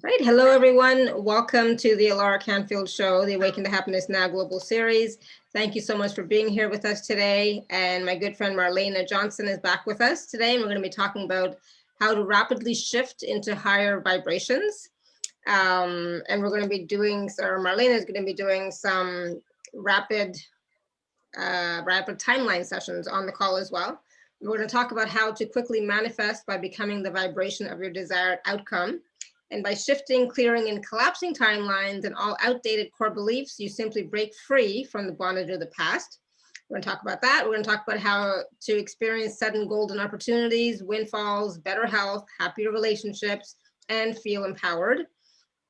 Right. Hello, everyone. Welcome to the Alara Canfield Show, the Awaken to Happiness Now Global Series. Thank you so much for being here with us today. And my good friend Marlenea Johnson is back with us today. And we're going to be talking about how to rapidly shift into higher vibrations. And we're going to be doing, or Marlenea is going to be doing some rapid timeline sessions on the call as well. We're going to talk about how to quickly manifest by becoming the vibration of your desired outcome. And by shifting, clearing, and collapsing timelines and all outdated core beliefs, you simply break free from the bondage of the past. We're going to talk about that. We're going to talk about how to experience sudden golden opportunities, windfalls, better health, happier relationships, and feel empowered.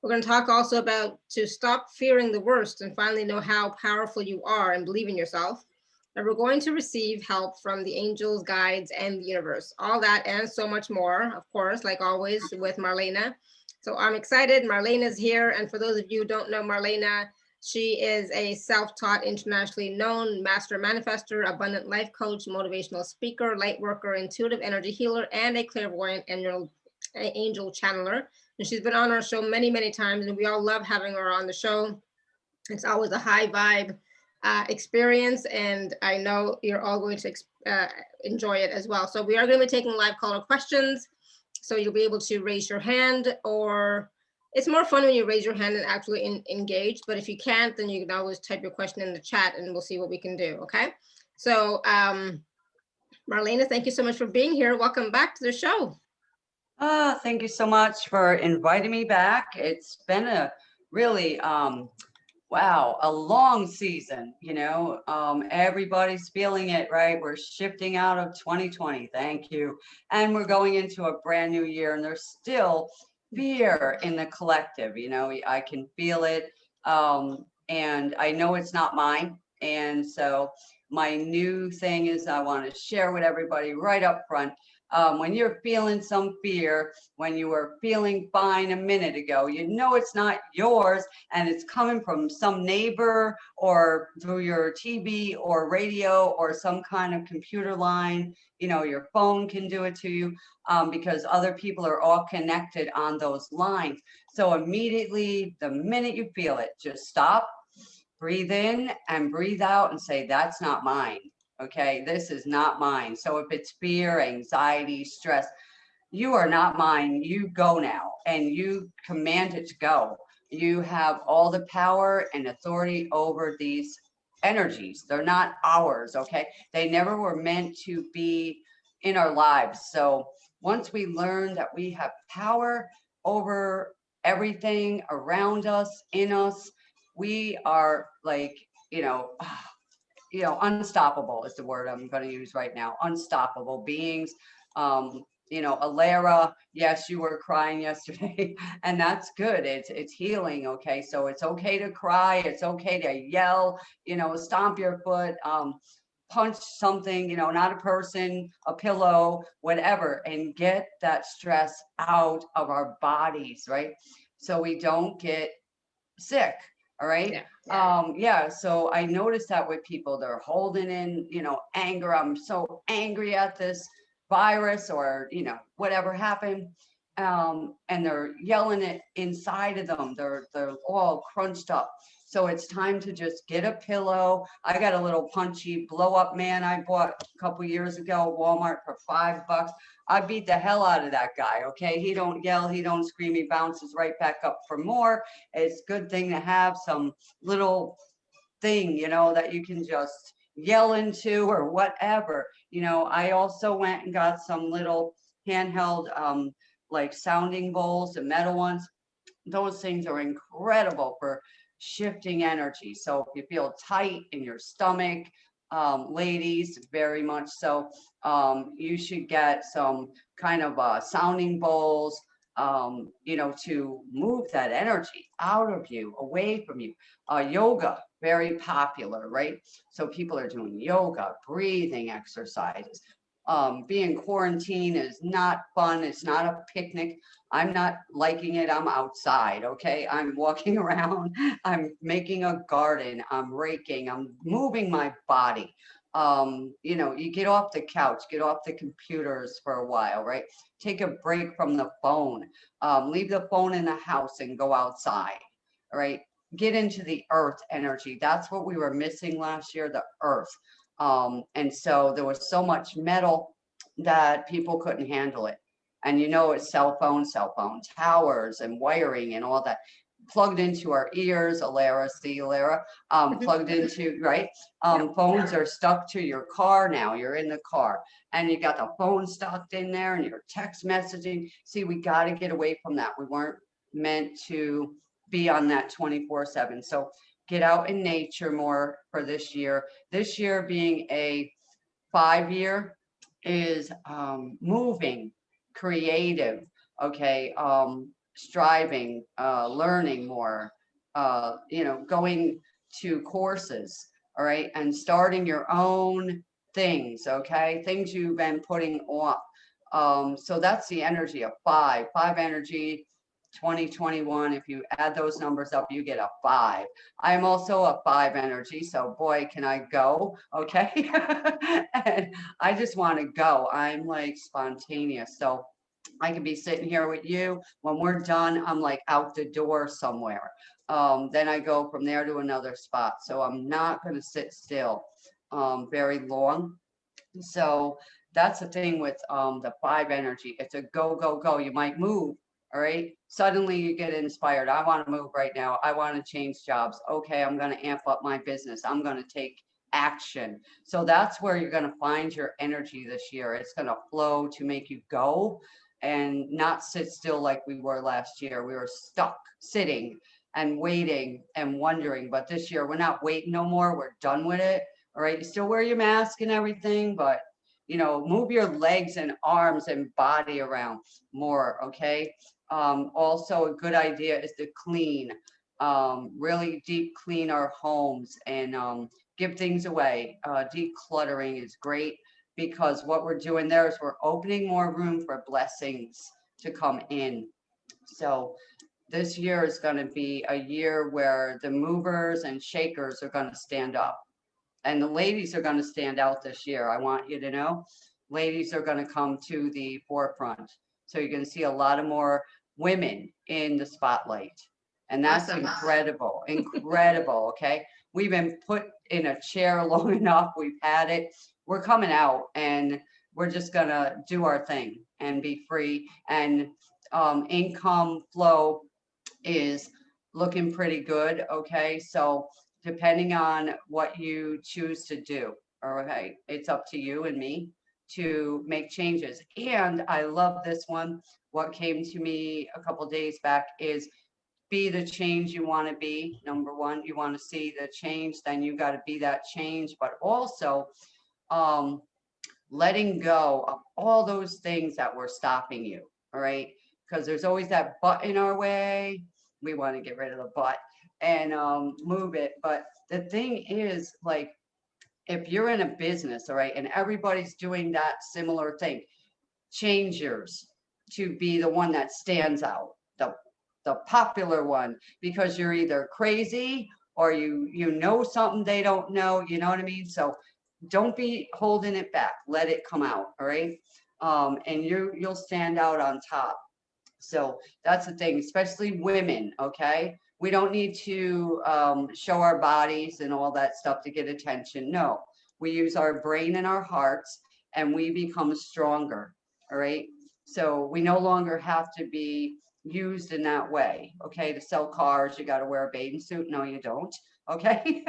We're going to talk also about to stop fearing the worst and finally know how powerful you are and believe in yourself. And we're going to receive help from the angels, guides, and the universe. All that and so much more, of course, like always with Marlenea. So I'm excited. Marlenea is here. And for those of you who don't know Marlenea, she is a self-taught, internationally known master manifester, abundant life coach, motivational speaker, light worker, intuitive energy healer, and a clairvoyant angel channeler. And she's been on our show many, many times, and we all love having her on the show. It's always a high vibe experience, and I know you're all going to enjoy it as well. So we are going to be taking live caller questions. So you'll be able to raise your hand, or it's more fun when you raise your hand and actually engage. But if you can't, then you can always type your question in the chat and we'll see what we can do. Okay. So Marlenea, thank you so much for being here. Welcome back to the show. Thank you so much for inviting me back. It's been a really, wow, a long season, everybody's feeling it, right? We're shifting out of 2020, thank you. And we're going into a brand new year, and there's still fear in the collective, I can feel it. And I know it's not mine. And so my new thing is I want to share with everybody right up front. When you're feeling some fear, when you were feeling fine a minute ago, it's not yours, and it's coming from some neighbor or through your TV or radio or some kind of computer line. Your phone can do it to you because other people are all connected on those lines. So immediately, the minute you feel it, just stop, breathe in and breathe out and say, that's not mine. Okay, this is not mine. So if it's fear, anxiety, stress, you are not mine. You go now, and you command it to go. You have all the power and authority over these energies. They're not ours, okay? They never were meant to be in our lives. So once we learn that we have power over everything around us, in us, we are like, unstoppable is the word I'm going to use right now. Unstoppable beings. Alara, yes, you were crying yesterday, and that's good. It's healing. Okay. So it's okay to cry. It's okay to yell, stomp your foot, punch something, not a person, a pillow, whatever, and get that stress out of our bodies, right? So we don't get sick. All right. So I noticed that with people, they're holding in, anger. I'm so angry at this virus or, whatever happened. And they're yelling it inside of them. They're all crunched up. So it's time to just get a pillow. I got a little punchy blow up man I bought a couple years ago at Walmart for $5. I beat the hell out of that guy. Okay. He don't yell. He don't scream. He bounces right back up for more. It's a good thing to have some little thing, that you can just yell into or whatever. I also went and got some little handheld, like sounding bowls, the metal ones. Those things are incredible for shifting energy. So if you feel tight in your stomach, ladies, very much so, you should get some kind of sounding bowls, to move that energy out of you, away from you. Yoga, very popular, right? So people are doing yoga, breathing exercises. Being quarantined is not fun. It's not a picnic. I'm not liking it. I'm outside. Okay. I'm walking around. I'm making a garden. I'm raking. I'm moving my body. You know, you get off the couch, get off the computers for a while, right? Take a break from the phone, leave the phone in the house and go outside, right? Get into the earth energy. That's what we were missing last year, the earth. And so there was so much metal that people couldn't handle it. And you know, it's cell phone towers and wiring and all that plugged into our ears, Alara, see Alara, plugged into, right? Phones are stuck to your car now. You're in the car and you got the phone stuck in there and you're text messaging. See, we got to get away from that. We weren't meant to be on that 24/7. So get out in nature more for this year. This year being a 5 year is moving, creative, okay, striving, learning more, you know, going to courses, all right, and starting your own things, okay, things you've been putting off. So that's the energy of five energy. 2021, if you add those numbers up, you get a 5. I'm also a 5 energy, so boy, can I go, okay? And I just want to go. I'm like spontaneous. So I could be sitting here with you. When we're done, I'm like out the door somewhere. Then I go from there to another spot. So I'm not going to sit still very long. So that's the thing with the 5 energy. It's a go, go, go. You might move. All right. Suddenly you get inspired. I want to move right now. I want to change jobs. Okay. I'm going to amp up my business. I'm going to take action. So that's where you're going to find your energy this year. It's going to flow to make you go and not sit still like we were last year. We were stuck sitting and waiting and wondering. But this year we're not waiting no more. We're done with it. All right. You still wear your mask and everything, but you know, move your legs and arms and body around more. Okay. Also a good idea is to clean, really deep clean our homes and give things away. Decluttering is great because what we're doing there is we're opening more room for blessings to come in. So this year is going to be a year where the movers and shakers are going to stand up. And the ladies are going to stand out this year. I want you to know, ladies are going to come to the forefront. So you're going to see a lot of more women in the spotlight. And that's Awesome. Incredible, incredible. Okay. We've been put in a chair long enough. We've had it. We're coming out and we're just going to do our thing and be free. And income flow is looking pretty good. Okay. So depending on what you choose to do, okay, it's up to you and me to make changes. And I love this one. What came to me a couple days back is be the change you want to be. Number one, you want to see the change, then you got to be that change, but also letting go of all those things that were stopping you. All right. Because there's always that butt in our way. We want to get rid of the butt and move it. But the thing is, like, if you're in a business, all right, and everybody's doing that similar thing, change yours to be the one that stands out, the popular one, because you're either crazy or you know something they don't know, you know what I mean? So don't be holding it back. Let it come out, all right? And you'll stand out on top. So that's the thing, especially women, okay? We don't need to show our bodies and all that stuff to get attention. No, we use our brain and our hearts and we become stronger, all right? So we no longer have to be used in that way, okay? To sell cars, you got to wear a bathing suit. No, you don't, okay?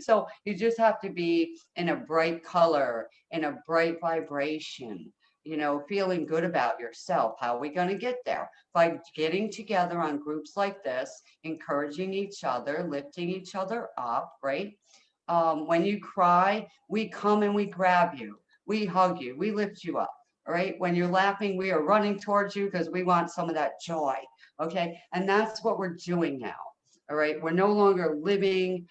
So you just have to be in a bright color, in a bright vibration, you know, feeling good about yourself. How are we going to get there? By getting together on groups like this, encouraging each other, lifting each other up, right? When you cry, we come and we grab you, we hug you, we lift you up, all right? When you're laughing, we are running towards you because we want some of that joy, okay? And that's what we're doing now, all right? We're no longer living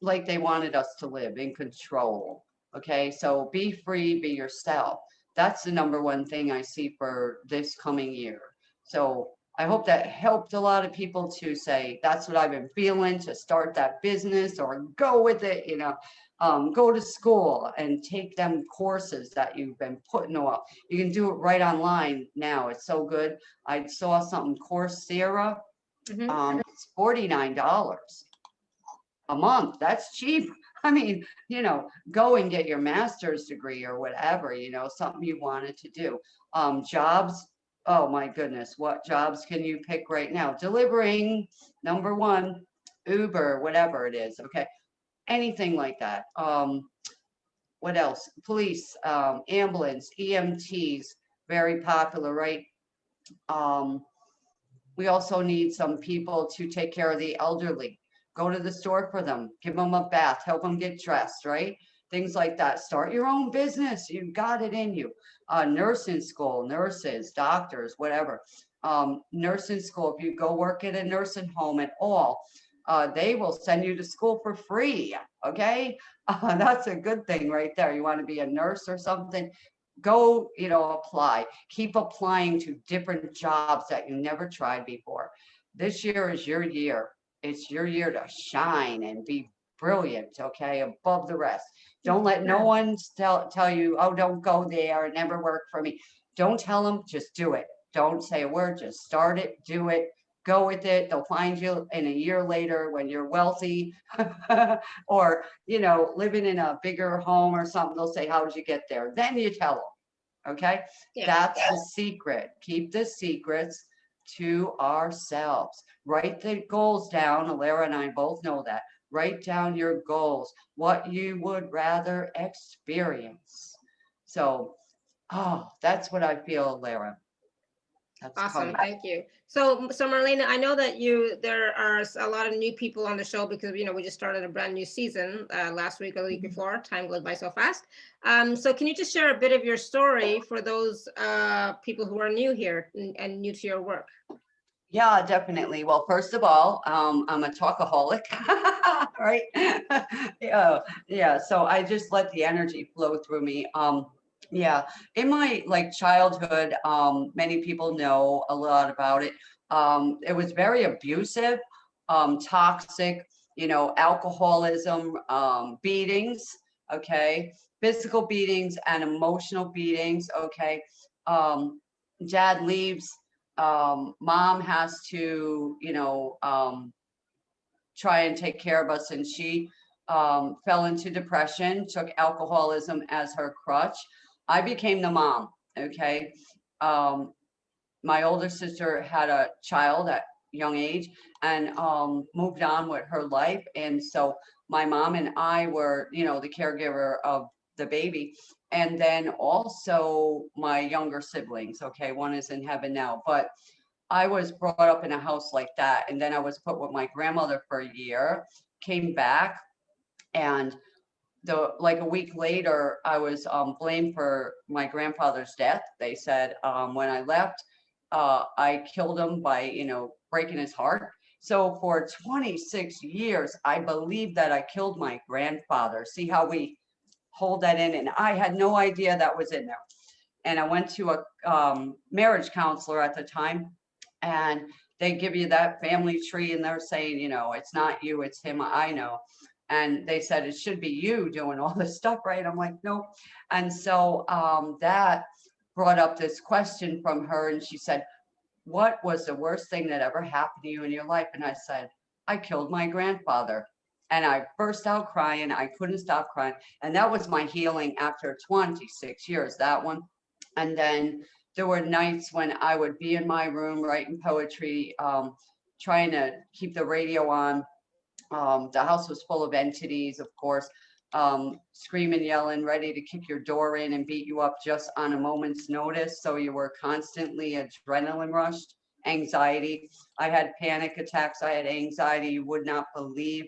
like they wanted us to live, in control. Okay, so be free, be yourself. That's the number one thing I see for this coming year. So I hope that helped a lot of people to say, that's what I've been feeling, to start that business or go with it, you know. Go to school and take them courses that you've been putting off. You can do it right online now. It's so good. I saw something, Coursera. It's $49 a month. That's cheap. I mean, go and get your master's degree or whatever, something you wanted to do. Jobs. Oh my goodness. What jobs can you pick right now? Delivering, number one, Uber, whatever it is. Okay. Anything like that. What else? Police, ambulance, EMTs, very popular, right? We also need some people to take care of the elderly. Go to the store for them, give them a bath, help them get dressed, right? Things like that. Start your own business. You've got it in you. Nursing school, nurses, doctors, whatever. Nursing school, if you go work at a nursing home at all, they will send you to school for free. Okay. That's a good thing right there. You want to be a nurse or something, go, apply, keep applying to different jobs that you never tried before. This year is your year. It's your year to shine and be brilliant, okay, above the rest. Don't let no one tell you, oh, don't go there, it never worked for me. Don't tell them, just do it. Don't say a word, just start it, do it, go with it. They'll find you in a year later when you're wealthy or, living in a bigger home or something. They'll say, how did you get there? Then you tell them, okay? Yeah. That's the secret. Keep the secrets to ourselves. Write the goals down. Alara and I both know that. Write down your goals, what you would rather experience. So, that's what I feel, Alara. That's Awesome, coming. thank you. So Marlena, I know that there are a lot of new people on the show because we just started a brand new season last week or the week before. Time goes by so fast. So can you just share a bit of your story for those people who are new here and new to your work? Yeah, definitely. Well, first of all, I'm a talkaholic, right? Yeah. So I just let the energy flow through me. Yeah. In my childhood, many people know a lot about it. It was very abusive, toxic, alcoholism, beatings, okay, physical beatings and emotional beatings, okay. Dad leaves. Mom has to, try and take care of us. And she fell into depression, took alcoholism as her crutch. I became the mom. Okay. My older sister had a child at young age and moved on with her life. And so my mom and I were, the caregiver of the baby. And then also my younger siblings. Okay. One is in heaven now, but I was brought up in a house like that. And then I was put with my grandmother for a year, came back, and a week later, I was blamed for my grandfather's death. They said when I left, I killed him by, breaking his heart. So for 26 years, I believed that I killed my grandfather. See how we hold that in? And I had no idea that was in there. And I went to a marriage counselor at the time, and they give you that family tree and they're saying, it's not you, it's him, I know. And they said, it should be you doing all this stuff, right? I'm like, nope. And so that brought up this question from her. And she said, what was the worst thing that ever happened to you in your life? And I said, I killed my grandfather. And I burst out crying. I couldn't stop crying. And that was my healing after 26 years, that one. And then there were nights when I would be in my room writing poetry, trying to keep the radio on. The house was full of entities, of course, screaming, yelling, ready to kick your door in and beat you up just on a moment's notice. So you were constantly adrenaline rushed, anxiety. I had panic attacks. I had anxiety you would not believe,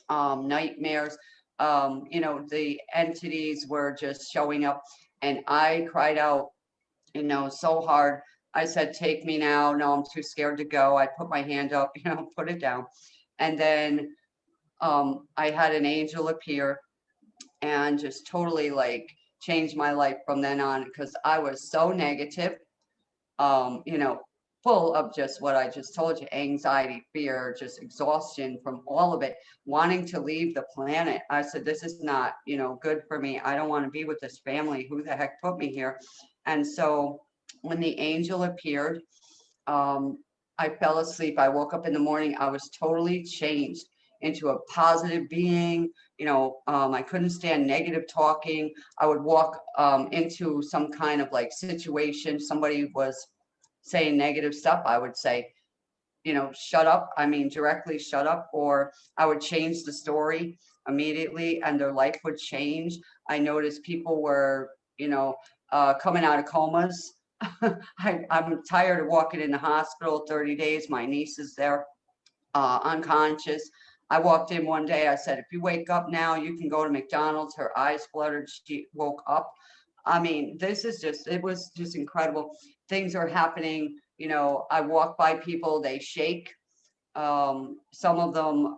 nightmares. The entities were just showing up, and I cried out, so hard. I said, take me now. No, I'm too scared to go. I put my hand up, put it down. And then I had an angel appear and just totally changed my life from then on, because I was so negative. full of just what I just told you, anxiety, fear, just exhaustion from all of it, wanting to leave the planet. I said, this is not, good for me. I don't want to be with this family. Who the heck put me here? And so when the angel appeared, um, I fell asleep. I woke up in the morning. I was totally changed into a positive being. I couldn't stand negative talking. I would walk into some kind of like situation. Somebody was saying negative stuff. I would say, shut up. I mean, directly shut up, or I would change the story immediately and their life would change. I noticed people were, coming out of comas. I'm tired of walking in the hospital 30 days. My niece is there, unconscious. I walked in one day. I said, if you wake up now, you can go to McDonald's. Her eyes fluttered. She woke up. I mean, it was just incredible. Things are happening. I walk by people, they shake. Some of them,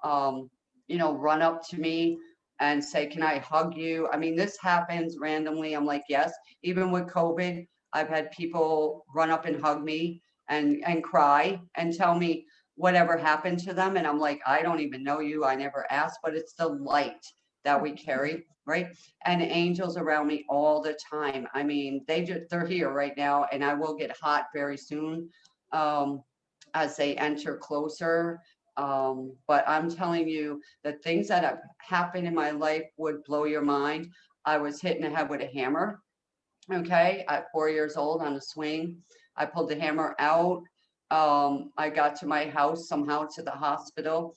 run up to me and say, can I hug you? I mean, this happens randomly. I'm like, yes. Even with COVID, I've had people run up and hug me and cry and tell me whatever happened to them. And I'm like, I don't even know you. I never asked, but it's the light that we carry, right? And angels around me all the time. I mean, they're here right now, and I will get hot very soon as they enter closer. But I'm telling you, the things that have happened in my life would blow your mind. I was hit in the head with a hammer, okay, at 4 years old on a swing. I pulled the hammer out. I got to my house, somehow to the hospital,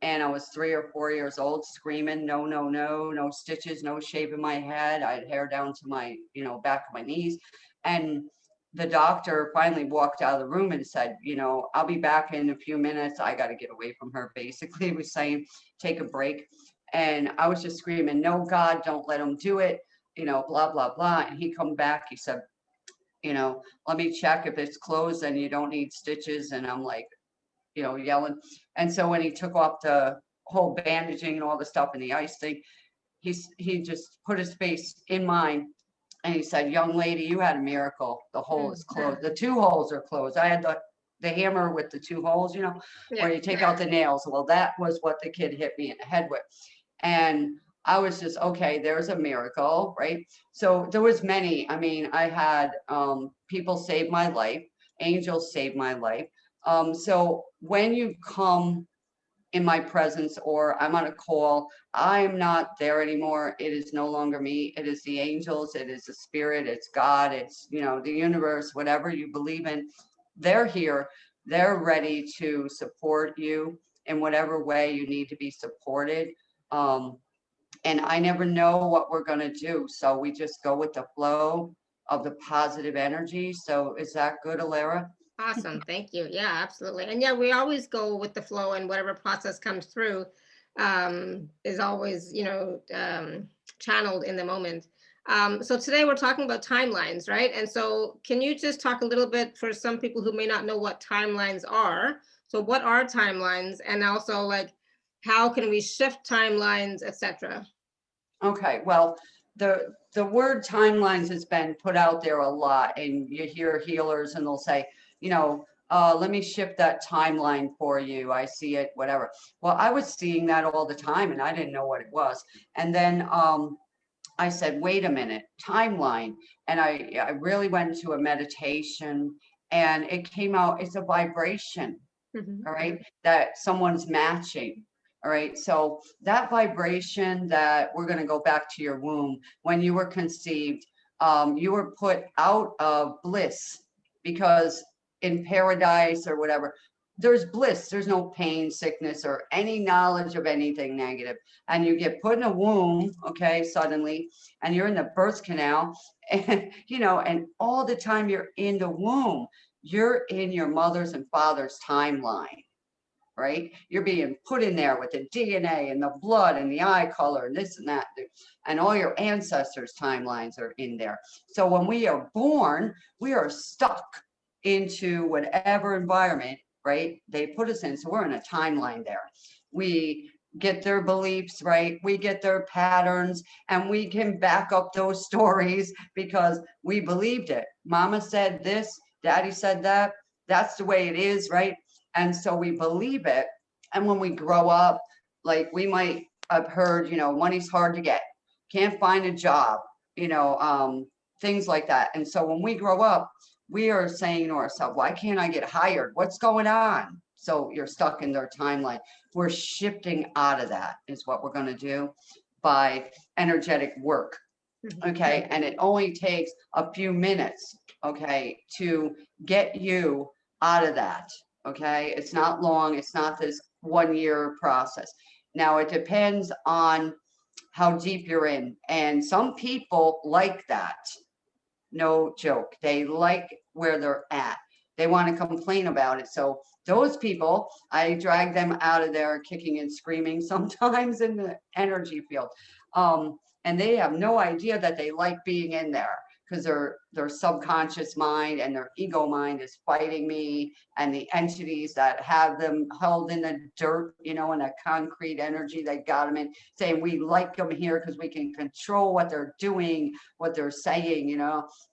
and I was 3 or 4 years old, screaming, no, no, no, no stitches, no shaving my head. I had hair down to my, back of my knees. And the doctor finally walked out of the room and said, I'll be back in a few minutes. I got to get away from her. Basically, he was saying, take a break. And I was just screaming, no, God, don't let him do it, blah, blah, blah. And he come back, he said, let me check. If it's closed, then you don't need stitches. And I'm like, yelling. And so when he took off the whole bandaging and all the stuff and the ice thing, he just put his face in mine and he said, young lady, you had a miracle. The hole is closed. The two holes are closed. I had the hammer with the two holes, where you take out the nails. Well, that was what the kid hit me in the head with. And I was just, okay, there's a miracle, right? So there was many. I mean, I had people save my life. Angels saved my life. So when you come in my presence or I'm on a call, I'm not there anymore. It is no longer me. It is the angels. It is the spirit. It's God. It's, the universe, whatever you believe in. They're here. They're ready to support you in whatever way you need to be supported. And I never know what we're going to do. So we just go with the flow of the positive energy. So is that good, Alara? Awesome. Thank you. Yeah, absolutely. And yeah, we always go with the flow, and whatever process comes through is always, channeled in the moment. So today we're talking about timelines, right? And so can you just talk a little bit for some people who may not know what timelines are? So what are timelines? And also, like, how can we shift timelines, etc.? Okay, well, the word timelines has been put out there a lot, and you hear healers and they'll say, let me shift that timeline for you. I see it, whatever. Well, I was seeing that all the time and I didn't know what it was. And then I said, wait a minute, timeline. And I really went into a meditation and it came out, it's a vibration, all right, that someone's matching. All right. So that vibration that we're going to go back to your womb, when you were conceived, you were put out of bliss because in paradise or whatever, there's bliss. There's no pain, sickness, or any knowledge of anything negative. And you get put in a womb, okay, suddenly, and you're in the birth canal, and, and all the time you're in the womb, you're in your mother's and father's timeline. Right? You're being put in there with the DNA and the blood and the eye color and this and that. And all your ancestors' timelines are in there. So when we are born, we are stuck into whatever environment, right? They put us in. So we're in a timeline there. We get their beliefs, right? We get their patterns and we can back up those stories because we believed it. Mama said this, daddy said that. that's the way it is, right? And so we believe it. And when we grow up, like we might have heard, money's hard to get, can't find a job, things like that. And so when we grow up, we are saying to ourselves, why can't I get hired? What's going on? So you're stuck in their timeline. We're shifting out of that is what we're going to do by energetic work. Okay. And it only takes a few minutes, okay, to get you out of that. Okay. It's not long. It's not this 1 year process. Now it depends on how deep you're in. And some people like that. No joke. They like where they're at. They want to complain about it. So those people, I drag them out of there kicking and screaming sometimes in the energy field. And they have no idea that they like being in there because their subconscious mind and their ego mind is fighting me, and the entities that have them held in the dirt, in a concrete energy that got them in, saying we like them here because we can control what they're doing, what they're saying,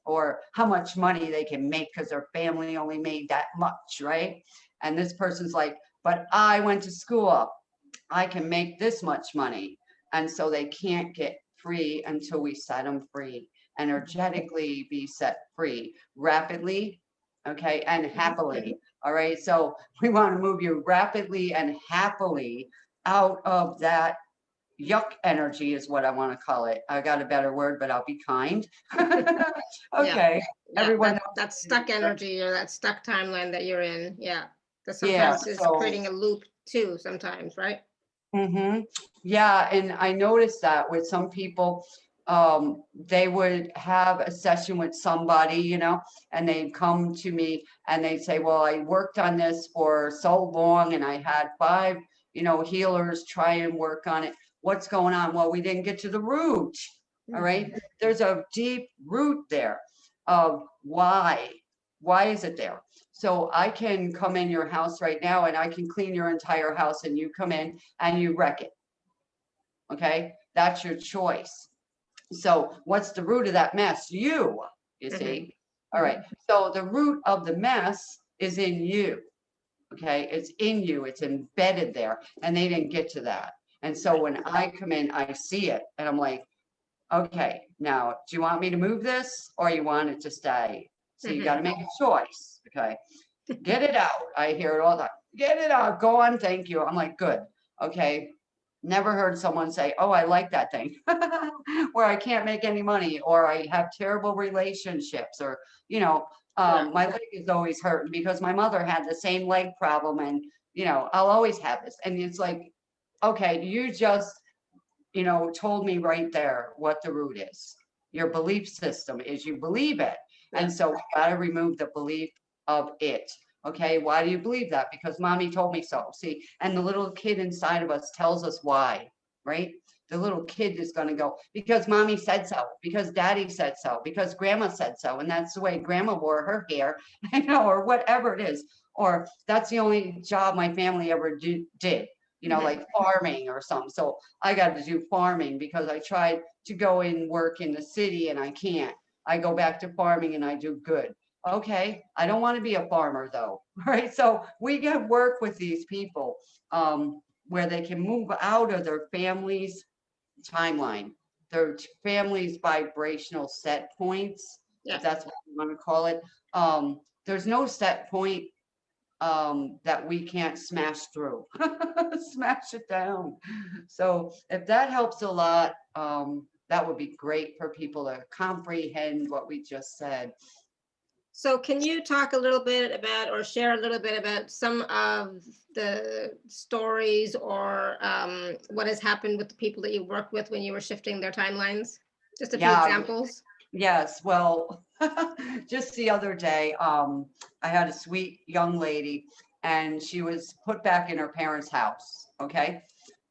or how much money they can make because their family only made that much, right? And this person's like, but I went to school, I can make this much money. And so they can't get free until we set them free, energetically be set free rapidly, okay, and happily. All right. So we want to move you rapidly and happily out of that yuck energy is what I want to call it. I got a better word, but I'll be kind. Okay. Yeah, Everyone that stuck energy or that stuck timeline that you're in. Yeah. That yeah, sometimes is so creating a loop too, sometimes, right? yeah, and I noticed that with some people, they would have a session with somebody, and they'd come to me and they'd say, well, I worked on this for so long and I had 5, healers try and work on it. What's going on? Well, we didn't get to the root. All right. There's a deep root there of why. Why is it there? So I can come in your house right now and I can clean your entire house and you come in and you wreck it. Okay, that's your choice. So what's the root of that mess? You see. All right. So the root of the mess is in you. Okay, it's in you, it's embedded there, and they didn't get to that. And so when I come in, I see it and I'm like, okay, now do you want me to move this or you want it to stay? So you got to make a choice. Okay, get it out. I hear it all the time. Get it out. Go on. Thank you. I'm like, good. Okay. Never heard someone say, oh, I like that thing, where I can't make any money or I have terrible relationships or, my leg is always hurting because my mother had the same leg problem and, I'll always have this. And it's like, okay, you just, told me right there what the root is. Your belief system is you believe it. And so we got to remove the belief of it. Okay, why do you believe that? Because mommy told me so. See, and the little kid inside of us tells us why, right? The little kid is going to go, because mommy said so, because daddy said so, because grandma said so. And that's the way grandma wore her hair, or whatever it is. Or that's the only job my family ever did, like farming or something. So I got to do farming because I tried to go and work in the city and I can't. I go back to farming and I do good. Okay, I don't want to be a farmer though, right? So we can work with these people where they can move out of their family's timeline, their family's vibrational set points, if that's what you want to call it. There's no set point that we can't smash through, smash it down. So if that helps a lot, that would be great for people to comprehend what we just said. So can you talk a little bit about or share a little bit about some of the stories or what has happened with the people that you worked with when you were shifting their timelines? Just a few examples. Yes. Well, just the other day, I had a sweet young lady and she was put back in her parents' house. Okay.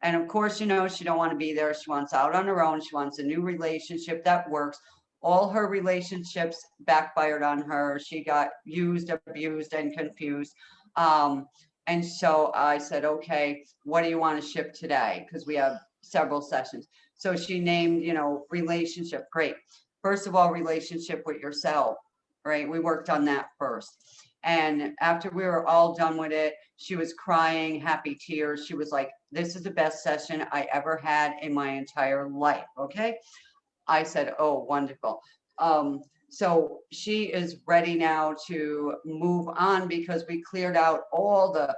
And of course, she don't want to be there. She wants out on her own. She wants a new relationship that works. All her relationships backfired on her. She got used, abused, and confused. And so I said, okay, what do you want to shift today? Because we have several sessions. So she named, relationship. Great. First of all, relationship with yourself, right? We worked on that first. And after we were all done with it, she was crying, happy tears. She was like, this is the best session I ever had in my entire life. Okay. I said, oh, wonderful. So she is ready now to move on because we cleared out all the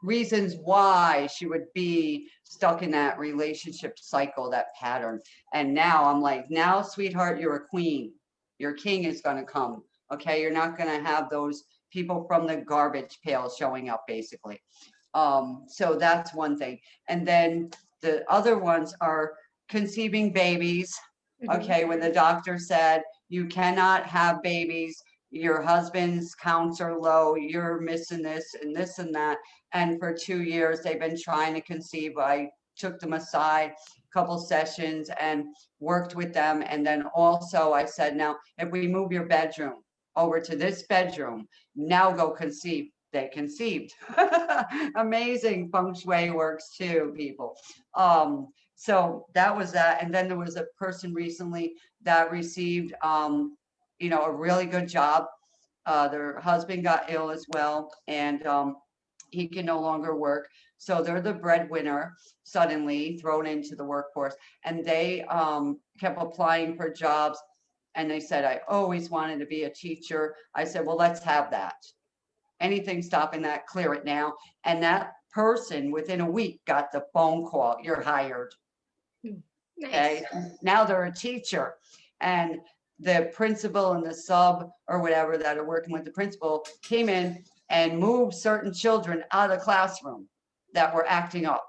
reasons why she would be stuck in that relationship cycle, that pattern. And now I'm like, now, sweetheart, you're a queen. Your king is going to come. Okay. You're not going to have those people from the garbage pail showing up, basically. So that's one thing. And then the other ones are conceiving babies. Okay, when the doctor said you cannot have babies, your husband's counts are low, you're missing this and that. And for 2 years, they've been trying to conceive. I took them aside a couple sessions and worked with them. And then also I said, now, if we move your bedroom over to this bedroom, now go conceive. They conceived. Amazing feng shui works too, people. So that was that. And then there was a person recently that received, a really good job. Their husband got ill as well, and he can no longer work. So they're the breadwinner, suddenly thrown into the workforce. And they kept applying for jobs. And they said, I always wanted to be a teacher. I said, well, let's have that. Anything stopping that, clear it now. And that person within a week got the phone call, you're hired. Okay, Nice. now they're a teacher, and the principal and the sub or whatever that are working with the principal came in and moved certain children out of the classroom that were acting up.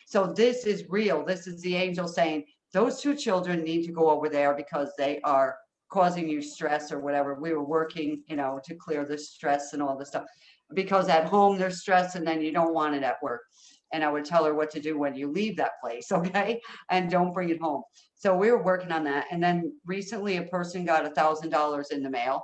So this is real. This is the angel saying those 2 children need to go over there because they are causing you stress or whatever. We were working, to clear the stress and all this stuff, because at home there's stress and then you don't want it at work. And I would tell her what to do when you leave that place, okay? And don't bring it home. So we were working on that. And then recently a person got $1,000 in the mail,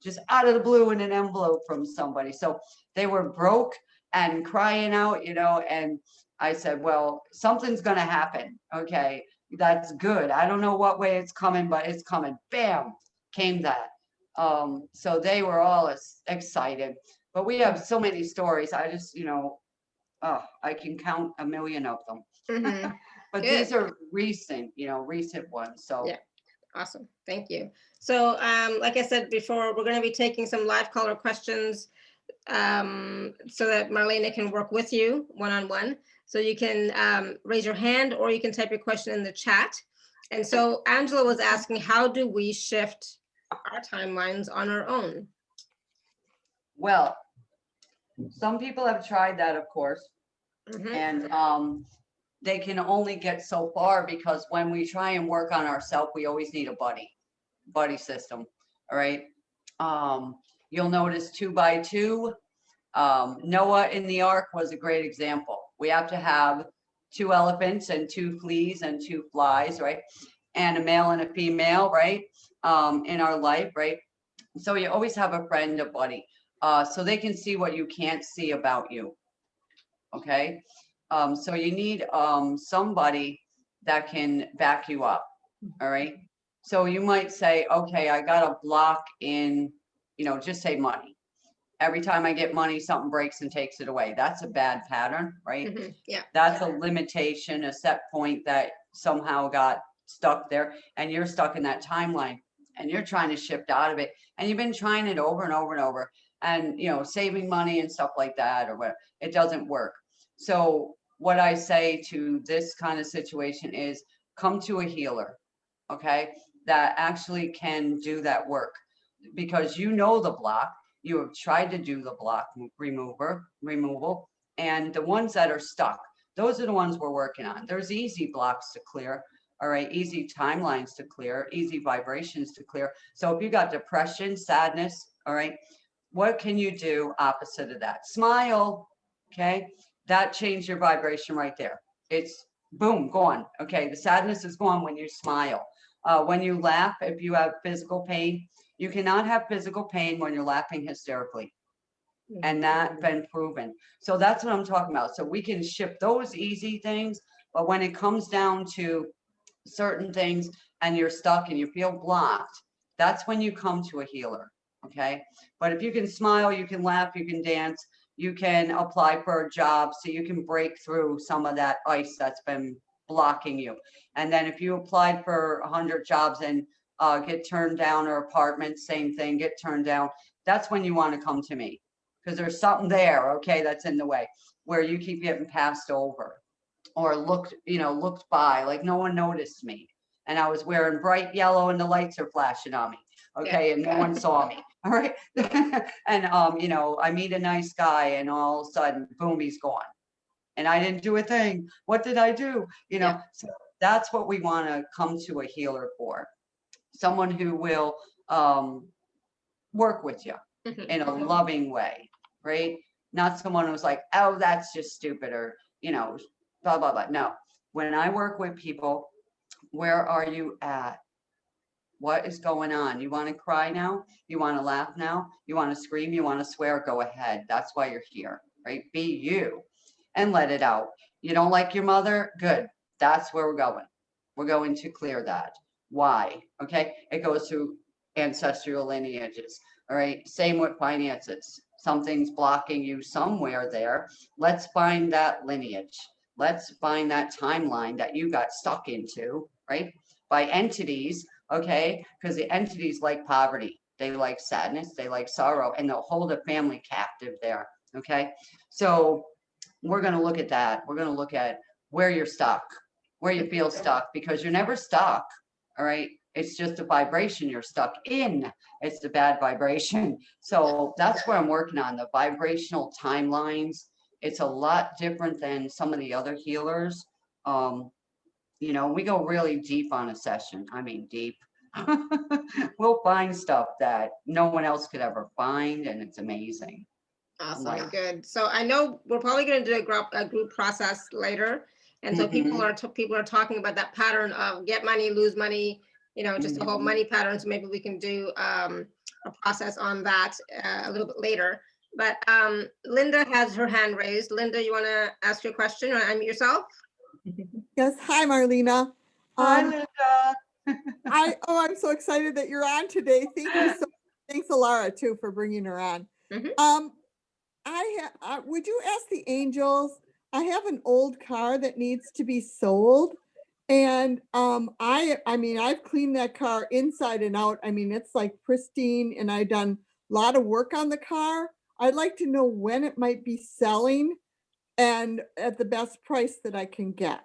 just out of the blue in an envelope from somebody. So they were broke and crying out, and I said, well, something's going to happen. Okay, that's good. I don't know what way it's coming, but it's coming. Bam, came that. So they were all excited. But we have so many stories. I just, I can count a million of them. But Good. these are recent ones. So yeah, awesome. Thank you. So like I said before, we're going to be taking some live caller questions so that Marlena can work with you one-on-one. So you can raise your hand or you can type your question in the chat. And so Angela was asking, how do we shift our timelines on our own? Well, some people have tried that, of course, and they can only get so far, because when we try and work on ourselves, we always need a buddy system. All right. You'll notice 2 by 2. Noah in the ark was a great example. We have to have 2 elephants and 2 fleas and 2 flies, right? And a male and a female, right? In our life, right? So you always have a friend, a buddy, so they can see what you can't see about you. Okay. So you need somebody that can back you up. All right. So you might say, okay, I got a block in, just say money. Every time I get money, something breaks and takes it away. That's a bad pattern, right? Yeah. That's a limitation, a set point that somehow got stuck there, and you're stuck in that timeline and you're trying to shift out of it. And you've been trying it over and over and over, and, saving money and stuff like that, or what, it doesn't work. So what I say to this kind of situation is come to a healer, okay, that actually can do that work, because the block, you have tried to do the block removal, and the ones that are stuck, those are the ones we're working on. There's easy blocks to clear, all right, easy timelines to clear, easy vibrations to clear. So if you got depression, sadness, all right, what can you do opposite of that? Smile, okay? That changed your vibration right there. It's boom, gone. Okay, the sadness is gone when you smile. When you laugh, if you have physical pain, you cannot have physical pain when you're laughing hysterically. And that's been proven. So that's what I'm talking about. So we can shift those easy things, but when it comes down to certain things and you're stuck and you feel blocked, that's when you come to a healer. Okay. But if you can smile, you can laugh, you can dance, you can apply for a job so you can break through some of that ice that's been blocking you. And then if you applied for 100 jobs and get turned down, or apartments, same thing, get turned down, that's when you want to come to me, because there's something there, okay, that's in the way, where you keep getting passed over or looked by, like no one noticed me. And I was wearing bright yellow and the lights are flashing on me. Okay. And no one saw me. All right. And, I meet a nice guy and all of a sudden, boom, he's gone. And I didn't do a thing. What did I do? So that's what we want to come to a healer for. Someone who will work with you in a loving way, right? Not someone who's like, oh, that's just stupid, or, blah, blah, blah. No, when I work with people, where are you at? What is going on? You want to cry now? You want to laugh now? You want to scream? You want to swear? Go ahead. That's why you're here, right? Be you and let it out. You don't like your mother? Good. That's where we're going. We're going to clear that. Why? Okay. It goes through ancestral lineages. All right. Same with finances. Something's blocking you somewhere there. Let's find that lineage. Let's find that timeline that you got stuck into, right? By entities, okay? Because the entities like poverty, they like sadness, they like sorrow, and they'll hold a family captive there, okay? So we're going to look at that. We're going to look at where you're stuck, where you feel stuck, because you're never stuck, all right? It's just a vibration you're stuck in. It's the bad vibration. So that's what I'm working on, the vibrational timelines. It's a lot different than some of the other healers. We go really deep on a session. I mean, deep. We'll find stuff that no one else could ever find, and it's amazing. Awesome, good. So I know we're probably going to do a group process later, and so people are talking about that pattern of get money, lose money, just the whole money pattern. So maybe we can do a process on that a little bit later. But Linda has her hand raised. Linda, you want to ask your question or unmute yourself? Yes. Hi, Marlena. Hi, Linda. I'm so excited that you're on today. Thank you so much. Thanks, Alara, too, for bringing her on. Would you ask the angels? I have an old car that needs to be sold, and I've cleaned that car inside and out. I mean, it's like pristine, and I've done a lot of work on the car. I'd like to know when it might be selling and at the best price that I can get.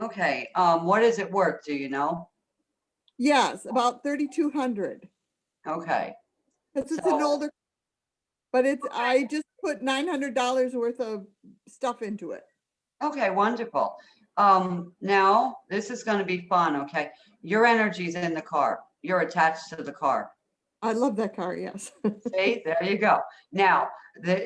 Okay. What is it worth? Do you know? Yes, about $3,200. Okay. Because it's an older, but I just put $900 worth of stuff into it. Okay, wonderful. Now this is going to be fun. Okay. Your energy's in the car. You're attached to the car. I love that car. Yes. See, there you go. Now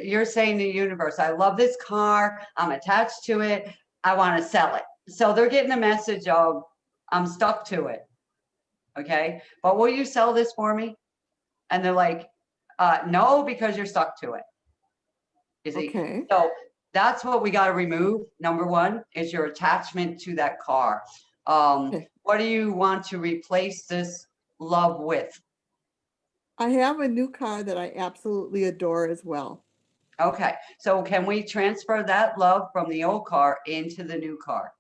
you're saying to the universe, I love this car. I'm attached to it. I want to sell it. So they're getting a message of, I'm stuck to it. Okay. But will you sell this for me? And they're like, no, because you're stuck to it. You see? Okay. So that's what we got to remove. Number one is your attachment to that car. Okay. What do you want to replace this love with? I have a new car that I absolutely adore as well. Okay. So can we transfer that love from the old car into the new car?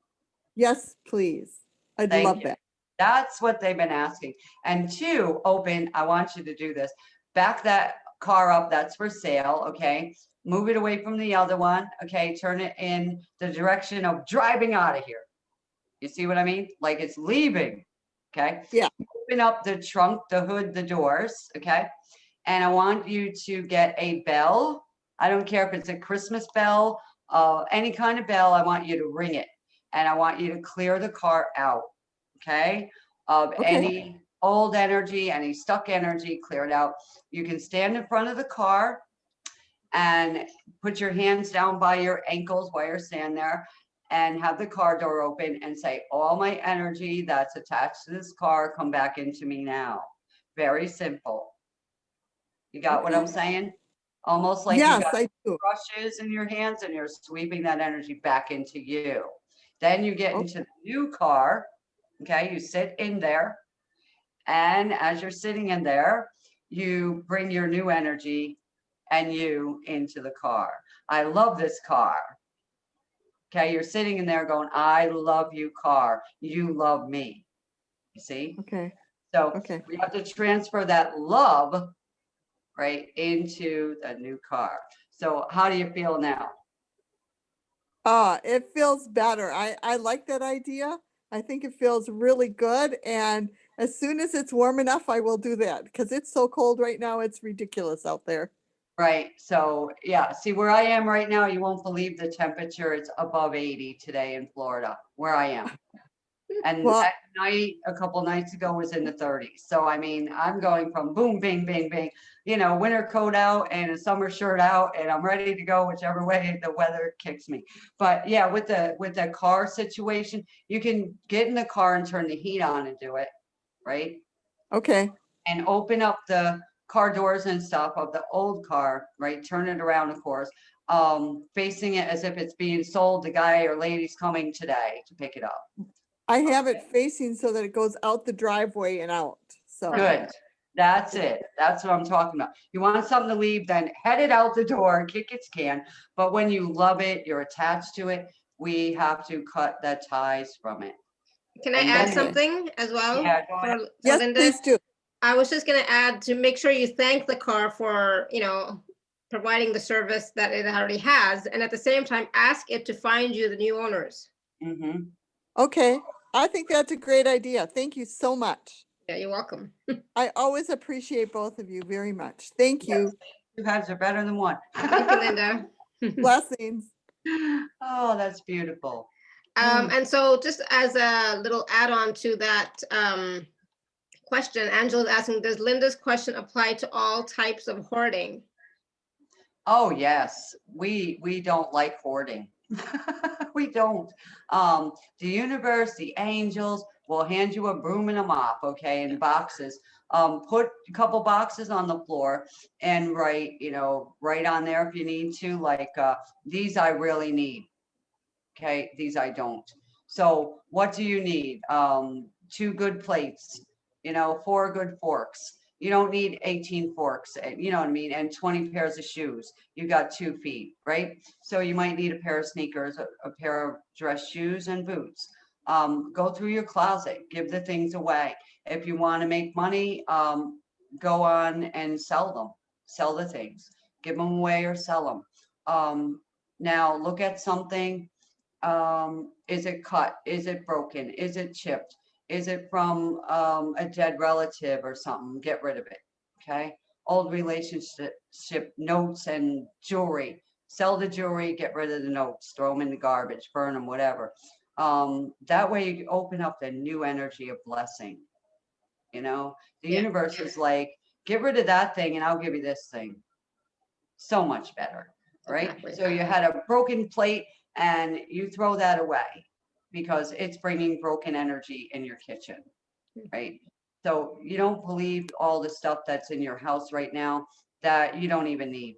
Yes, please. I'd Thank love you. that. That's what they've been asking. And two, I want you to do this. Back that car up. That's for sale. Okay. Move it away from the other one. Okay. Turn it in the direction of driving out of here. You see what I mean? Like it's leaving. Okay. Yeah. Open up the trunk, the hood, the doors. Okay. And I want you to get a bell. I don't care if it's a Christmas bell, any kind of bell. I want you to ring it. And I want you to clear the car out. Okay. Of any old energy, any stuck energy, clear it out. You can stand in front of the car and put your hands down by your ankles while you're standing there and have the car door open and say, all my energy that's attached to this car, come back into me now. Very simple. You got what I'm saying? Almost like yes, you got I do. brushes in your hands and you're sweeping that energy back into you. Then you get into the new car. Okay, you sit in there. And as you're sitting in there, you bring your new energy and you into the car. I love this car. Okay, you're sitting in there going, I love you, car. You love me. You see? Okay. So Okay. we have to transfer that love, right, into the new car. So how do you feel now? It feels better. I like that idea. I think it feels really good. And as soon as it's warm enough, I will do that because it's so cold right now. It's ridiculous out there. Right. So yeah, see where I am right now, you won't believe the temperature. It's above 80 today in Florida, where I am. And Well, at night, a couple nights ago was in the 30s. So I mean, I'm going from boom, bing, bing, bing, winter coat out and a summer shirt out, and I'm ready to go whichever way the weather kicks me. But yeah, with the car situation, you can get in the car and turn the heat on and do it, right? okay. And open up the car doors and stuff of the old car, right? Turn it around, of course, facing it as if it's being sold. The guy or lady's coming today to pick it up. I have it facing so that it goes out the driveway and out. So Good. That's it. That's what I'm talking about. You want something to leave, then head it out the door, kick its can. But when you love it, you're attached to it, we have to cut the ties from it. Can I And add then- something as well? Yeah, go ahead. For yes, Linda? please do. I was just going to add to make sure you thank the car for, providing the service that it already has. And at the same time, ask it to find you the new owners. Mhm. Okay. I think that's a great idea. Thank you so much. Yeah, you're welcome. I always appreciate both of you very much. Thank you. Two heads are better than one. Thank you, Linda. Blessings. Oh, that's beautiful. And so just as a little add-on to that question, Angela's asking, does Linda's question apply to all types of hoarding? Oh, yes, we don't like hoarding. We don't. The universe, the angels will hand you a broom and a mop, okay, in boxes. Put a couple boxes on the floor and write on there if you need to, like, these I really need. Okay, these I don't. So what do you need? 2 good plates, 4 good forks. You don't need 18 forks, you know what I mean? And 20 pairs of shoes. You got 2 feet, right? So you might need a pair of sneakers, a pair of dress shoes and boots. Go through your closet, give the things away. If you want to make money, go on and sell the things, give them away or sell them. Now look at something. Is it cut? Is it broken? Is it chipped? Is it from a dead relative or something? Get rid of it. Okay. Old relationship notes and jewelry. Sell the jewelry, get rid of the notes, throw them in the garbage, burn them, whatever. That way you open up the new energy of blessing. The universe is like, get rid of that thing and I'll give you this thing. So much better, right? Exactly. So you had a broken plate and you throw that away because it's bringing broken energy in your kitchen, right? So you don't believe all the stuff that's in your house right now that you don't even need.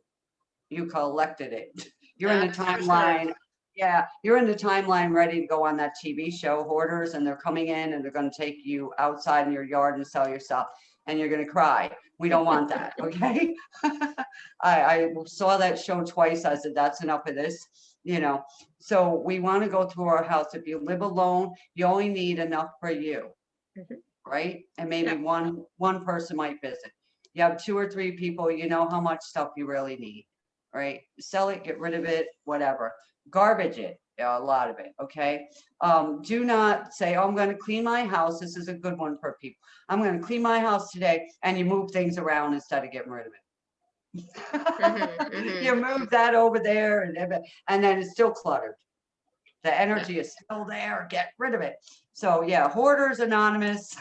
You collected it. You're in the That's for sure. timeline. Yeah, you're in the timeline ready to go on that TV show, Hoarders, and they're coming in and they're going to take you outside in your yard and sell your stuff, and you're going to cry. We don't want that, okay? I saw that show twice. I said, that's enough of this, So we want to go through our house. If you live alone, you only need enough for you, right? And maybe one person might visit. You have 2 or 3 people, you know how much stuff you really need, right? Sell it, get rid of it, whatever. Garbage it, a lot of it, okay? Do not say, oh, I'm going to clean my house. This is a good one for people. I'm going to clean my house today, and you move things around instead of getting rid of it. You move that over there, and then it's still cluttered. The energy is still there. Get rid of it. So yeah, Hoarders Anonymous.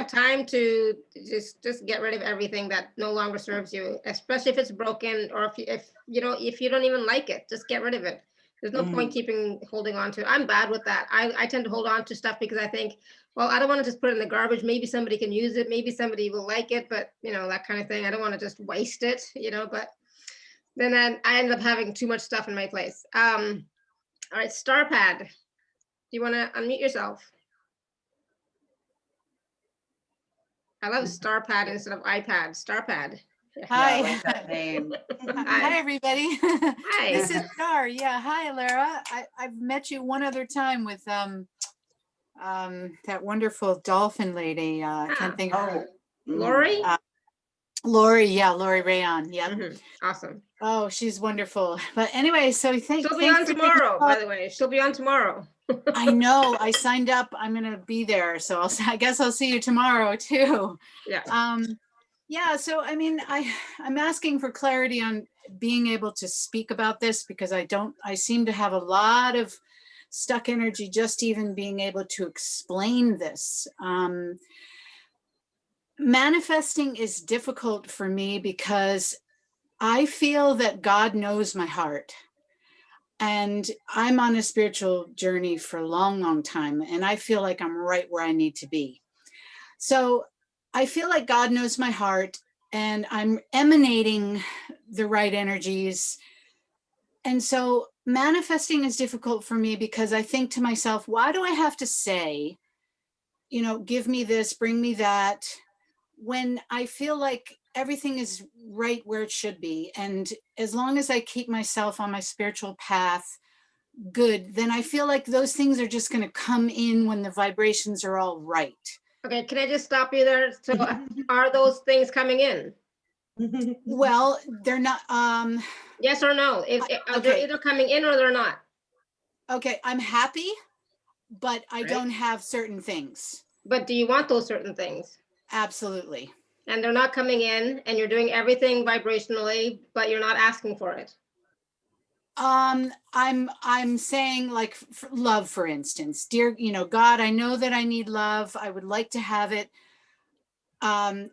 Time to just get rid of everything that no longer serves you, especially if it's broken or if you don't even like it, just get rid of it. There's no point holding on to it. I'm bad with that. I tend to hold on to stuff because I think, well, I don't want to just put it in the garbage. Maybe somebody can use it. Maybe somebody will like it, but that kind of thing. I don't want to just waste it, but then I end up having too much stuff in my place. All right, Starpad, do you want to unmute yourself? I love Starpad instead of iPad. Starpad. Yeah, I like Hi. that name. Hi, everybody. Hi. This is Star. Yeah. Hi, Lara. I've met you one other time with that wonderful dolphin lady. I can't think of Oh, Lori? Lori. Yeah, Lori Rayon. Yep. Awesome. Oh, she's wonderful. But anyway, so She'll be on tomorrow, by the way. She'll be on tomorrow. I know. I signed up. I'm gonna be there, so I guess I'll see you tomorrow too. Yeah. Yeah. So I mean, I'm asking for clarity on being able to speak about this because I seem to have a lot of stuck energy just even being able to explain this. Manifesting is difficult for me because I feel that God knows my heart. And I'm on a spiritual journey for a long, long time. And I feel like I'm right where I need to be. So I feel like God knows my heart and I'm emanating the right energies. And so manifesting is difficult for me because I think to myself, why do I have to say, give me this, bring me that, when I feel like everything is right where it should be. And as long as I keep myself on my spiritual path, good, then I feel like those things are just going to come in when the vibrations are all right. Okay, can I just stop you there? So are those things coming in? Well, they're not. Yes or no? They're either coming in or they're not. Okay, I'm happy, but I don't have certain things. But do you want those certain things? Absolutely. And they're not coming in and you're doing everything vibrationally, but you're not asking for it. I'm saying like love, for instance, dear, God, I know that I need love. I would like to have it. I'd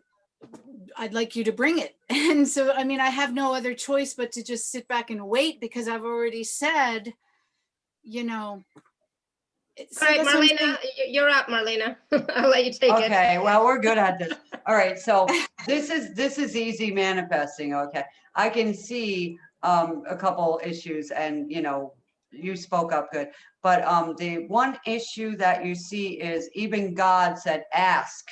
like you to bring it. And so, I mean, I have no other choice but to just sit back and wait because I've already said, All right, Marlena, you're up, Marlena. I'll let you take it. Okay, well, we're good at this. All right, so this is easy manifesting. Okay, I can see a couple issues, and you spoke up good. But the one issue that you see is even God said, "Ask,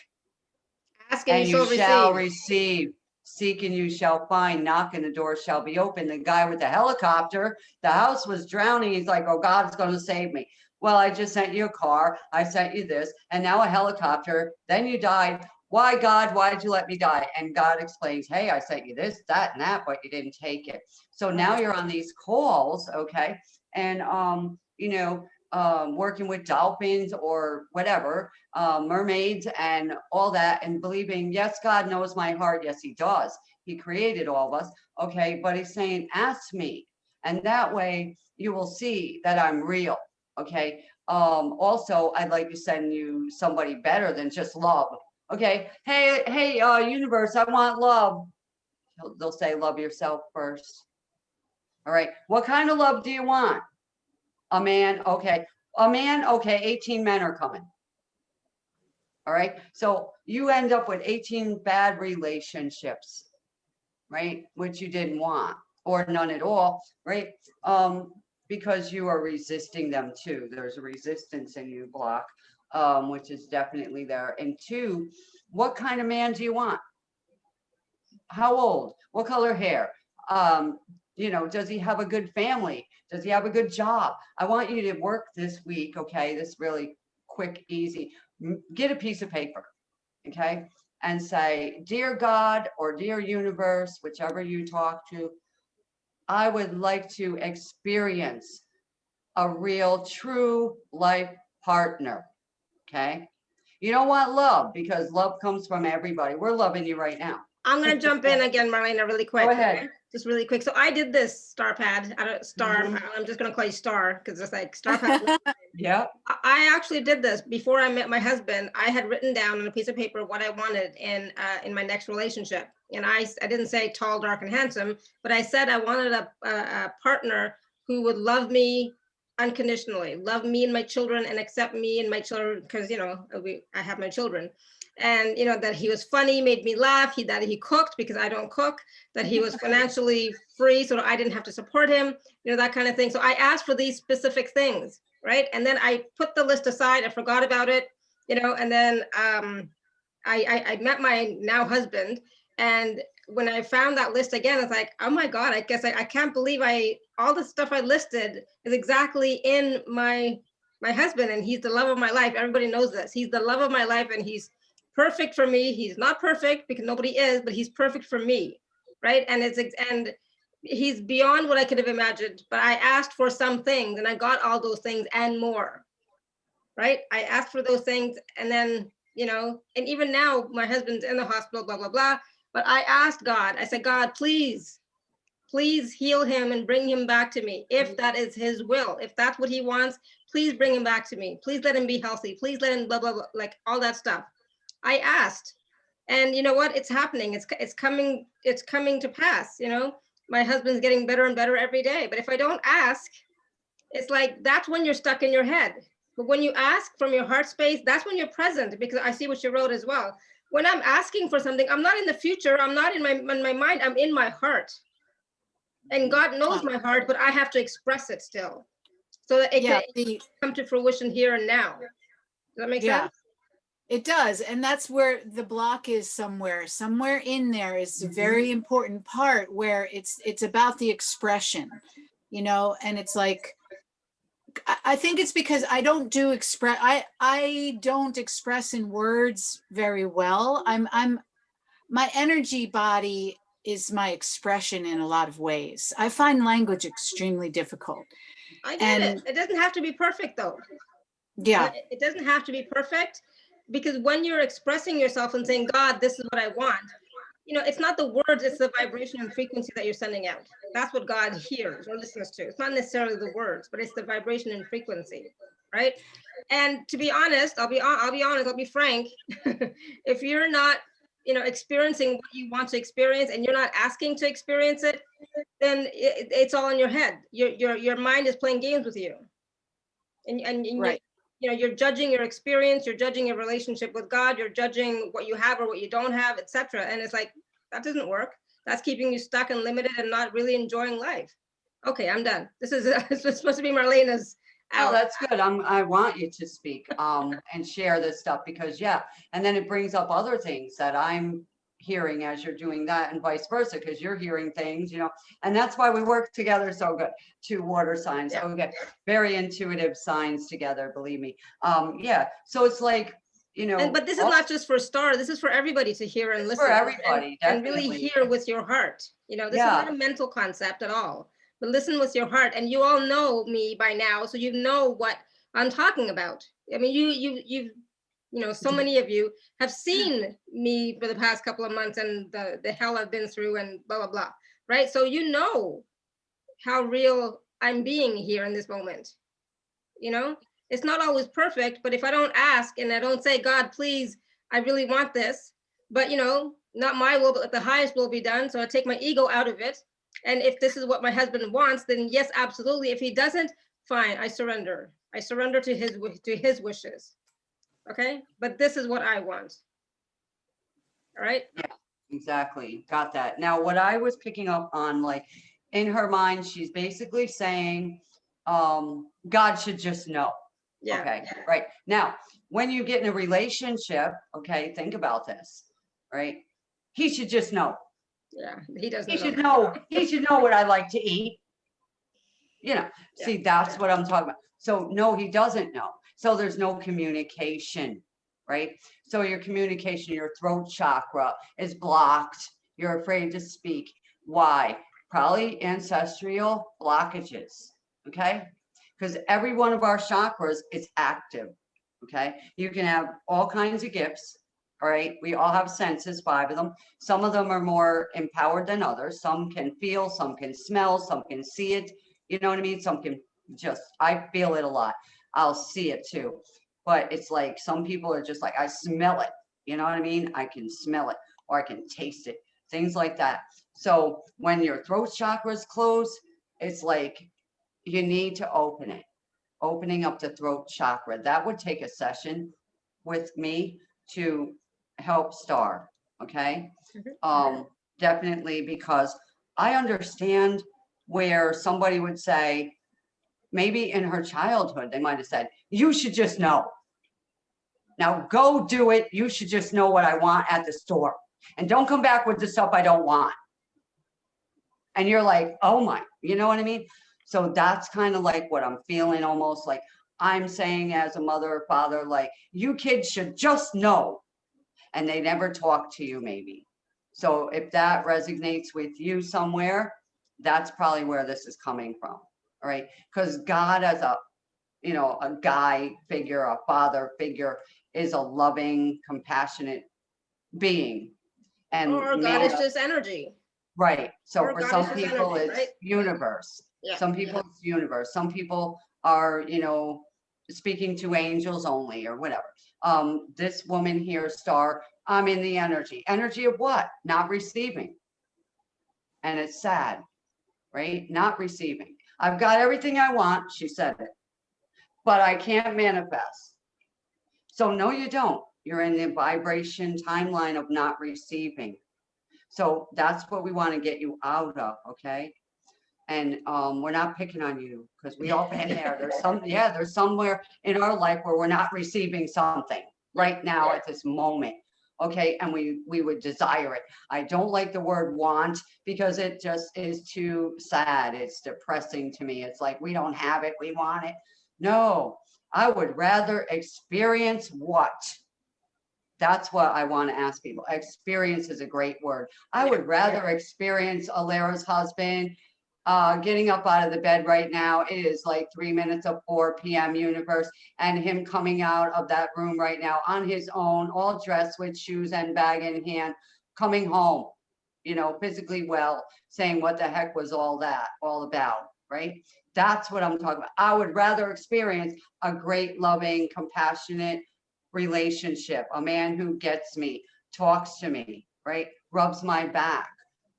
Ask and you shall receive. receive. Seek and you shall find. Knock and the door shall be open." The guy with the helicopter, the house was drowning. He's like, "Oh, God's going to save me." Well, I just sent you a car. I sent you this, and now a helicopter. Then you died. Why, God? Why did you let me die? And God explains, "Hey, I sent you this, that, and that, but you didn't take it." So now you're on these calls, okay, and working with dolphins or whatever, mermaids and all that, and believing, yes, God knows my heart. Yes, he does. He created all of us. Okay. But he's saying, ask me. And that way you will see that I'm real. Okay. Also, I'd like to send you somebody better than just love. Okay. Hey, universe, I want love. They'll say, love yourself first. All right. What kind of love do you want? A man. Okay. A man. Okay. 18 men are coming. All right. So you end up with 18 bad relationships, right? Which you didn't want, or none at all, right? Because you are resisting them too. There's a resistance in you, block, which is definitely there. And two, what kind of man do you want? How old? What color hair? Does he have a good family? Does he have a good job? I want you to work this week, okay? This really quick, easy. Get a piece of paper, okay? And say, dear God or dear universe, whichever you talk to, I would like to experience a real, true life partner, okay? You don't want love because love comes from everybody. We're loving you right now. I'm going to jump in again, Marlena, really quick. Go ahead. Okay? Just really quick. So I did this Starpad. I'm just going to call you Star because it's like Starpad. Yeah. I actually did this before I met my husband. I had written down on a piece of paper what I wanted in my next relationship. And I didn't say tall, dark, and handsome, but I said I wanted a partner who would love me unconditionally, love me and my children, and accept me and my children because, I have my children. And that he was funny, made me laugh, that he cooked because I don't cook, that he was financially free so I didn't have to support him, that kind of thing. So I asked for these specific things, right? And then I put the list aside, I forgot about it, and then I met my now husband, and when I found that list again, it's like, oh my God, I guess I can't believe all the stuff I listed is exactly in my husband, and he's the love of my life. Everybody knows this. He's the love of my life, and he's perfect for me. He's not perfect because nobody is, but he's perfect for me, right? And he's beyond what I could have imagined. But I asked for some things, and I got all those things and more, right? I asked for those things, and then, and even now my husband's in the hospital, blah, blah, blah. But I asked God, I said, God, please heal him and bring him back to me. If that is his will, if that's what he wants, please bring him back to me. Please let him be healthy. Please let him blah, blah, blah, like all that stuff. I asked, and you know what? It's happening. It's coming to pass. My husband's getting better and better every day. But if I don't ask, it's like, that's when you're stuck in your head. But when you ask from your heart space, that's when you're present, because I see what you wrote as well. When I'm asking for something, I'm not in the future. I'm not in my mind. I'm in my heart. And God knows my heart, but I have to express it still, so that it can come to fruition here and now. Does that make sense? It does. And that's where the block is. Somewhere in there is a very important part where it's about the expression, and it's like, I think it's because I don't express in words very well. My energy body is my expression in a lot of ways. I find language extremely difficult. I get it. It doesn't have to be perfect though. Yeah. It doesn't have to be perfect, because when you're expressing yourself and saying, God, this is what I want, it's not the words, it's the vibration and frequency that you're sending out. That's what God hears or listens to. It's not necessarily the words, but it's the vibration and frequency, right? And to be honest, I'll be honest, I'll be frank. If you're not, experiencing what you want to experience, and you're not asking to experience it, then it's all in your head. Your mind is playing games with you, and right. You're judging your experience, you're judging your relationship with God, you're judging what you have or what you don't have, etc. And it's like, that doesn't work. That's keeping you stuck and limited and not really enjoying life. Okay, I'm done. This is supposed to be Marlena's Oh, that's good. I want you to speak and share this stuff, because and then it brings up other things that I'm hearing as you're doing that, and vice versa, because you're hearing things, and that's why we work together so good. 2 water signs. Yeah. Okay, very intuitive signs together, believe me. So it's like, but this is not just for Star, this is for everybody to hear and listen. For everybody, and really hear with your heart. This is not a mental concept at all, but listen with your heart. And you all know me by now, so you know what I'm talking about. I mean, you've so many of you have seen me for the past couple of months, and the hell I've been through, and blah, blah, blah, right? So you know how real I'm being here in this moment. It's not always perfect, but if I don't ask and I don't say, God, please, I really want this, but not my will, but the highest will be done. So I take my ego out of it. And if this is what my husband wants, then yes, absolutely. If he doesn't, fine, I surrender. I surrender to his wishes. Okay, but this is what I want. All right. Yeah, exactly. Got that. Now, what I was picking up on, like, in her mind, she's basically saying, God should just know. Yeah. Okay. Yeah. Right. Now, when you get in a relationship, okay, think about this, right? He should just know. Yeah, he doesn't. He should know. He should know what I like to eat. See, that's what I'm talking about. So no, he doesn't know. So there's no communication, right? So your communication, your throat chakra is blocked. You're afraid to speak. Why? Probably ancestral blockages, okay? Because every one of our chakras is active, okay? You can have all kinds of gifts, all right? We all have senses, 5 of them. Some of them are more empowered than others. Some can feel, some can smell, some can see it. You know what I mean? Some can I feel it a lot. I'll see it too. But it's like, some people are just like, I smell it. You know what I mean? I can smell it, or I can taste it, things like that. So when your throat chakra is closed, it's like, you need to open it, opening up the throat chakra. That would take a session with me to help Star. Okay. Definitely, because I understand where somebody would say, maybe in her childhood, they might have said, you should just know. Now go do it. You should just know what I want at the store. And don't come back with the stuff I don't want. And you're like, oh my, you know what I mean? So that's kind of like what I'm feeling, almost like I'm saying as a mother or father, like, you kids should just know. And they never talk to you, maybe. So if that resonates with you somewhere, that's probably where this is coming from. All right. Because God, as a, you know, a guy figure, a father figure, is a loving, compassionate being. And Or God is just energy. right. So Or for God some is just people, energy, it's right? universe. Yeah. Some people it's universe. Some people are, you know, speaking to angels only or whatever. This woman here, Star, I'm in the energy. Energy of what? Not receiving. And it's sad, right? Not receiving. I've got everything I want, she said it, but I can't manifest. So no, you don't. You're in the vibration timeline of not receiving. So that's what we want to get you out of, okay? And we're not picking on you because we all been there. There's some, yeah, there's somewhere in our life where we're not receiving something right now at this moment. Okay, and we would desire it. I don't like the word want because it just is too sad. It's depressing to me. It's like we don't have it, we want it. No, I would rather experience what? That's what I want to ask people. Experience is a great word. I would rather experience Alara's husband getting up out of the bed right now. It is like 3 minutes of 4 p.m. universe, and him coming out of that room right now on his own, all dressed with shoes and bag in hand, coming home, you know, physically well, saying what the heck was all that all about, right? That's what I'm talking about. I would rather experience a great, loving, compassionate relationship, a man who gets me, talks to me, right? Rubs my back,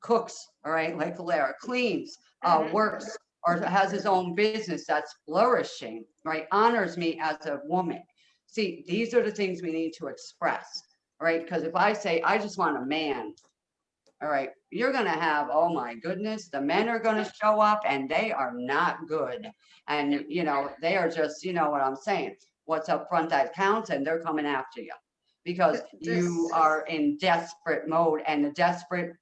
cooks, all right, like Alara, cleans, works, or has his own business that's flourishing, right? Honors me as a woman. See, these are the things we need to express, right? Because if I say, I just want a man, all right, you're going to have, oh my goodness, the men are going to show up and they are not good. And, you know, they are just, you know what I'm saying? What's up front that counts, and they're coming after you because you are in desperate mode, and the desperate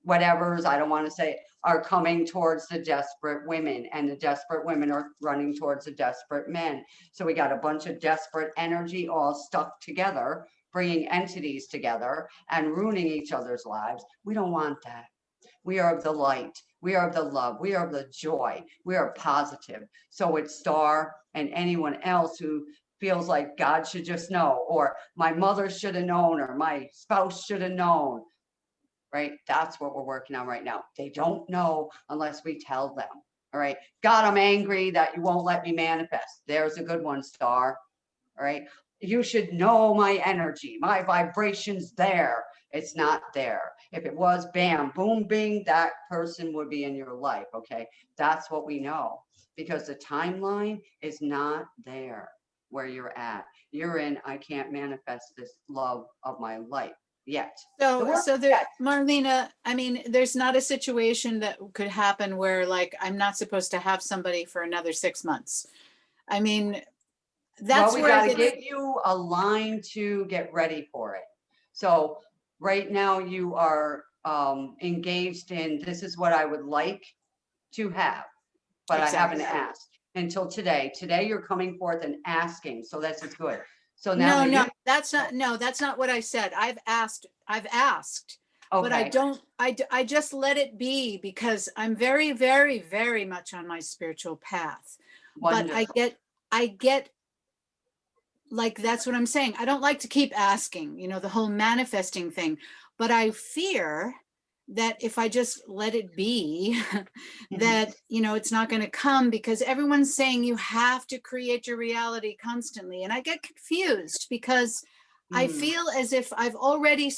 whatevers, I don't want to say, are coming towards the desperate women, and the desperate women are running towards the desperate men. So we got a bunch of desperate energy all stuck together, bringing entities together and ruining each other's lives. We don't want that. We are of the light. We are of the love. We are of the joy. We are positive. So it's Star and anyone else who feels like God should just know, or my mother should have known, or my spouse should have known, right? That's what we're working on right now. They don't know unless we tell them. All right. God, I'm angry that you won't let me manifest. There's a good one, Star. All right. You should know my energy, my vibration's there. It's not there. If it was, bam, boom, bing, that person would be in your life. Okay. That's what we know, because the timeline is not there where you're at. You're in, I can't manifest this love of my life yet. So there, Marlena, I mean, there's not a situation that could happen where, like, I'm not supposed to have somebody for another 6 months. I mean, that's well, we got to get you a line to get ready for it. So right now you are engaged in, this is what I would like to have, but Exactly. I haven't asked until today. Today you're coming forth and asking, so that's good. So now no, that's not what I said. I've asked, okay. but I just let it be, because I'm very, very, very much on my spiritual path. Wonderful. But I get, like, that's what I'm saying. I don't like to keep asking, you know, the whole manifesting thing, but I fear that if I just let it be, that, you know, it's not going to come, because everyone's saying you have to create your reality constantly. And I get confused because I feel as if I've already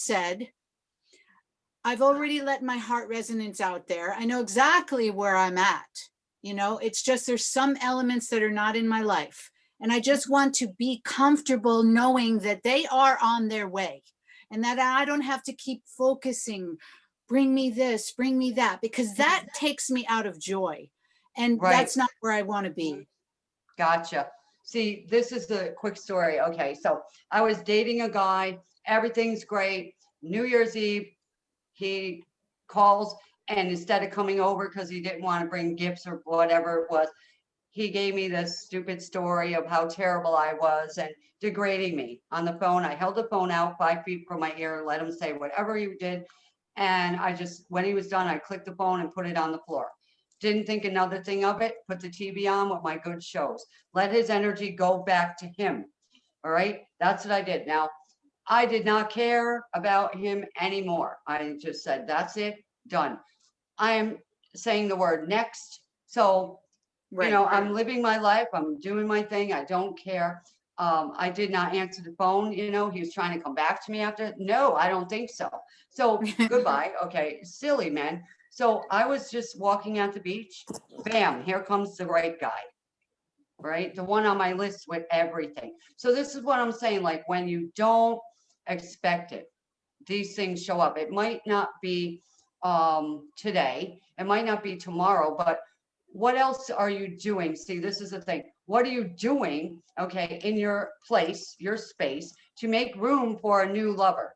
let my heart resonance out there. I know exactly where I'm at. You know, it's just there's some elements that are not in my life. And I just want to be comfortable knowing that they are on their way, and that I don't have to keep focusing, bring me this, bring me that, because that takes me out of joy. And that's not where I want to be. Gotcha. See, this is the quick story. Okay, so I was dating a guy, everything's great. New Year's Eve, he calls, and instead of coming over because he didn't want to bring gifts or whatever it was, he gave me this stupid story of how terrible I was and degrading me on the phone. I held the phone out 5 feet from my ear and let him say whatever he did. And I just, when he was done, I clicked the phone and put it on the floor. Didn't think another thing of it, put the TV on with my good shows. Let his energy go back to him. All right, that's what I did. Now, I did not care about him anymore. I just said, that's it, done. I am saying the word next. So, Right. I'm living my life. I'm doing my thing. I don't care. I did not answer the phone. He was trying to come back to me after. No, I don't think so. So goodbye. Okay. Silly, man. So I was just walking at the beach. Bam, here comes the right guy. Right. The one on my list with everything. So this is what I'm saying. Like when you don't expect it, these things show up. It might not be today. It might not be tomorrow, but what else are you doing? See, this is the thing. What are you doing, okay, in your place, your space, to make room for a new lover?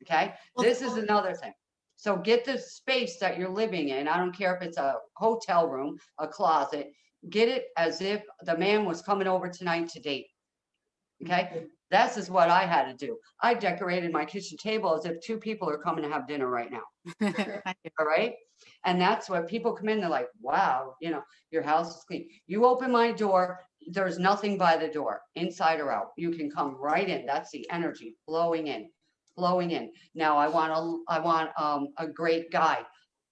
Okay, this is another thing. So get the space that you're living in. I don't care if it's a hotel room, a closet. Get it as if the man was coming over tonight to date. Okay, this is what I had to do. I decorated my kitchen table as if 2 people are coming to have dinner right now. All right. And that's what people come in, they're like, wow, your house is clean. You open my door, there's nothing by the door, inside or out. You can come right in. That's the energy flowing in, flowing in. Now I want a great guy.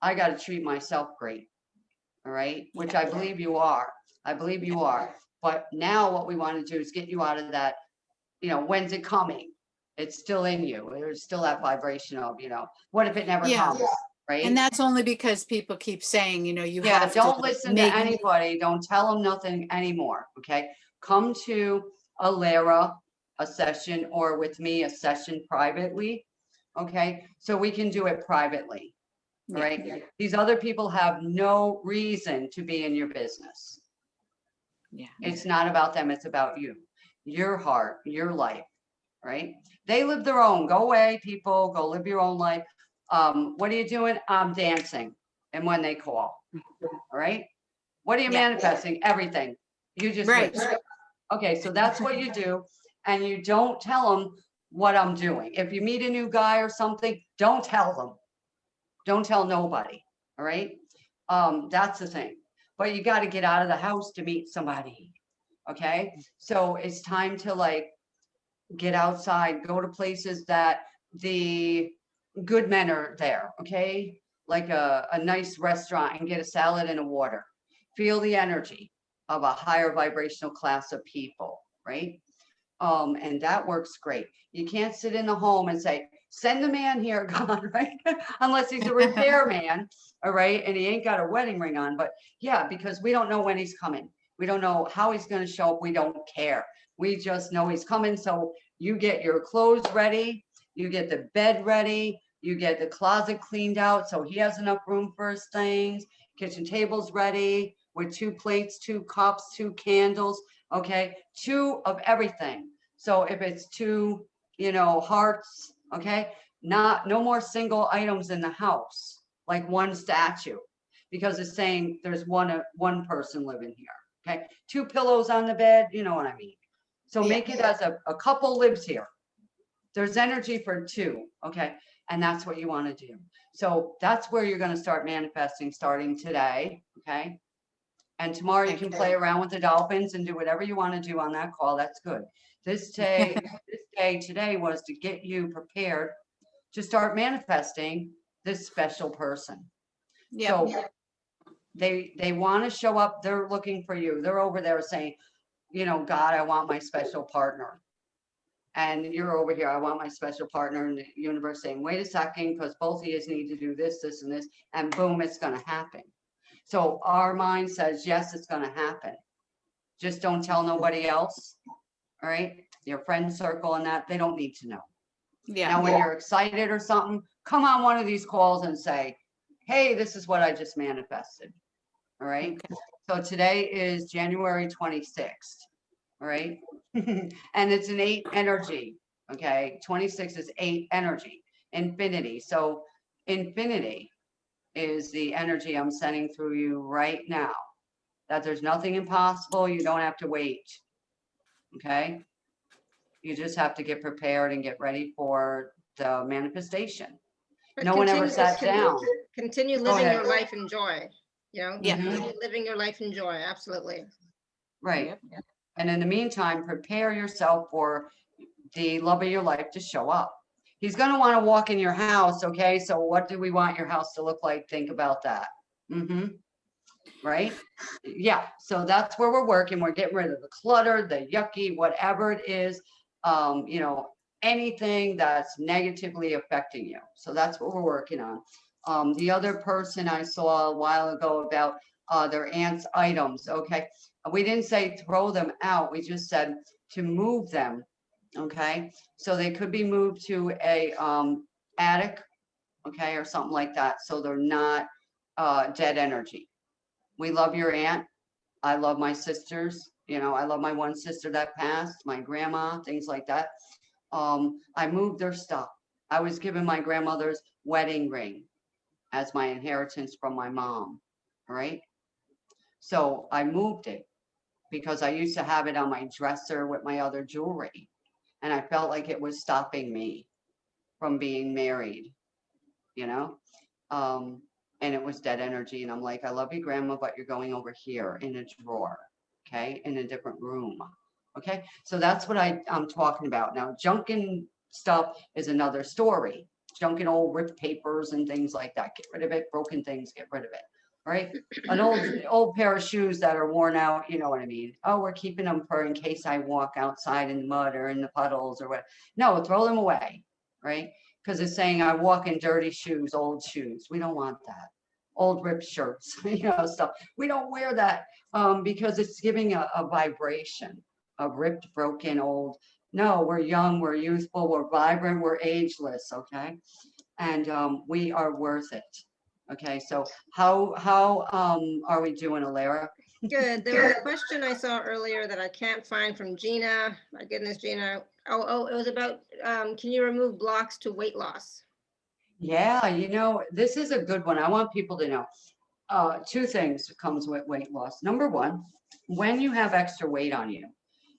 I got to treat myself great. All right. Which I believe you are. I believe you are. But now what we want to do is get you out of that, when's it coming? It's still in you. There's still that vibration of, what if it never comes? Right. And that's only because people keep saying, you have don't to listen to anybody. Don't tell them nothing anymore. Okay. Come to a Lara, a session, or with me, a session privately. Okay. So we can do it privately. Right. These other people have no reason to be in your business. Yeah. It's not about them. It's about you, your heart, your life. Right. They live their own. Go away, people. Go live your own life. What are you doing? I'm dancing. And when they call, all right. What are you manifesting? Everything. You just wish. Okay. So that's what you do. And you don't tell them what I'm doing. If you meet a new guy or something, don't tell them. Don't tell nobody. All right. That's the thing. But you got to get out of the house to meet somebody. Okay. So it's time to get outside, go to places that the good men are there, okay? Like a nice restaurant, and get a salad and a water. Feel the energy of a higher vibrational class of people, right? And that works great. You can't sit in the home and say, send the man here, God, right? Unless he's a repair man, all right? And he ain't got a wedding ring on, but yeah, because we don't know when he's coming. We don't know how he's going to show up. We don't care. We just know he's coming. So you get your clothes ready. You get the bed ready. You get the closet cleaned out so he has enough room for his things. Kitchen table's ready with 2 plates, 2 cups, 2 candles. Okay, 2 of everything. So if it's 2, hearts, okay, no more single items in the house, like 1 statue, because it's saying there's one person living here. Okay, 2 pillows on the bed. You know what I mean? So make it as a couple lives here. There's energy for 2. Okay. And that's what you want to do. So that's where you're going to start manifesting starting today. Okay. And tomorrow you can play around with the dolphins and do whatever you want to do on that call. That's good. This day today was to get you prepared to start manifesting this special person. So they want to show up. They're looking for you. They're over there saying, God, I want my special partner. And you're over here, I want my special partner, in the universe saying, wait a second, because both of you need to do this, this, and this, and boom, it's going to happen. So our mind says, yes, it's going to happen. Just don't tell nobody else. All right. Your friend circle and that, they don't need to know. Now, when you're excited or something, come on one of these calls and say, hey, this is what I just manifested. All right. So today is January 26th. all right? And it's an 8 energy, okay? 26 is 8 energy, infinity. So infinity is the energy I'm sending through you right now, that there's nothing impossible. You don't have to wait, okay? You just have to get prepared and get ready for the manifestation. But No one ever sat down. Continue Go living ahead. your life in joy. You know, Yeah. continue living your life in joy. Absolutely. Right. And in the meantime, prepare yourself for the love of your life to show up. He's going to want to walk in your house. Okay. So what do we want your house to look like? Think about that. Right. Yeah. So that's where we're working. We're getting rid of the clutter, the yucky, whatever it is, you know, anything that's negatively affecting you. So that's what we're working on. The other person I saw a while ago about their aunt's items. Okay. We didn't say throw them out. We just said to move them. Okay. So they could be moved to a attic. Okay. Or something like that. So they're not dead energy. We love your aunt. I love my sisters. You know, I love my one sister that passed, my grandma, things like that. I moved their stuff. I was given my grandmother's wedding ring as my inheritance from my mom. All right. So I moved it because I used to have it on my dresser with my other jewelry. And I felt like it was stopping me from being married, you know? And it was dead energy. And I'm like, I love you, Grandma, but you're going over here in a drawer, okay, in a different room. Okay, so that's what I'm talking about. Now, junking stuff is another story. Junking old ripped papers and things like that. Get rid of it. Broken things, get rid of it. Right? An old pair of shoes that are worn out, you know what I mean? Oh, we're keeping them for in case I walk outside in the mud or in the puddles or what. No, throw them away, right? Because it's saying I walk in dirty shoes, old shoes. We don't want that. Old ripped shirts, you know, stuff. We don't wear that because it's giving a vibration of ripped, broken, old. No, we're young, we're youthful, we're vibrant, we're ageless, okay? And we are worth it. Okay, so how are we doing, Alara? Good. There was a question I saw earlier that I can't find from Gina. My goodness, Gina. Oh, it was about can you remove blocks to weight loss? Yeah, you know, this is a good one. I want people to know. 2 things comes with weight loss. Number 1, when you have extra weight on you,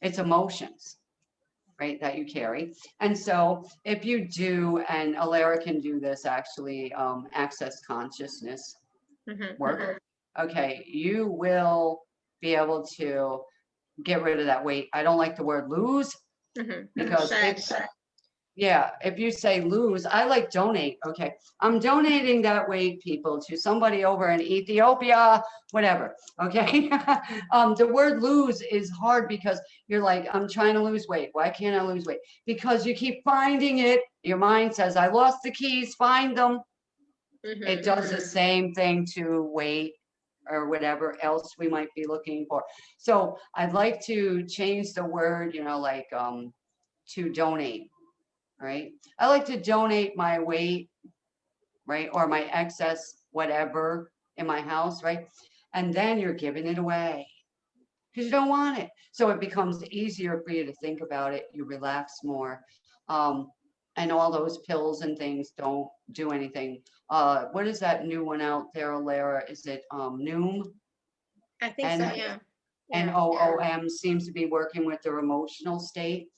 it's emotions, right, that you carry. And so if you do, and Alara can do this actually, access consciousness work, okay, you will be able to get rid of that weight. I don't like the word lose because if you say lose, I like donate. Okay, I'm donating that weight, people, to somebody over in Ethiopia, whatever. Okay, the word lose is hard because you're like, I'm trying to lose weight. Why can't I lose weight? Because you keep finding it. Your mind says, I lost the keys, find them. It does the same thing to weight or whatever else we might be looking for. So I'd like to change the word, you know, like to donate. Right? I like to donate my weight, right? Or my excess, whatever in my house, right? And then you're giving it away because you don't want it. So it becomes easier for you to think about it. You relax more. And all those pills and things don't do anything. What is that new one out there, Alara? Is it Noom? I think so, yeah. NOOM seems to be working with their emotional state.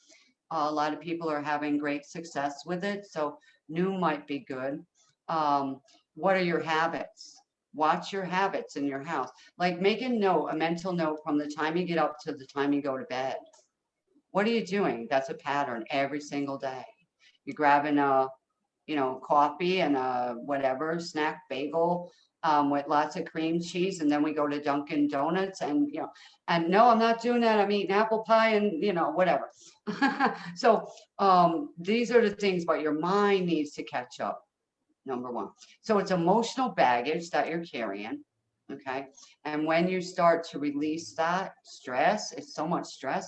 A lot of people are having great success with it. So new might be good. What are your habits? Watch your habits in your house. Like make a note, a mental note from the time you get up to the time you go to bed. What are you doing? That's a pattern every single day. You're grabbing a, you know, coffee and a whatever snack bagel with lots of cream cheese, and then we go to Dunkin' Donuts, and you know, and no, I'm not doing that. I'm eating apple pie and you know whatever. So these are the things, but your mind needs to catch up. Number 1. So it's emotional baggage that you're carrying. Okay, and when you start to release that stress, it's so much stress.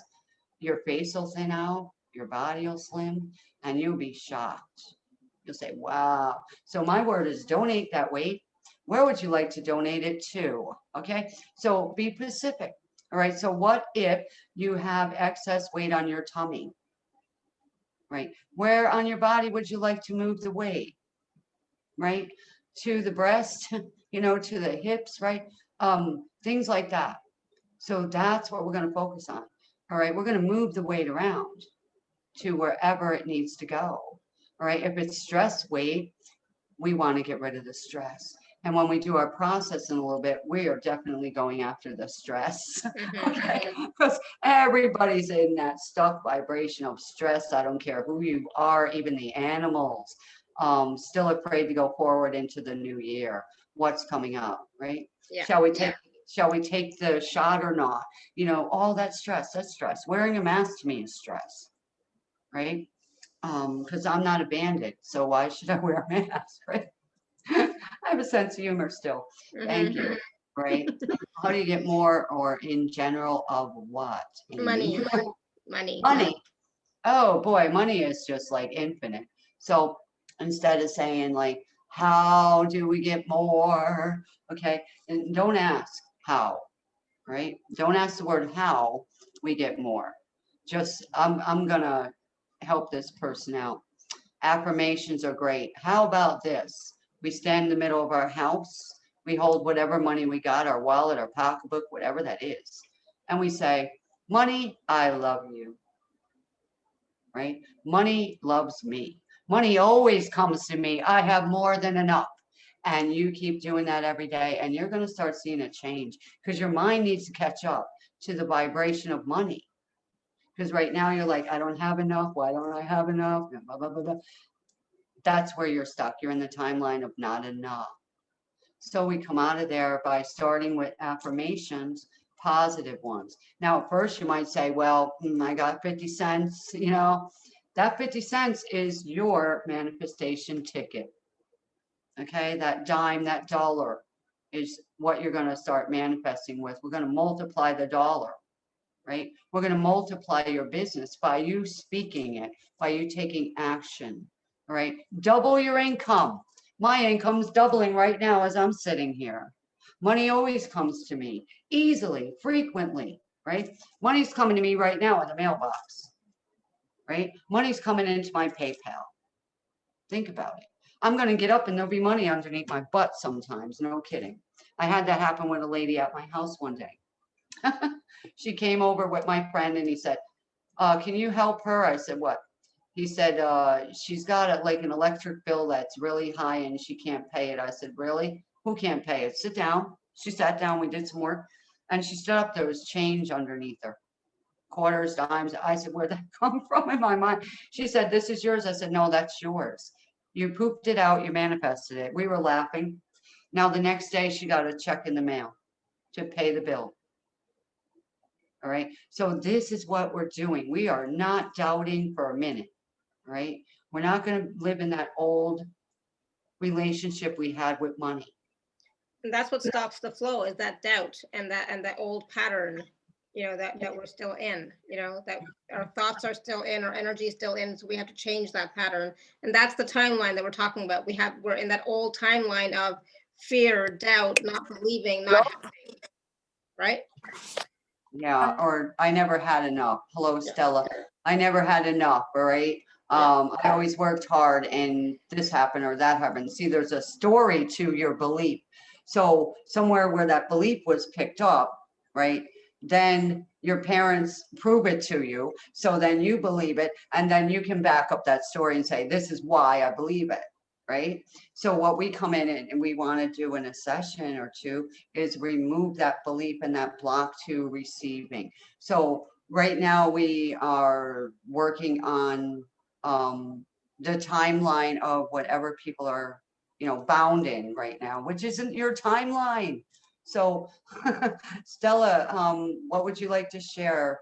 Your face will thin out, your body will slim, and you'll be shocked. You'll say, wow. So my word is donate that weight. Where would you like to donate it to? Okay, so be specific. All right, so what if you have excess weight on your tummy? Right, where on your body would you like to move the weight? Right, to the breast, you know, to the hips, right? Things like that. So that's what we're going to focus on. All right, we're going to move the weight around to wherever it needs to go. All right, if it's stress weight, we want to get rid of the stress. And when we do our process in a little bit, we are definitely going after the stress. Okay, because everybody's in that stuck vibration of stress. I don't care who you are, even the animals, still afraid to go forward into the new year. What's coming up, right? Yeah. Shall we take the shot or not? You know, all that stress, that's stress. Wearing a mask to me is stress, right? Because I'm not a bandit, so why should I wear a mask, right? I have a sense of humor still. Thank you. Right? How do you get more, or in general of what? Money. Money. Money. Oh boy, money is just like infinite. So instead of saying like, how do we get more? Okay, and don't ask how, right? Don't ask the word how we get more. Just I'm gonna help this person out. Affirmations are great. How about this? We stand in the middle of our house. We hold whatever money we got, our wallet, our pocketbook, whatever that is. And we say, money, I love you. Right? Money loves me. Money always comes to me. I have more than enough. And you keep doing that every day, and you're going to start seeing a change, because your mind needs to catch up to the vibration of money. Because right now you're like, I don't have enough. Why don't I have enough? Blah, blah, blah, blah. That's where you're stuck. You're in the timeline of not enough. So we come out of there by starting with affirmations, positive ones. Now, at first you might say, well, I got 50 cents, you know, that 50 cents is your manifestation ticket. Okay, that dime, that dollar is what you're going to start manifesting with. We're going to multiply the dollar, right? We're going to multiply your business by you speaking it, by you taking action, right? Double your income. My income's doubling right now as I'm sitting here. Money always comes to me easily, frequently, right? Money's coming to me right now in the mailbox, right? Money's coming into my PayPal. Think about it. I'm going to get up and there'll be money underneath my butt sometimes. No kidding. I had that happen with a lady at my house one day. She came over with my friend and he said, can you help her? I said, what? He said, she's got like an electric bill that's really high and she can't pay it. I said, really? Who can't pay it? Sit down. She sat down. We did some work and she stood up. There was change underneath her. Quarters, dimes. I said, where'd that come from in my mind? She said, this is yours. I said, no, that's yours. You pooped it out. You manifested it. We were laughing. Now, the next day she got a check in the mail to pay the bill. All right. So this is what we're doing. We are not doubting for a minute, right? We're not going to live in that old relationship we had with money. And that's what stops the flow, is that doubt and that old pattern, you know, that we're still in, you know, that our thoughts are still in, our energy is still in. So we have to change that pattern. And that's the timeline that we're talking about. We're in that old timeline of fear, doubt, not believing, not having, right? Yeah, or I never had enough. Hello, Stella. I never had enough, all right? I always worked hard and this happened or that happened. See, there's a story to your belief. So somewhere where that belief was picked up, right? Then your parents prove it to you. So then you believe it. And then you can back up that story and say, this is why I believe it, right? So what we come in and we want to do in a session or two is remove that belief and that block to receiving. So right now we are working on the timeline of whatever people are, you know, bound in right now, which isn't your timeline. So Stella, what would you like to share?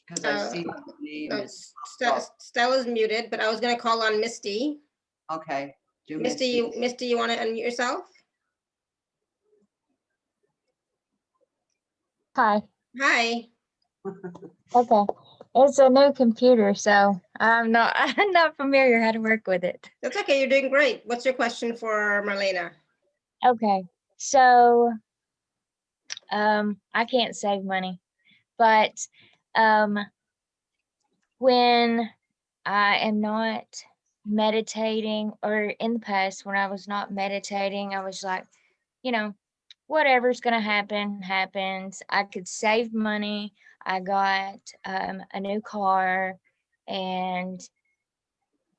Because I see the name is Stella's muted, but I was going to call on Misty. okay. Misty, you want to unmute yourself? Hi. Hi. Okay. It's a new computer, so I'm not familiar how to work with it. That's okay. You're doing great. What's your question for Marlena? Okay. So I can't save money, but when I am not meditating, or in the past when I was not meditating, I was like, you know, whatever's going to happen happens. I could save money. I got a new car, and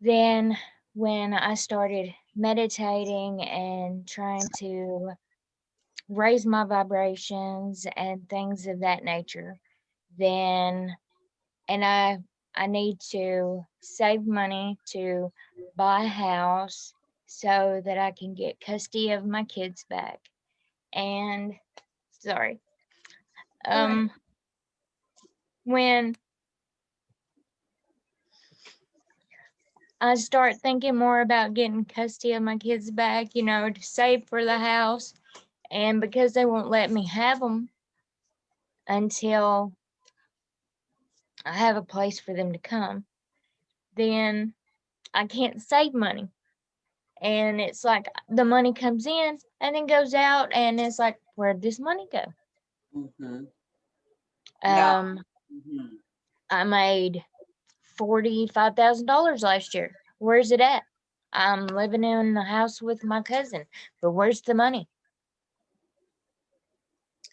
then when I started meditating and trying to raise my vibrations and things of that nature, then and I need to save money to buy a house so that I can get custody of my kids back. And sorry. Alright. When I start thinking more about getting custody of my kids back, to save for the house, and because they won't let me have them until I have a place for them to come, then I can't save money. And it's like the money comes in and then goes out, and it's like, where'd this money go? Mhm. Yeah. Um, Mhm. I made $45,000 last year. Where's it at? I'm living in the house with my cousin, but where's the money?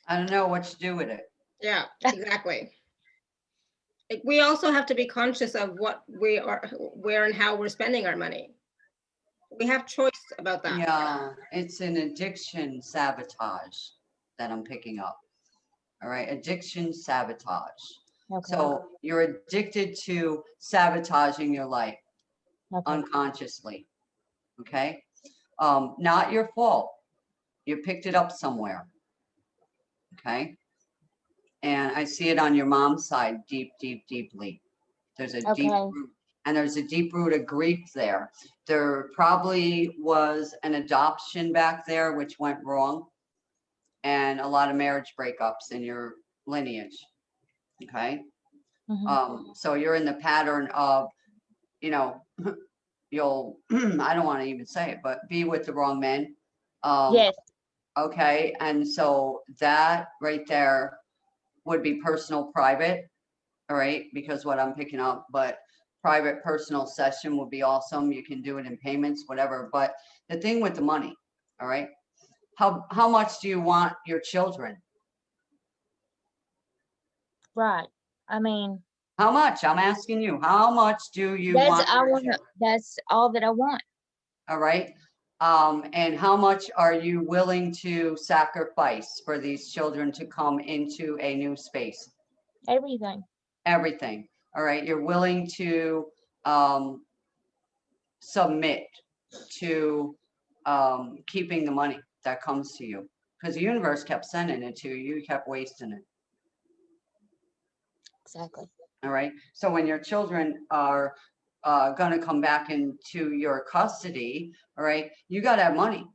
I don't know what to do with it. Yeah, exactly. Like, we also have to be conscious of what we are, where and how we're spending our money. We have choice about that. Yeah, it's an addiction sabotage that I'm picking up. All right, addiction sabotage. Okay. So you're addicted to sabotaging your life Okay. unconsciously. Okay. Not your fault. You picked it up somewhere. Okay. And I see it on your mom's side, deep, deep, deeply. There's a deep Okay. root, and there's a deep root of grief there. There probably was an adoption back there, which went wrong, and a lot of marriage breakups in your lineage. Okay. So you're in the pattern of, you know, you'll, I don't want to even say it, but be with the wrong men. Yes. Okay. And so that right there would be personal, private. All right. Because what I'm picking up, but private, personal session would be awesome. You can do it in payments, whatever. But the thing with the money, all right. How much do you want your children? Right. I mean, How much? I'm asking you, how much do you want your children? that's all that I want. All right. And how much are you willing to sacrifice for these children to come into a new space? Everything. Everything. All right. You're willing to submit to keeping the money that comes to you, because the universe kept sending it to you. You kept wasting it. Exactly. All right. So when your children are going to come back into your custody, all right, you got to have money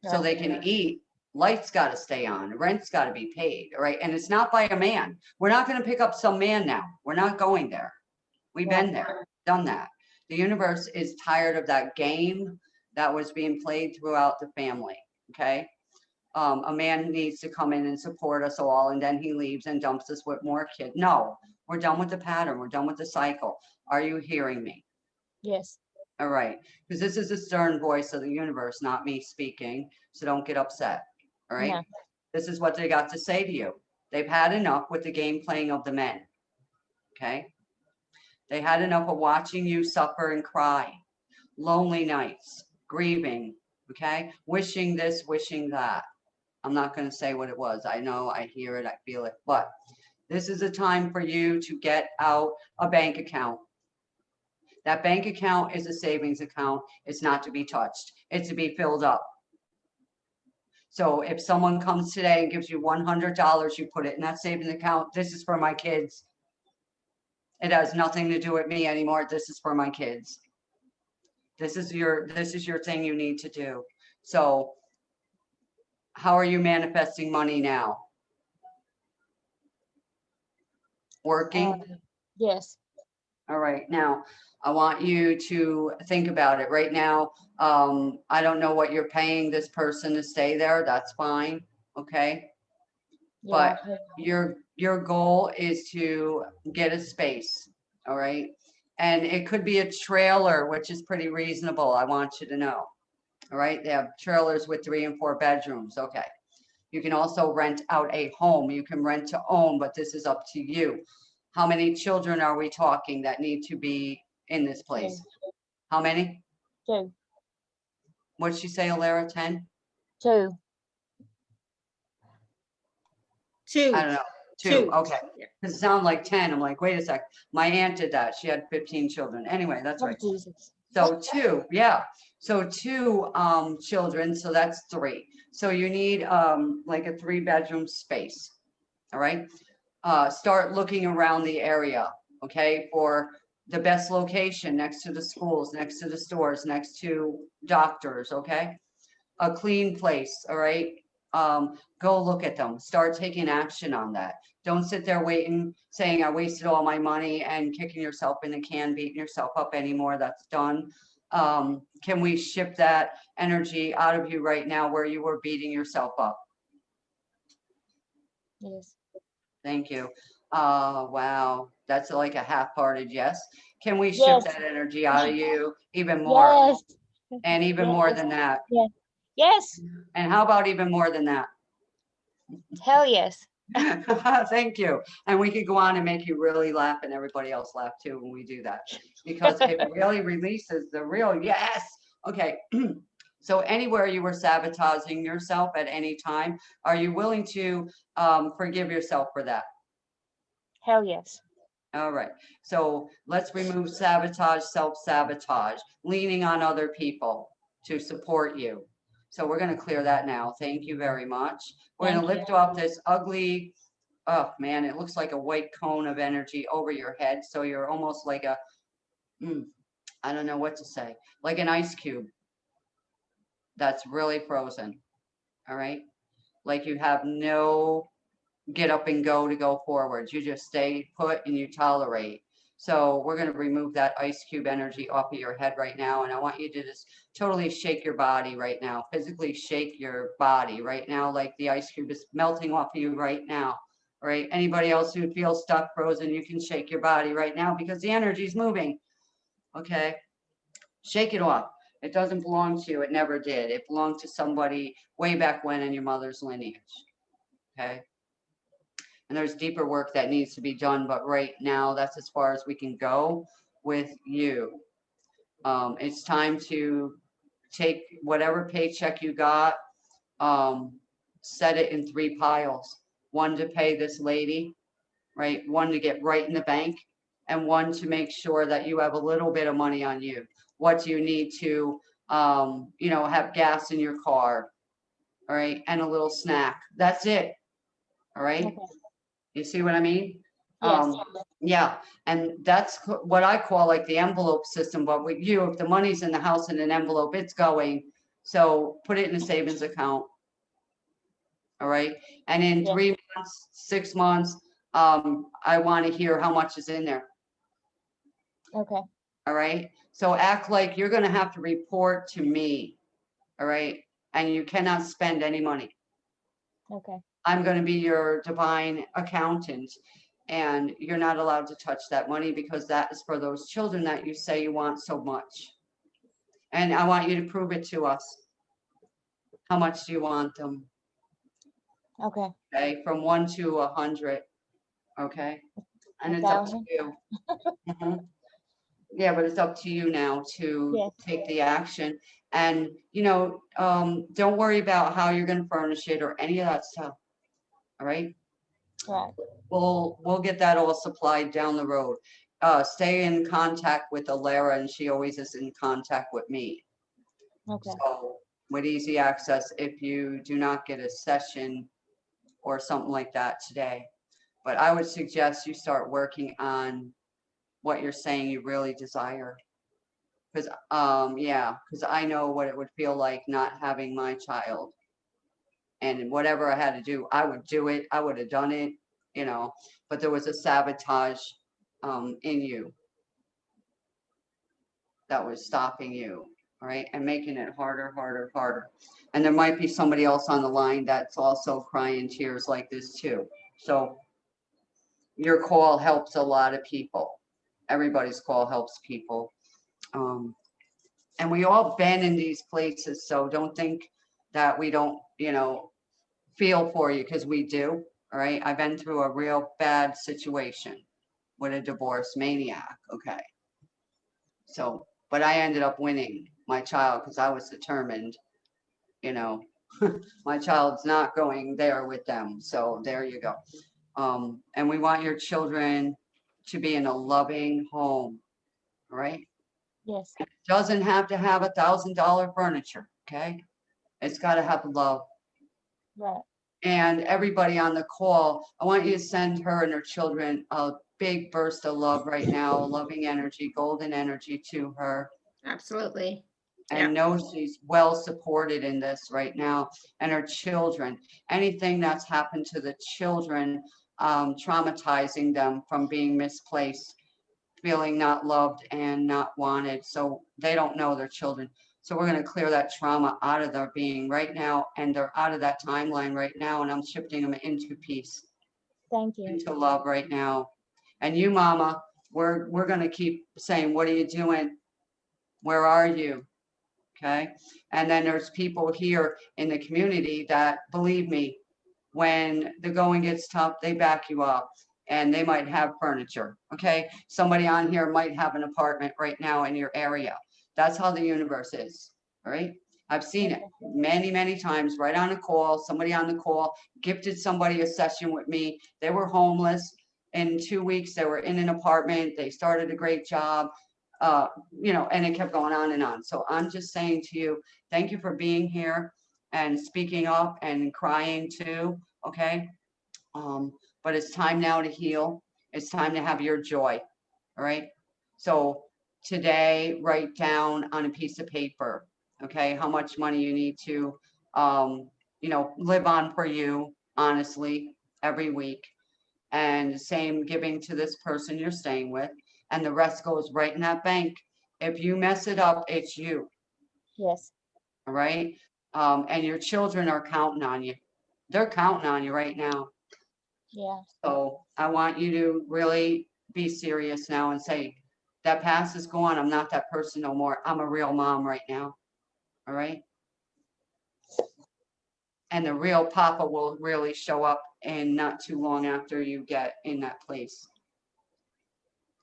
so they can eat. Lights got to stay on. Rent's got to be paid. All right. And it's not by a man. We're not going to pick up some man now. We're not going there. We've been there, done that. The universe is tired of that game that was being played throughout the family. Okay. A man needs to come in and support us all, and then he leaves and dumps us with more kids. No, we're done with the pattern. We're done with the cycle. Are you hearing me? Yes. All right. Because this is the stern voice of the universe, not me speaking. So don't get upset. All right. No. This is what they got to say to you. They've had enough with the game playing of the men. Okay. They had enough of watching you suffer and cry. Lonely nights, grieving. Okay. Wishing this, wishing that. I'm not going to say what it was. I know, I hear it, I feel it. But this is a time for you to get out a bank account. That bank account is a savings account. It's not to be touched. It's to be filled up. So if someone comes today and gives you $100, you put it in that savings account. This is for my kids. It has nothing to do with me anymore. This is for my kids. This is your thing you need to do. So how are you manifesting money now? Working? Yes. All right. Now, I want you to think about it right now. I don't know what you're paying this person to stay there. That's fine. Okay. Yeah, but I've heard. your goal is to get a space, all right? And it could be a trailer, which is pretty reasonable, I want you to know. All right, they have trailers with 3 and 4 bedrooms, okay. You can also rent out a home. You can rent to own, but this is up to you. How many children are we talking that need to be in this place? Two. How many? Two. What'd she say, Alara? 10? Two. Two. I don't know. Two. Okay. Because it sounded like 10. I'm like, wait a sec. My aunt did that. She had 15 children. Anyway, that's Oh, right. Jesus. So 2, yeah. So 2 children, so that's 3. So you need like a 3-bedroom space. All right. Start looking around the area, okay, for the best location next to the schools, next to the stores, next to doctors, okay? A clean place, all right? Go look at them. Start taking action on that. Don't sit there waiting, saying I wasted all my money and kicking yourself in the can, beating yourself up anymore. That's done. Can we ship that energy out of you right now where you were beating yourself up? Yes. Thank you. Wow. That's like a half-hearted yes. Can we Yes. shift that energy out of you even more? Yes. And even more Yes. than that? Yes. Yes. And how about even more than that? Hell yes. Thank you. And we could go on and make you really laugh and everybody else laugh too when we do that, because it really releases the real yes. Okay. So anywhere you were sabotaging yourself at any time, are you willing to forgive yourself for that? Hell yes. All right. So let's remove sabotage, self-sabotage, leaning on other people to support you. So we're going to clear that now. Thank you very much. We're going to Thank lift off this ugly, oh man, it looks like a white cone of energy over your head. So you're almost like a, I don't know what to say, like an ice cube that's really frozen. All right. Like you have no get up and go to go forwards. You just stay put and you tolerate. So we're going to remove that ice cube energy off of your head right now. And I want you to just totally shake your body right now, physically shake your body right now, like the ice cube is melting off of you right now. All right. Anybody else who feels stuck, frozen, you can shake your body right now because the energy is moving. Okay. Shake it off. It doesn't belong to you. It never did. It belonged to somebody way back when in your mother's lineage. Okay. And there's deeper work that needs to be done, but right now that's as far as we can go with you. It's time to take whatever paycheck you got, set it in 3 piles. 1 to pay this lady, right? 1 to get right in the bank, and 1 to make sure that you have a little bit of money on you. What do you need to, have gas in your car, all right? And a little snack. That's it, all right? Okay. You see what I mean? Yes. Yeah, and that's what I call like the envelope system. But with you, if the money's in the house in an envelope, it's going. So put it in a savings account. All right. And in Yes. 3 months, 6 months, I want to hear how much is in there. Okay. All right. So act like you're going to have to report to me. All right. And you cannot spend any money. Okay. I'm going to be your divine accountant, and you're not allowed to touch that money because that is for those children that you say you want so much. And I want you to prove it to us. How much do you want them? Okay. Okay, from 1 to 100. Okay, and it's up to 1,000. you. Mhm. Yeah, but it's up to you now to Yes. take the action. And don't worry about how you're going to furnish it or any of that stuff. All right. Right. We'll get that all supplied down the road. Stay in contact with Alara, and she always is in contact with me. Okay. So with easy access, if you do not get a session or something like that today, but I would suggest you start working on what you're saying you really desire. Because because I know what it would feel like not having my child. And whatever I had to do, I would do it. I would have done it, but there was a sabotage in you that was stopping you. all right, and making it harder, harder, harder. And there might be somebody else on the line that's also crying tears like this too. So your call helps a lot of people. Everybody's call helps people. And we all been in these places, so don't think that we don't, feel for you, because we do. All right. I've been through a real bad situation with a divorce maniac. Okay. So, but I ended up winning my child because I was determined, you know, my child's not going there with them. So there you go. And we want your children to be in a loving home. All right. Yes. Doesn't have to have $1,000 furniture. Okay. It's got to have love. Right. And everybody on the call, I want you to send her and her children a big burst of love right now, loving energy, golden energy to her. Absolutely. And know she's well supported in this right now. And her children, anything that's happened to the children, traumatizing them from being misplaced, feeling not loved and not wanted. So they don't know their children. So we're going to clear that trauma out of their being right now. And they're out of that timeline right now. And I'm shifting them into peace, Thank you. into love right now. And you, Mama, we're going to keep saying, what are you doing? Where are you? Okay. And then there's people here in the community that, believe me, when the going gets tough, they back you up, and they might have furniture. Okay. Somebody on here might have an apartment right now in your area. That's how the universe is. All right. I've seen it many, many times, right on a call. Somebody on the call gifted somebody a session with me. They were homeless. In 2 weeks, they were in an apartment. They started a great job. And it kept going on and on. So I'm just saying to you, thank you for being here and speaking up and crying too. Okay. But it's time now to heal. It's time to have your joy. All right. So today, write down on a piece of paper, okay, how much money you need to, live on for you, honestly, every week. And same giving to this person you're staying with. And the rest goes right in that bank. If you mess it up, it's you. Yes. All right. And your children are counting on you. They're counting on you right now. Yeah. So I want you to really be serious now and say, that past is gone. I'm not that person no more. I'm a real mom right now. All right. And the real papa will really show up, and not too long after you get in that place.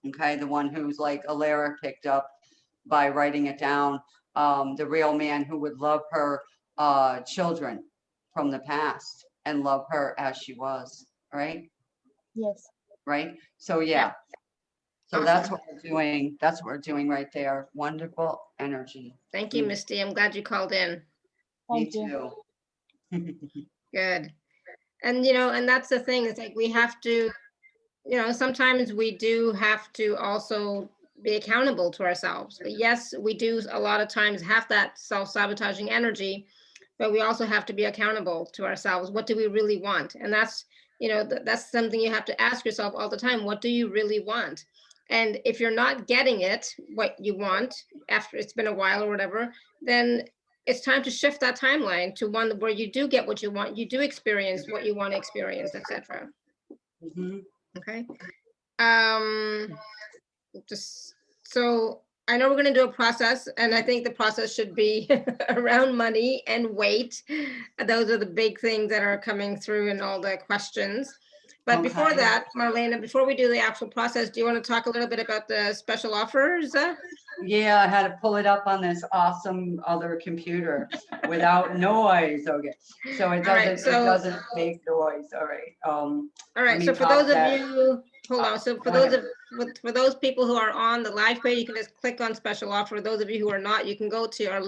Okay. The one who's like Alara picked up by writing it down. The real man who would love her children from the past and love her as she was. Right. Yes. Right. So, yeah. So that's what we're doing. That's what we're doing right there. Wonderful energy. Thank you, Misty. I'm glad you called in. Me Thank you. too. Good. And, and that's the thing, is like, we have to, sometimes we do have to also be accountable to ourselves. But yes, we do a lot of times have that self-sabotaging energy, but we also have to be accountable to ourselves. What do we really want? And that's, that's something you have to ask yourself all the time. What do you really want? And if you're not getting it, what you want, after it's been a while or whatever, then it's time to shift that timeline to one where you do get what you want, you do experience what you want to experience, etc. Mhm. Okay. Just so I know we're going to do a process, and I think the process should be around money and weight. Those are the big things that are coming through in all the questions. But before Okay. that, Marlena, before we do the actual process, do you want to talk a little bit about the special offers? Yeah, I had to pull it up on this awesome other computer without noise. Okay. So it All right, doesn't make noise. All right. All let right, me so for pop those of that. you, hold on, so for Go those ahead. for those people who are on the live page, you can just click on special offer. Those of you who are not, you can go to our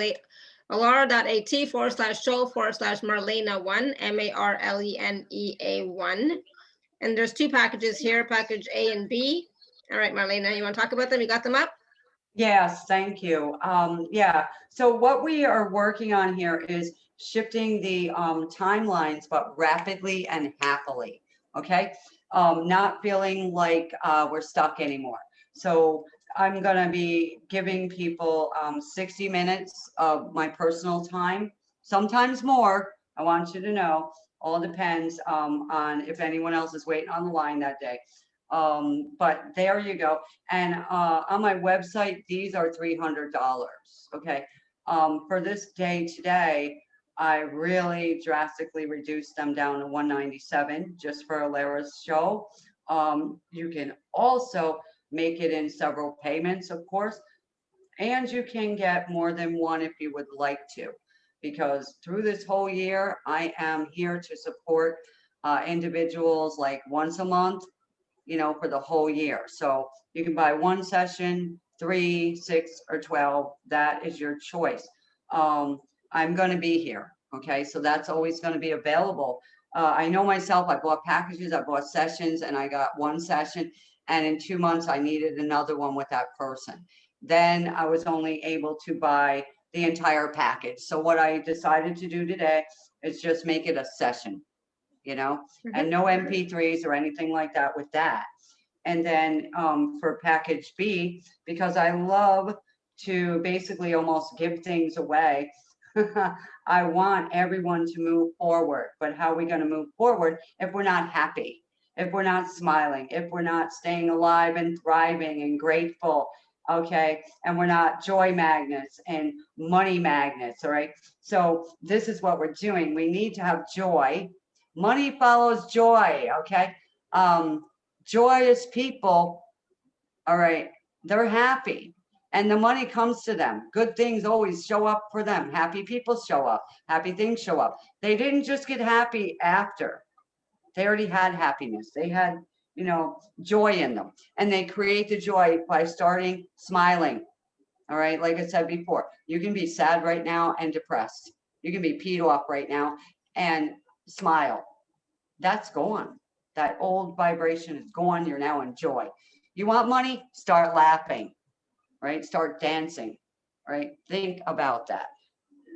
alara.at/show/Marlena1, MARLENEA1. And there's 2 packages here, package A and B. All right, Marlena, you want to talk about them? You got them up? Yes, thank you. Yeah, so what we are working on here is shifting the timelines, but rapidly and happily. Okay. Not feeling like we're stuck anymore. So I'm gonna be giving people 60 minutes of my personal time, sometimes more. I want you to know, all depends on if anyone else is waiting on the line that day. But there you go. And on my website, these are $300. Okay. For this day today, I really drastically reduced them down to 197 just for Alara's show. You can also make it in several payments, of course, and you can get more than one if you would like to, because through this whole year, I am here to support individuals like once a month, you know, for the whole year. So you can buy one session, 3, 6, or 12. That is your choice. I'm going to be here. Okay. So that's always going to be available. I know myself, I bought packages, I bought sessions, and I got one session. And in 2 months, I needed another one with that person. Then I was only able to buy the entire package. So what I decided to do today is just make it a session, you know, and no MP3s or anything like that with that. And then for package B, because I love to basically almost give things away, I want everyone to move forward. But how are we going to move forward if we're not happy, if we're not smiling, if we're not staying alive and thriving and grateful? Okay. And we're not joy magnets and money magnets. All right. So this is what we're doing. We need to have joy. Money follows joy. Okay. Joyous people, all right, they're happy and the money comes to them. Good things always show up for them. Happy people show up. Happy things show up. They didn't just get happy after. They already had happiness. They had, you know, joy in them. And they create the joy by starting smiling. All right. Like I said before, you can be sad right now and depressed. You can be peed off right now and smile. That's gone. That old vibration is gone. You're now in joy. You want money? Start laughing, right? Start dancing, right? Think about that.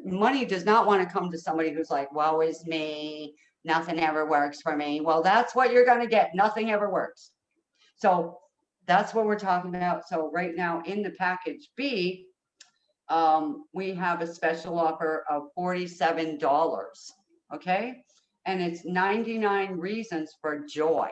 Money does not want to come to somebody who's like, woe is me. Nothing ever works for me. Well, that's what you're going to get. Nothing ever works. So that's what we're talking about. So right now in the package B, we have a special offer of $47. Okay. And it's 99 reasons for joy.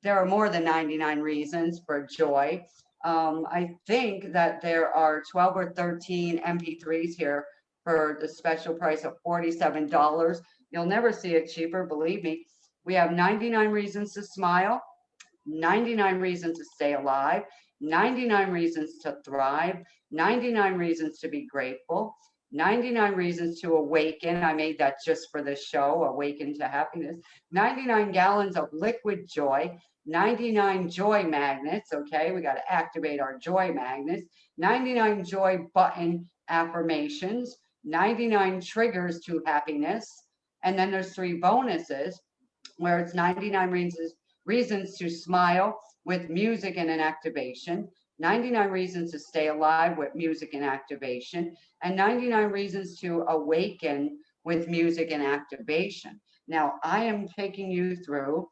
There are more than 99 reasons for joy. I think that there are 12 or 13 MP3s here for the special price of $47. You'll never see it cheaper, believe me. We have 99 reasons to smile, 99 reasons to stay alive, 99 reasons to thrive, 99 reasons to be grateful, 99 reasons to awaken. I made that just for this show, awaken to happiness. 99 gallons of liquid joy, 99 joy magnets. Okay, we got to activate our joy magnets. 99 joy button affirmations, 99 triggers to happiness. And then there's 3 bonuses where it's 99 reasons to smile with music and an activation, 99 reasons to stay alive with music and activation, and 99 reasons to awaken with music and activation. Now, I am taking you through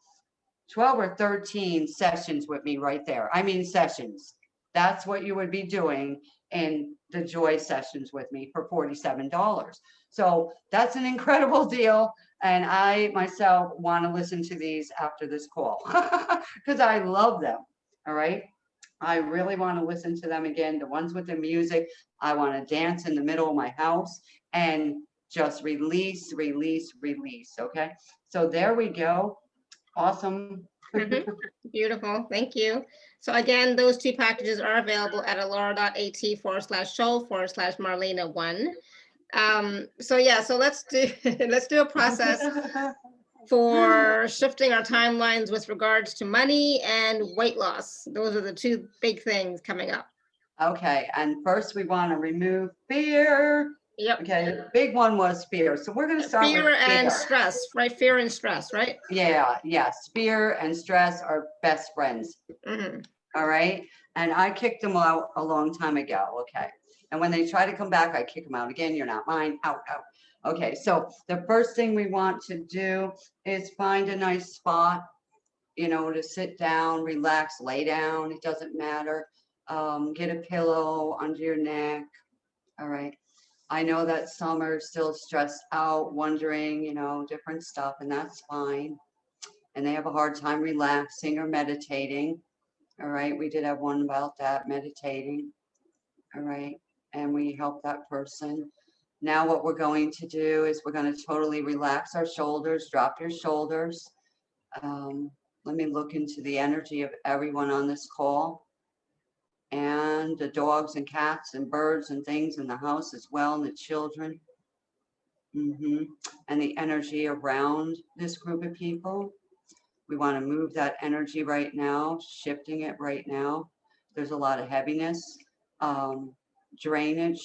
12 or 13 sessions with me right there. I mean, sessions. That's what you would be doing in the joy sessions with me for $47. So that's an incredible deal. And I myself want to listen to these after this call because I love them. All right. I really want to listen to them again. The ones with the music, I want to dance in the middle of my house and just release, release, release. Okay. So there we go. Awesome. Beautiful. Thank you. So again, those 2 packages are available at alara.at/show/Marlena1. So yeah, so let's do a process for shifting our timelines with regards to money and weight loss. Those are the 2 big things coming up. Okay, and first we want to remove fear. Yep. Okay, the big one was fear. So we're going to start fear with and fear. stress, right? Fear and stress, right? Yeah, yes. Fear and stress are best friends. All right. And I kicked them out a long time ago. Okay. And when they try to come back, I kick them out again. You're not mine. Out, out. Okay. So the first thing we want to do is find a nice spot, you know, to sit down, relax, lay down. It doesn't matter. Get a pillow under your neck. All right. I know that some are still stressed out, wondering, different stuff, and that's fine. And they have a hard time relaxing or meditating. All right. We did have one about that, meditating. All right. And we help that person. Now what we're going to do is we're going to totally relax our shoulders, drop your shoulders. Let me look into the energy of everyone on this call, and the dogs and cats and birds and things in the house as well, and the children. And the energy around this group of people. We want to move that energy right now, shifting it right now. There's a lot of heaviness, drainage.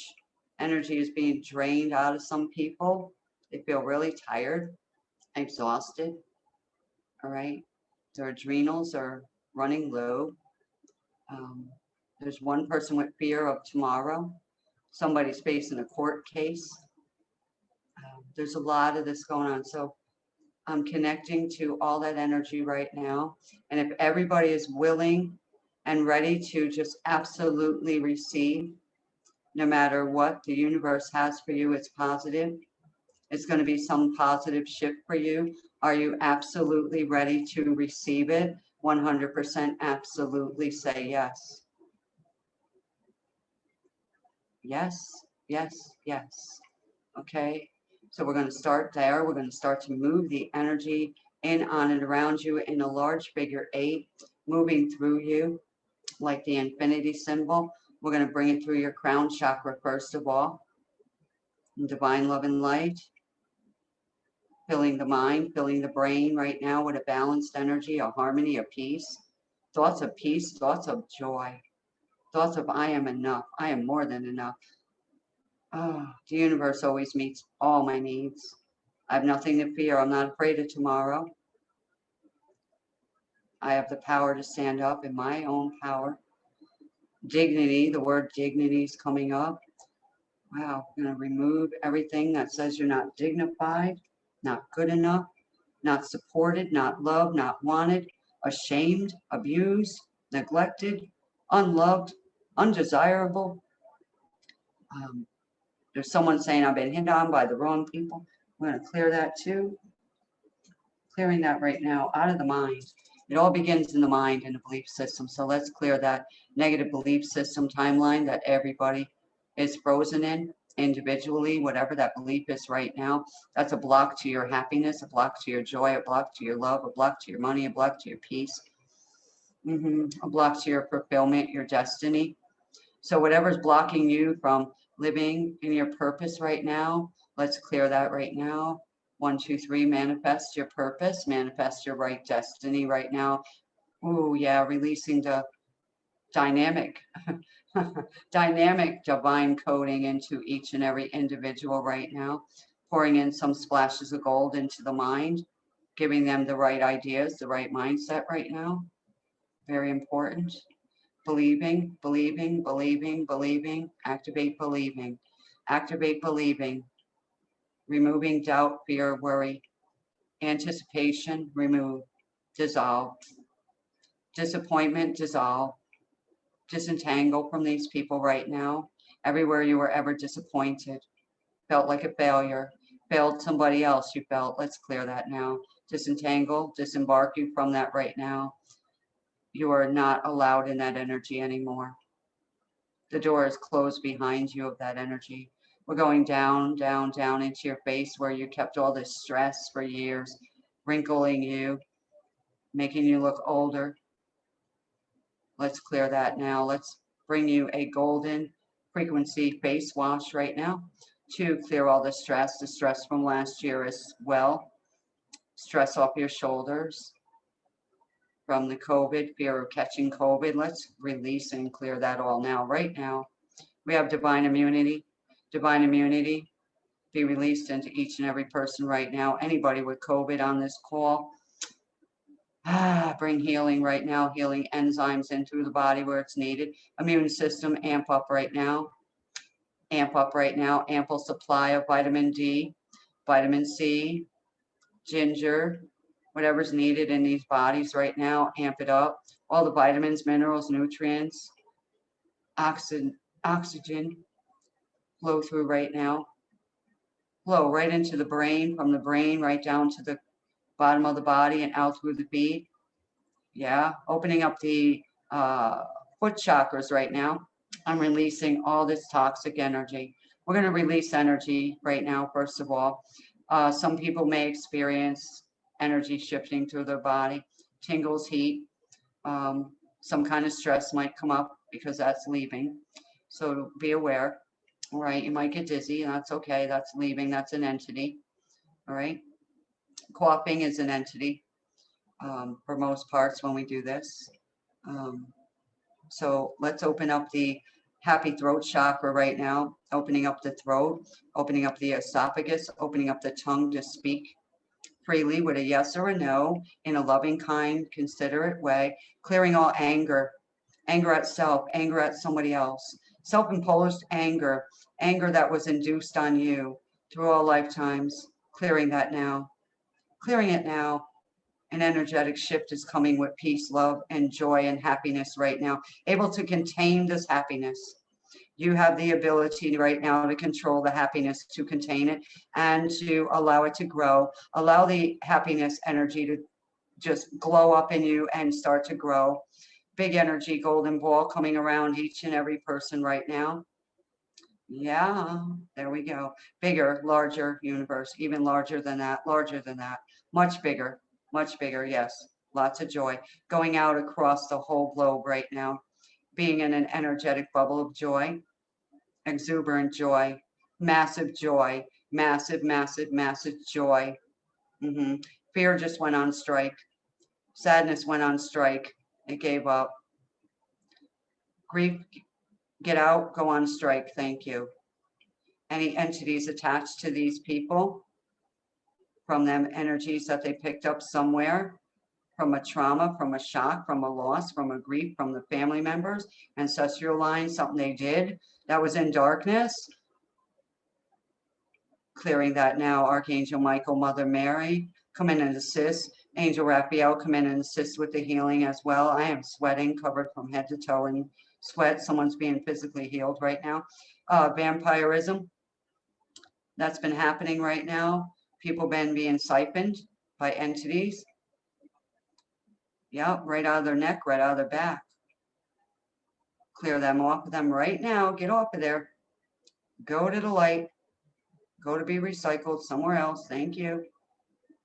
Energy is being drained out of some people. They feel really tired, exhausted. All right. Their adrenals are running low. There's one person with fear of tomorrow. Somebody's facing a court case. There's a lot of this going on. So I'm connecting to all that energy right now. And if everybody is willing and ready to just absolutely receive, no matter what the universe has for you, it's positive. It's going to be some positive shift for you. Are you absolutely ready to receive it? 100% absolutely say yes. Yes, yes, yes. Okay. So we're going to start there. We're going to start to move the energy in, on, and around you in a large figure 8, moving through you like the infinity symbol. We're going to bring it through your crown chakra first of all. Divine love and light. Filling the mind, filling the brain right now with a balanced energy, a harmony, a peace. Thoughts of peace, thoughts of joy. Thoughts of I am enough. I am more than enough. Oh, the universe always meets all my needs. I have nothing to fear. I'm not afraid of tomorrow. I have the power to stand up in my own power. Dignity, the word dignity is coming up. Wow, I'm going to remove everything that says you're not dignified, not good enough, not supported, not loved, not wanted, ashamed, abused, neglected, unloved, undesirable. There's someone saying I've been hit on by the wrong people. I'm going to clear that too. Clearing that right now out of the mind. It all begins in the mind and the belief system. So let's clear that negative belief system timeline that everybody is frozen in individually, whatever that belief is right now. That's a block to your happiness, a block to your joy, a block to your love, a block to your money, a block to your peace, a block to your fulfillment, your destiny. So whatever's blocking you from living in your purpose right now, let's clear that right now. 1, 2, 3, manifest your purpose, manifest your right destiny right now. Oh yeah, releasing the dynamic divine coding into each and every individual right now, pouring in some splashes of gold into the mind, giving them the right ideas, the right mindset right now. Very important. Believing, believing, believing, believing, activate believing, activate believing, removing doubt, fear, worry, anticipation, remove, dissolve, disappointment, dissolve, disentangle from these people right now. Everywhere you were ever disappointed, felt like a failure, failed somebody else you felt, let's clear that now. Disentangle, disembark you from that right now. You are not allowed in that energy anymore. The door is closed behind you of that energy. We're going down, down, down into your face where you kept all this stress for years, wrinkling you, making you look older. Let's clear that now. Let's bring you a golden frequency face wash right now to clear all the stress from last year as well. Stress off your shoulders from the COVID, fear of catching COVID. Let's release and clear that all now, right now. We have divine immunity. Divine immunity be released into each and every person right now. Anybody with COVID on this call, bring healing right now, healing enzymes into the body where it's needed. Immune system, amp up right now. Amp up right now. Ample supply of vitamin D, vitamin C, ginger, whatever's needed in these bodies right now. Amp it up. All the vitamins, minerals, nutrients. oxygen flow through right now. Flow right into the brain, from the brain right down to the bottom of the body and out through the feet. Yeah, opening up the foot chakras right now. I'm releasing all this toxic energy. We're going to release energy right now, first of all. Some people may experience energy shifting through their body, tingles, heat. Some kind of stress might come up because that's leaving. So be aware. All right, you might get dizzy, and that's okay. That's leaving. That's an entity. All right. Coughing is an entity for most parts when we do this. So let's open up the happy throat chakra right now, opening up the throat, opening up the esophagus, opening up the tongue to speak freely with a yes or a no in a loving, kind, considerate way, clearing all anger, anger at self, anger at somebody else, self-imposed anger, anger that was induced on you through all lifetimes, clearing that now, clearing it now. An energetic shift is coming with peace, love, and joy and happiness right now, able to contain this happiness. You have the ability right now to control the happiness, to contain it, and to allow it to grow. Allow the happiness energy to just glow up in you and start to grow. Big energy, golden ball coming around each and every person right now. Yeah, there we go. Bigger, larger universe, even larger than that, much bigger, yes. Lots of joy going out across the whole globe right now, being in an energetic bubble of joy, exuberant joy, massive, massive, massive joy. Fear just went on strike. Sadness went on strike. It gave up. Grief, get out, go on strike. Thank you. Any entities attached to these people, from them energies that they picked up somewhere, from a trauma, from a shock, from a loss, from a grief, from the family members, ancestral line, something they did that was in darkness. Clearing that now. Archangel Michael, Mother Mary, come in and assist. Angel Raphael, come in and assist with the healing as well. I am sweating, covered from head to toe in sweat. Someone's being physically healed right now. Vampirism, that's been happening right now. People been being siphoned by entities. Yeah, right out of their neck, right out of their back. Clear them off of them right now. Get off of there. Go to the light. Go to be recycled somewhere else. Thank you.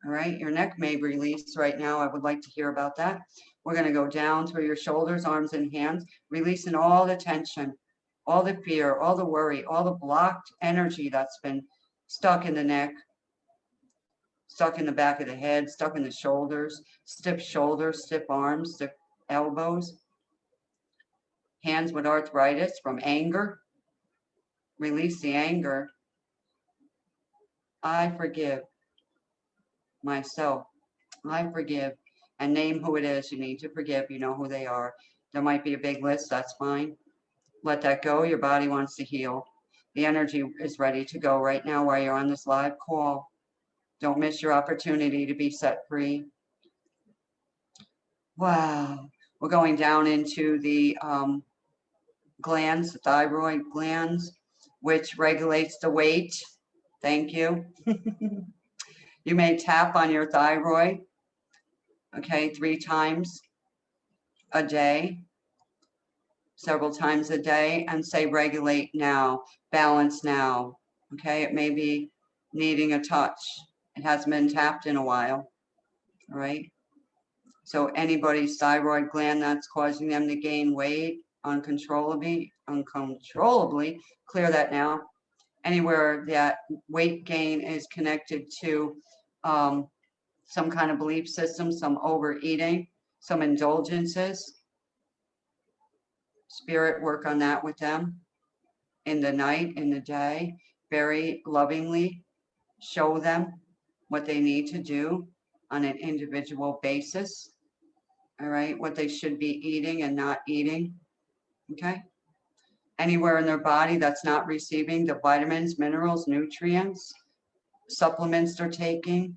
All right, your neck may release right now. I would like to hear about that. We're going to go down through your shoulders, arms, and hands, releasing all the tension, all the fear, all the worry, all the blocked energy that's been stuck in the neck, stuck in the back of the head, stuck in the shoulders, stiff arms, stiff elbows, hands with arthritis from anger. Release the anger. I forgive myself. I forgive, and name who it is you need to forgive. You know who they are. There might be a big list. That's fine. Let that go. Your body wants to heal. The energy is ready to go right now while you're on this live call. Don't miss your opportunity to be set free. Wow. We're going down into the glands, the thyroid glands, which regulates the weight. Thank you. You may tap on your thyroid, okay, 3 times a day, several times a day, and say regulate now, balance now, okay? It may be needing a touch. It hasn't been tapped in a while, all right? So anybody's thyroid gland that's causing them to gain weight uncontrollably, clear that now. Anywhere that weight gain is connected to some kind of belief system, some overeating, some indulgences. Spirit, work on that with them in the night, in the day, very lovingly show them what they need to do on an individual basis. All right, what they should be eating and not eating. Okay. Anywhere in their body that's not receiving the vitamins, minerals, nutrients, supplements they're taking.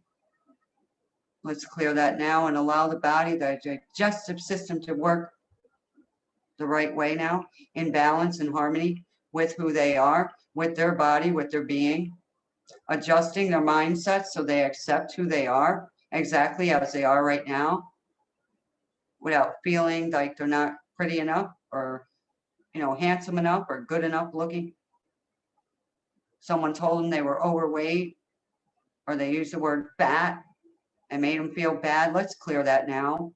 Let's clear that now and allow the body, the digestive system to work the right way now, in balance and harmony with who they are, with their body, with their being, adjusting their mindset so they accept who they are exactly as they are right now, without feeling like they're not pretty enough or, handsome enough or good enough looking. Someone told them they were overweight, or they used the word fat and made them feel bad. Let's clear that now.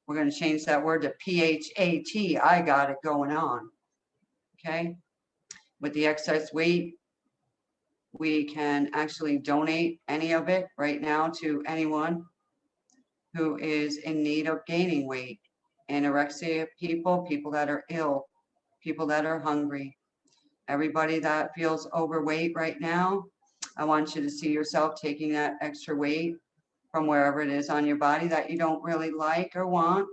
We're going to change that word to PHAT. I got it going on. Okay. With the excess weight, we can actually donate any of it right now to anyone who is in need of gaining weight. Anorexia people, people that are ill, people that are hungry, everybody that feels overweight right now. I want you to see yourself taking that extra weight from wherever it is on your body that you don't really like or want,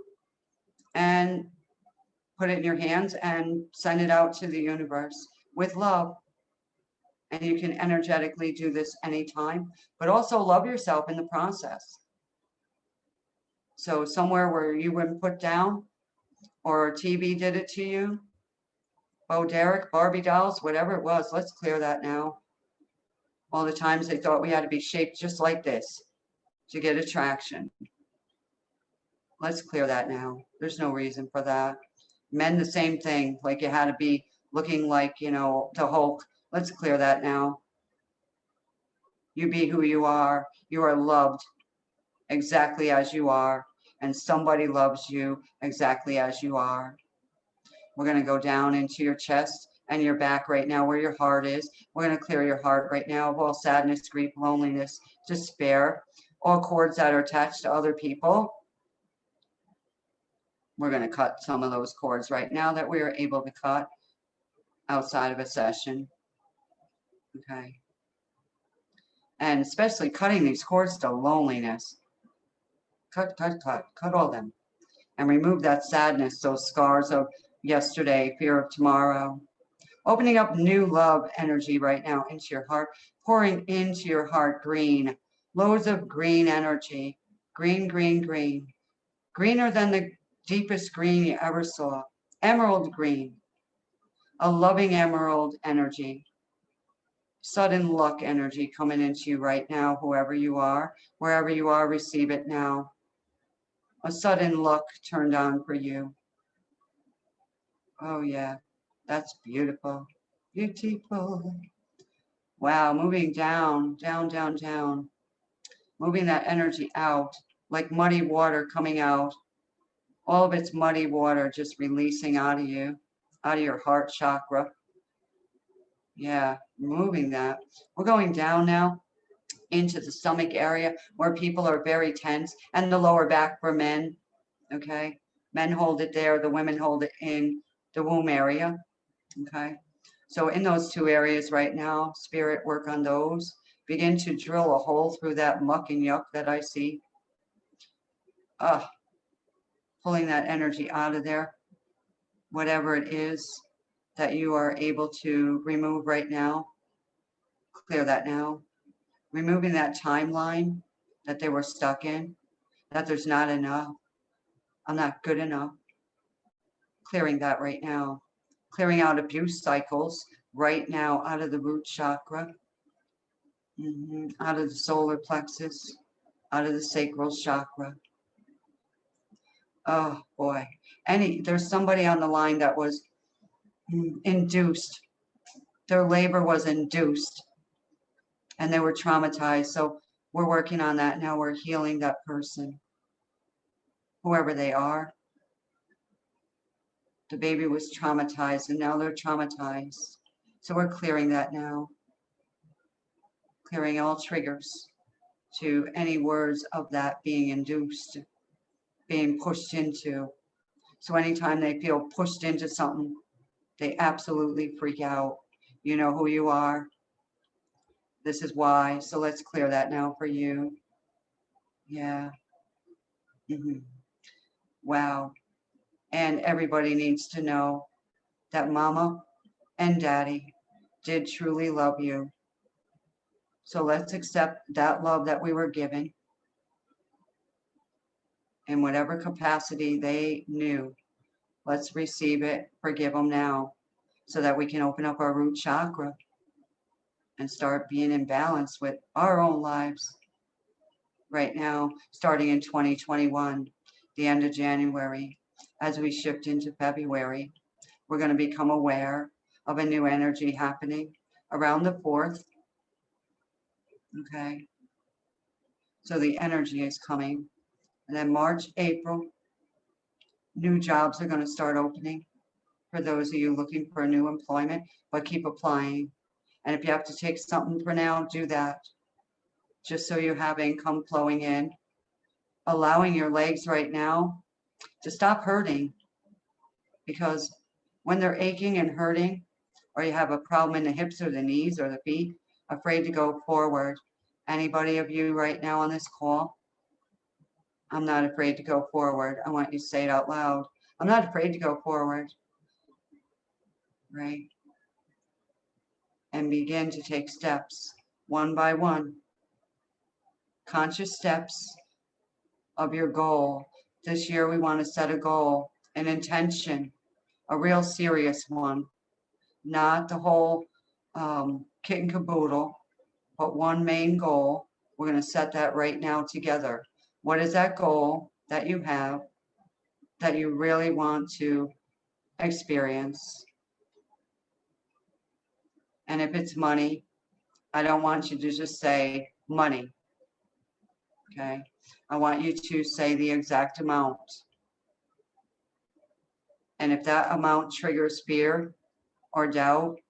and put it in your hands and send it out to the universe with love. And you can energetically do this anytime, but also love yourself in the process. So somewhere where you wouldn't put down, or TV did it to you, Bo Derek, Barbie dolls, whatever it was, let's clear that now. All the times they thought we had to be shaped just like this to get attraction. Let's clear that now. There's no reason for that. Men, the same thing, like you had to be looking like, the Hulk. Let's clear that now. You be who you are. You are loved exactly as you are, and somebody loves you exactly as you are. We're going to go down into your chest and your back right now where your heart is. We're going to clear your heart right now of all sadness, grief, loneliness, despair, all cords that are attached to other people. We're going to cut some of those cords right now that we are able to cut outside of a session. Okay. And especially cutting these cords to loneliness. Cut all of them. And remove that sadness, those scars of yesterday, fear of tomorrow. Opening up new love energy right now into your heart, pouring into your heart green, loads of green energy, green, green, green, greener than the deepest green you ever saw, emerald green, a loving emerald energy, sudden luck energy coming into you right now, whoever you are, wherever you are, receive it now. A sudden luck turned on for you. Oh yeah, that's beautiful, beautiful. Wow, moving down, down, down, down, moving that energy out like muddy water coming out. All of its muddy water just releasing out of you, out of your heart chakra. Yeah, moving that. We're going down now into the stomach area where people are very tense, and the lower back for men. Okay, men hold it there, the women hold it in the womb area. Okay, so in those two areas right now, spirit, work on those. Begin to drill a hole through that muck and yuck that I see. Pulling that energy out of there, whatever it is that you are able to remove right now. Clear that now. Removing that timeline that they were stuck in, that there's not enough. I'm not good enough. Clearing that right now. Clearing out abuse cycles right now out of the root chakra, out of the solar plexus, out of the sacral chakra. Oh boy. There's somebody on the line that was induced. Their labor was induced and they were traumatized. So we're working on that now. We're healing that person, whoever they are. The baby was traumatized and now they're traumatized. So we're clearing that now. Clearing all triggers to any words of that being induced, being pushed into. So anytime they feel pushed into something, they absolutely freak out. You know who you are. This is why. So let's clear that now for you. Yeah. Wow. And everybody needs to know that mama and daddy did truly love you. So let's accept that love that we were given in whatever capacity they knew Let's receive it, forgive them now, so that we can open up our root chakra and start being in balance with our own lives. Right now, starting in 2021, the end of January, as we shift into February, we're going to become aware of a new energy happening around the 4th. Okay. So the energy is coming. And then March, April, new jobs are going to start opening for those of you looking for a new employment, but keep applying. And if you have to take something for now, do that. Just so you have income flowing in. Allowing your legs right now to stop hurting, because when they're aching and hurting, or you have a problem in the hips or the knees or the feet, afraid to go forward. Anybody of you right now on this call? I'm not afraid to go forward. I want you to say it out loud. I'm not afraid to go forward. Right? And begin to take steps one by one. Conscious steps of your goal. This year we want to set a goal, an intention, a real serious one, not the whole kit and caboodle, but one main goal. We're going to set that right now together. What is that goal that you have that you really want to experience? And if it's money, I don't want you to just say money. Okay? I want you to say the exact amount. And if that amount triggers fear or doubt,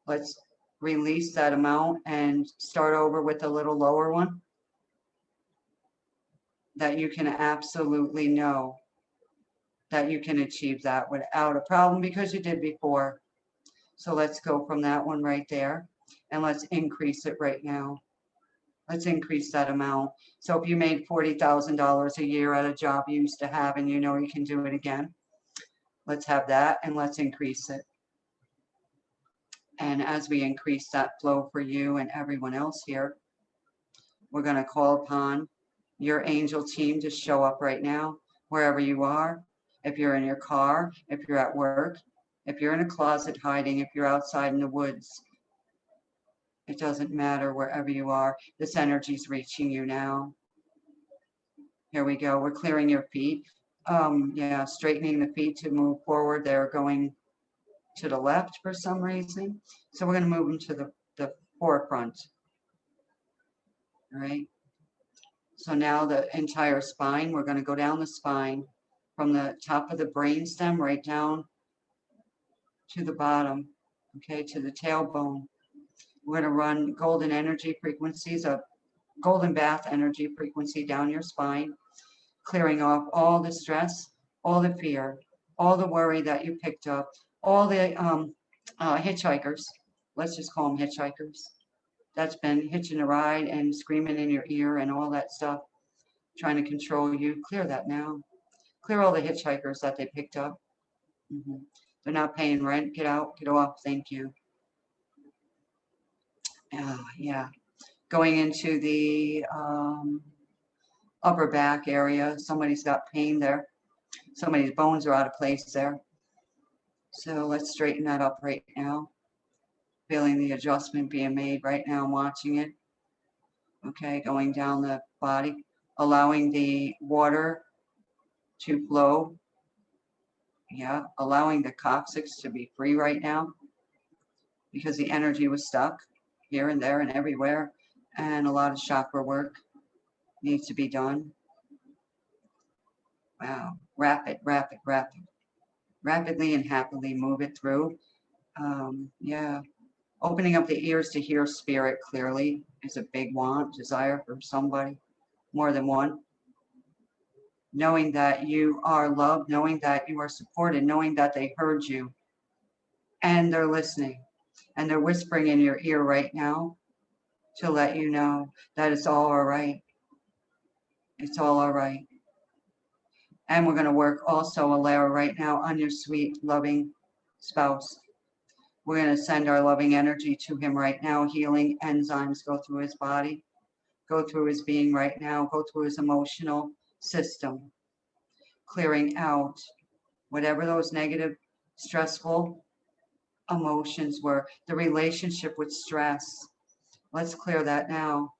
let's release that amount and start over with a little lower one that you can absolutely know that you can achieve that without a problem because you did before. So let's go from that one right there and let's increase it right now. Let's increase that amount. So if you made $40,000 a year at a job you used to have and you know you can do it again, let's have that and let's increase it. And as we increase that flow for you and everyone else here, we're going to call upon your angel team to show up right now, wherever you are. If you're in your car, if you're at work, if you're in a closet hiding, if you're outside in the woods, it doesn't matter wherever you are. This energy is reaching you now. Here we go. We're clearing your feet. Yeah, straightening the feet to move forward. They're going to the left for some reason. So we're going to move them to the forefront. All right. So now the entire spine, we're going to go down the spine from the top of the brainstem right down to the bottom, okay, to the tailbone. We're going to run golden energy frequencies, a golden bath energy frequency down your spine, clearing off all the stress, all the fear, all the worry that you picked up, all the hitchhikers. Let's just call them hitchhikers. That's been hitching a ride and screaming in your ear and all that stuff, trying to control you. Clear that now. Clear all the hitchhikers that they picked up. They're not paying rent. Get out, get off. Thank you. Yeah. Going into the upper back area. Somebody's got pain there. Somebody's bones are out of place there. So let's straighten that up right now. Feeling the adjustment being made right now. I'm watching it. Okay, going down the body. Allowing the water to flow. Yeah, allowing the coccyx to be free right now because the energy was stuck here and there and everywhere, and a lot of chakra work needs to be done. Wow, rapid, rapid, rapid. Rapidly and happily move it through. Yeah, opening up the ears to hear spirit clearly is a big want, desire for somebody, more than one. Knowing that you are loved, knowing that you are supported, knowing that they heard you and they're listening and they're whispering in your ear right now to let you know that it's all right. It's all right. And we're going to work also a layer right now on your sweet, loving spouse. We're going to send our loving energy to him right now. Healing enzymes go through his body, go through his being right now, go through his emotional system, clearing out whatever those negative, stressful emotions were, the relationship with stress. Let's clear that now.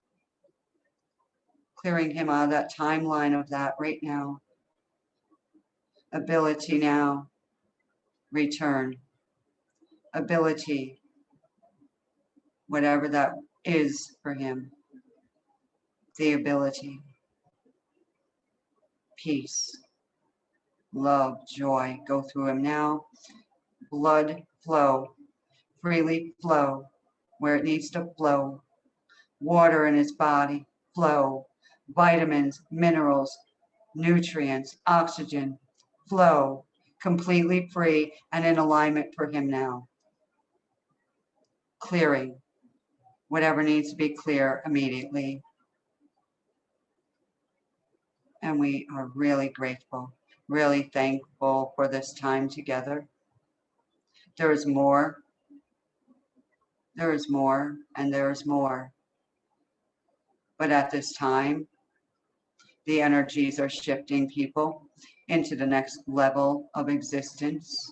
Clearing him out of that timeline of that right now. Ability now, return. Ability, whatever that is for him. The ability. Peace, love, joy, go through him now. Blood flow, freely flow where it needs to flow. Water in his body, flow. Vitamins, minerals, nutrients, oxygen, flow. Completely free and in alignment for him now. Clearing whatever needs to be clear immediately. And we are really grateful, really thankful for this time together. There is more. There is more, and there is more. But at this time, the energies are shifting people into the next level of existence.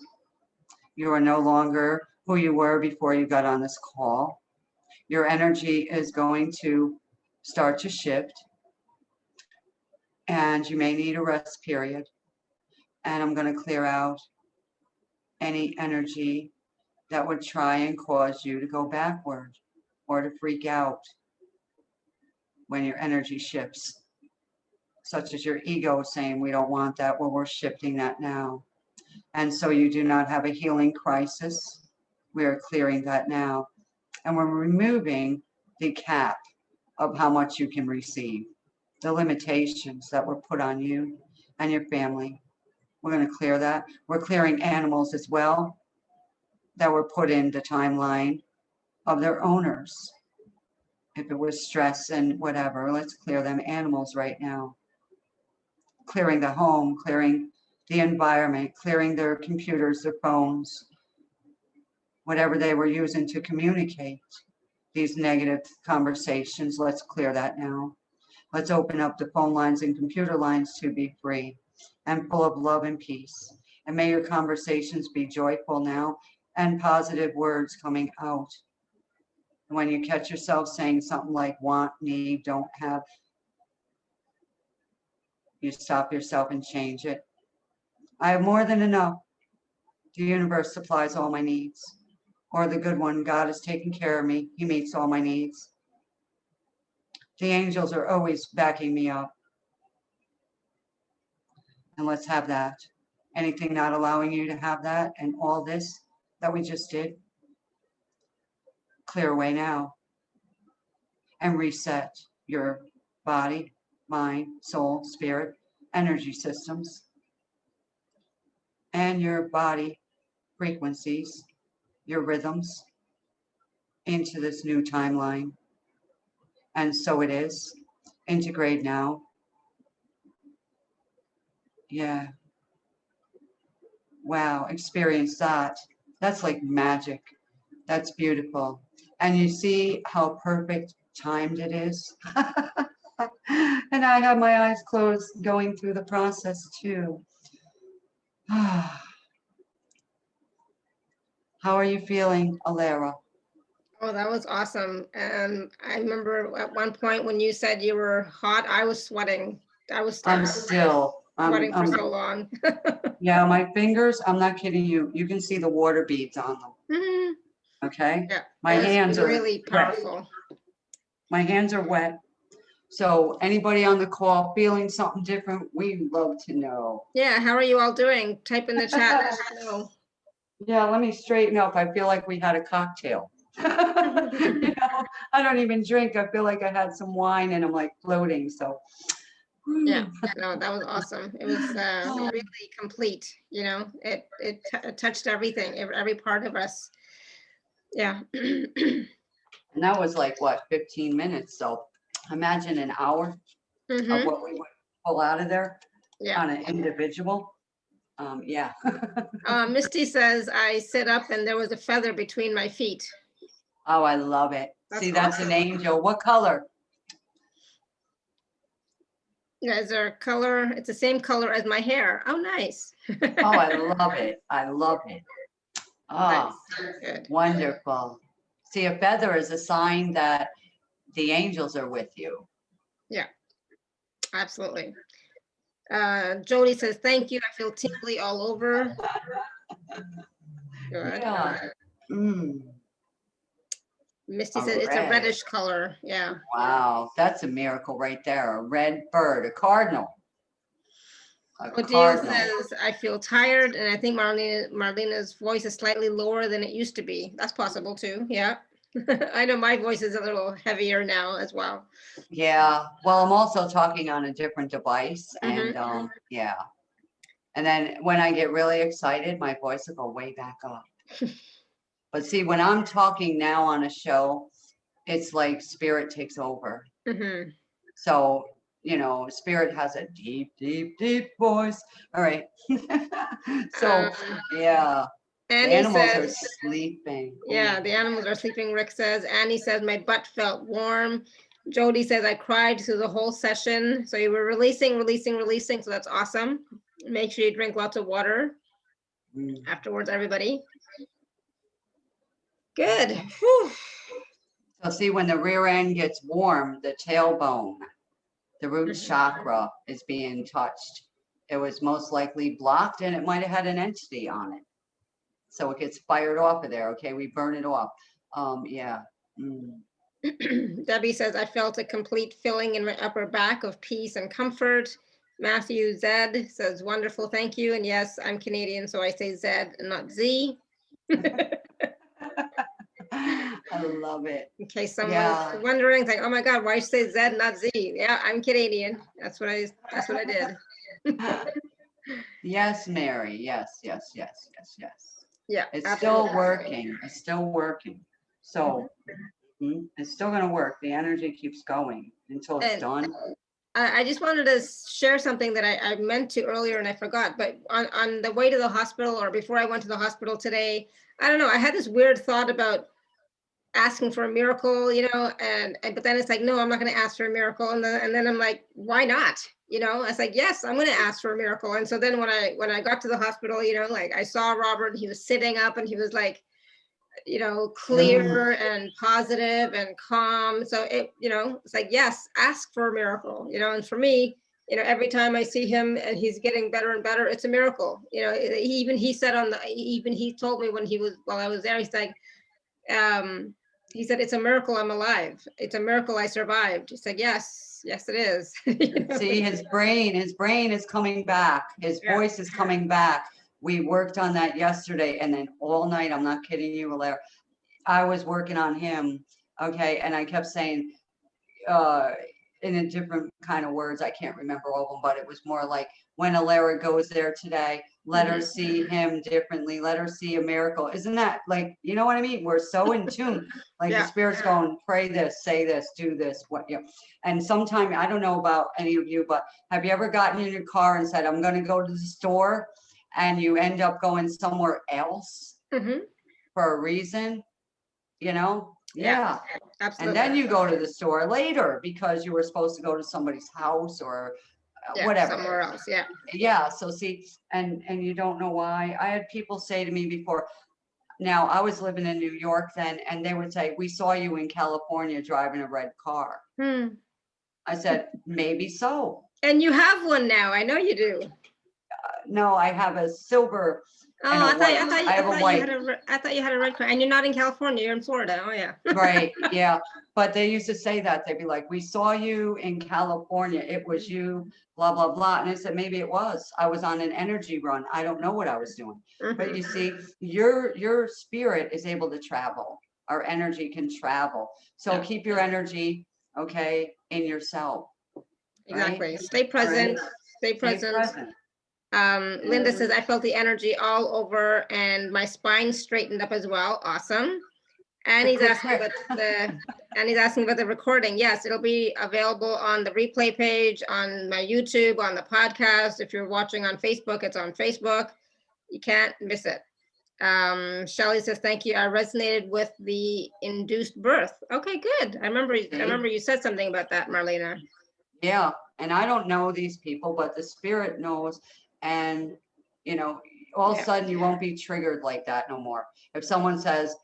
You are no longer who you were before you got on this call. Your energy is going to start to shift, and you may need a rest period. And I'm going to clear out any energy that would try and cause you to go backward or to freak out when your energy shifts, such as your ego saying, we don't want that, well, we're shifting that now. And so you do not have a healing crisis. We are clearing that now. And we're removing the cap of how much you can receive, the limitations that were put on you and your family. We're going to clear that. We're clearing animals as well that were put in the timeline of their owners. If it was stress and whatever, let's clear them animals right now. Clearing the home, clearing the environment, clearing their computers, their phones, whatever they were using to communicate these negative conversations. Let's clear that now. Let's open up the phone lines and computer lines to be free and full of love and peace. And may your conversations be joyful now and positive words coming out. When you catch yourself saying something like want, need, don't have, you stop yourself and change it. I have more than enough. The universe supplies all my needs. Or the good one, God is taking care of me. He meets all my needs. The angels are always backing me up. And let's have that. Anything not allowing you to have that and all this that we just did, clear away now and reset your body, mind, soul, spirit, energy systems, and your body frequencies, your rhythms into this new timeline. And so it is. Integrate now. Yeah. Wow, experience that. That's like magic. That's beautiful. And you see how perfect timed it is? And I have my eyes closed going through the process too. How are you feeling, Alera? Oh, that was awesome. And I remember at one point when you said you were hot, I was sweating. I'm still sweating for so long. Yeah, my fingers, I'm not kidding you. You can see the water beads on them. Mhm. Okay. Yeah, My hands are really powerful. My hands are wet. So anybody on the call feeling something different, we love to know. Yeah, how are you all doing? Type in the chat. Let us know. Yeah, let me straighten up. I feel like we had a cocktail. You know, I don't even drink. I feel like I had some wine and I'm like floating. So Yeah, no, that was awesome. It was really complete. You know, it touched everything, every part of us. Yeah. and that was like what, 15 minutes. So imagine an hour of Mhm. what we would pull out of there Yeah. on an individual. Yeah. Misty says I sit up and there was a feather between my feet. Oh, I love it. That's See, that's awesome. an angel. What color? Is there a color? It's the same color as my hair. Oh, nice. Oh, I love it. I love it. Oh, Nice. Good. wonderful. See, a feather is a sign that the angels are with you. Yeah, absolutely. Jody says, thank you. I feel tingly all over. Good. Yeah. Mm, Misty a said it's a red. reddish color. Yeah. Wow, that's a miracle right there. A red bird, a cardinal. A Odile cardinal. says, I feel tired, and I think Marlena's voice is slightly lower than it used to be. That's possible too. Yeah. I know my voice is a little heavier now as well. Yeah, well, I'm also talking on a different device and Mhm. yeah. And then when I get really excited, my voice will go way back up. But see, when I'm talking now on a show, it's like spirit takes over. Mhm. So, you know, spirit has a deep, deep, deep voice. All right. So, yeah, the Annie animals are says, sleeping. yeah, Ooh. the animals are sleeping, Rick says. Annie says, my butt felt warm. Jody says, I cried through the whole session. So you were releasing. So that's awesome. Make sure you drink lots of water Mm. afterwards, everybody. Good. Whew. So see, when the rear end gets warm, the tailbone, the root Mhm. chakra is being touched. It was most likely blocked and it might have had an entity on it. So it gets fired off of there. Okay, we burn it off. Yeah. Mm. Debbie says, I felt a complete filling in my upper back of peace and comfort. Matthew Z says, wonderful, thank you. And yes, I'm Canadian, so I say Z and not Z. I love it. In case someone's Yeah. wondering, it's like, oh my God, why you say Z, not Z? Yeah, I'm Canadian. That's what I did. Yes, Mary. Yes, yes, yes, yes, yes. Yeah, It's absolutely. still working. It's still working. So it's still going to work. The energy keeps going until it's And done. I just wanted to share something that I meant to earlier and I forgot, but on the way to the hospital or before I went to the hospital today, I don't know, I had this weird thought about asking for a miracle, you know, and but then it's like, no, I'm not going to ask for a miracle. And then I'm like, why not? You know, I was like, yes, I'm going to ask for a miracle. And so then when I got to the hospital, you know, like I saw Robert and he was sitting up and he was like, you know, clear and positive and calm. So it, you know, it's like, yes, ask for a miracle, you know, and for me, you know, every time I see him and he's getting better and better, it's a miracle. You know, he said he told me when while I was there, he's like, he said, it's a miracle I'm alive. It's a miracle I survived. He said, yes, yes, it is. You know? See, his brain is coming back. His Yeah. voice is coming back. We worked on that yesterday and then all night, I'm not kidding you, Alaire, I was working on him. Okay. And I kept saying, in a different kind of words, I can't remember all of them, but it was more like when Alara goes there today, let her see him differently, let her see a miracle. Isn't that like, you know what I mean? We're so in tune, like Yeah. the spirit's going, pray this, say this, do this, what you know. And sometime, I don't know about any of you, but have you ever gotten in your car and said, I'm going to go to the store, and you end up going somewhere else Mhm. for a reason, you know? Yeah. Absolutely. And then you go to the store later because you were supposed to go to somebody's house or Yeah, whatever. somewhere else. Yeah. Yeah. So see, and you don't know why. I had people say to me before, now I was living in New York then, and they would say, we saw you in California driving a red car. I said, maybe so. And you have one now. I know you do. No, I have a silver Oh, and a I white. thought I have a white. I thought you had a red car, and you're not in California. You're in Florida. Oh yeah. Right. Yeah. But they used to say that. They'd be like, we saw you in California. It was you, blah, blah, blah. And I said, maybe it was. I was on an energy run. I don't know what I was doing. But you see, your spirit is able to travel. Our energy can travel. So Yeah. keep your energy, okay, in yourself. Exactly. Right? Stay present. Right. Stay present. Linda says, I felt the energy all over and my spine straightened up as well. Awesome. And he's asking about the recording. Yes, it'll be available on the replay page, on my YouTube, on the podcast. If you're watching on Facebook, it's on Facebook. You can't miss it. Shelley says, thank you. I resonated with the induced birth. Okay, good. I remember you said something about that, Marlena. Yeah, and I don't know these people, but the spirit knows. And, you know, all of a Yeah. sudden you won't be triggered like that no more. If someone says,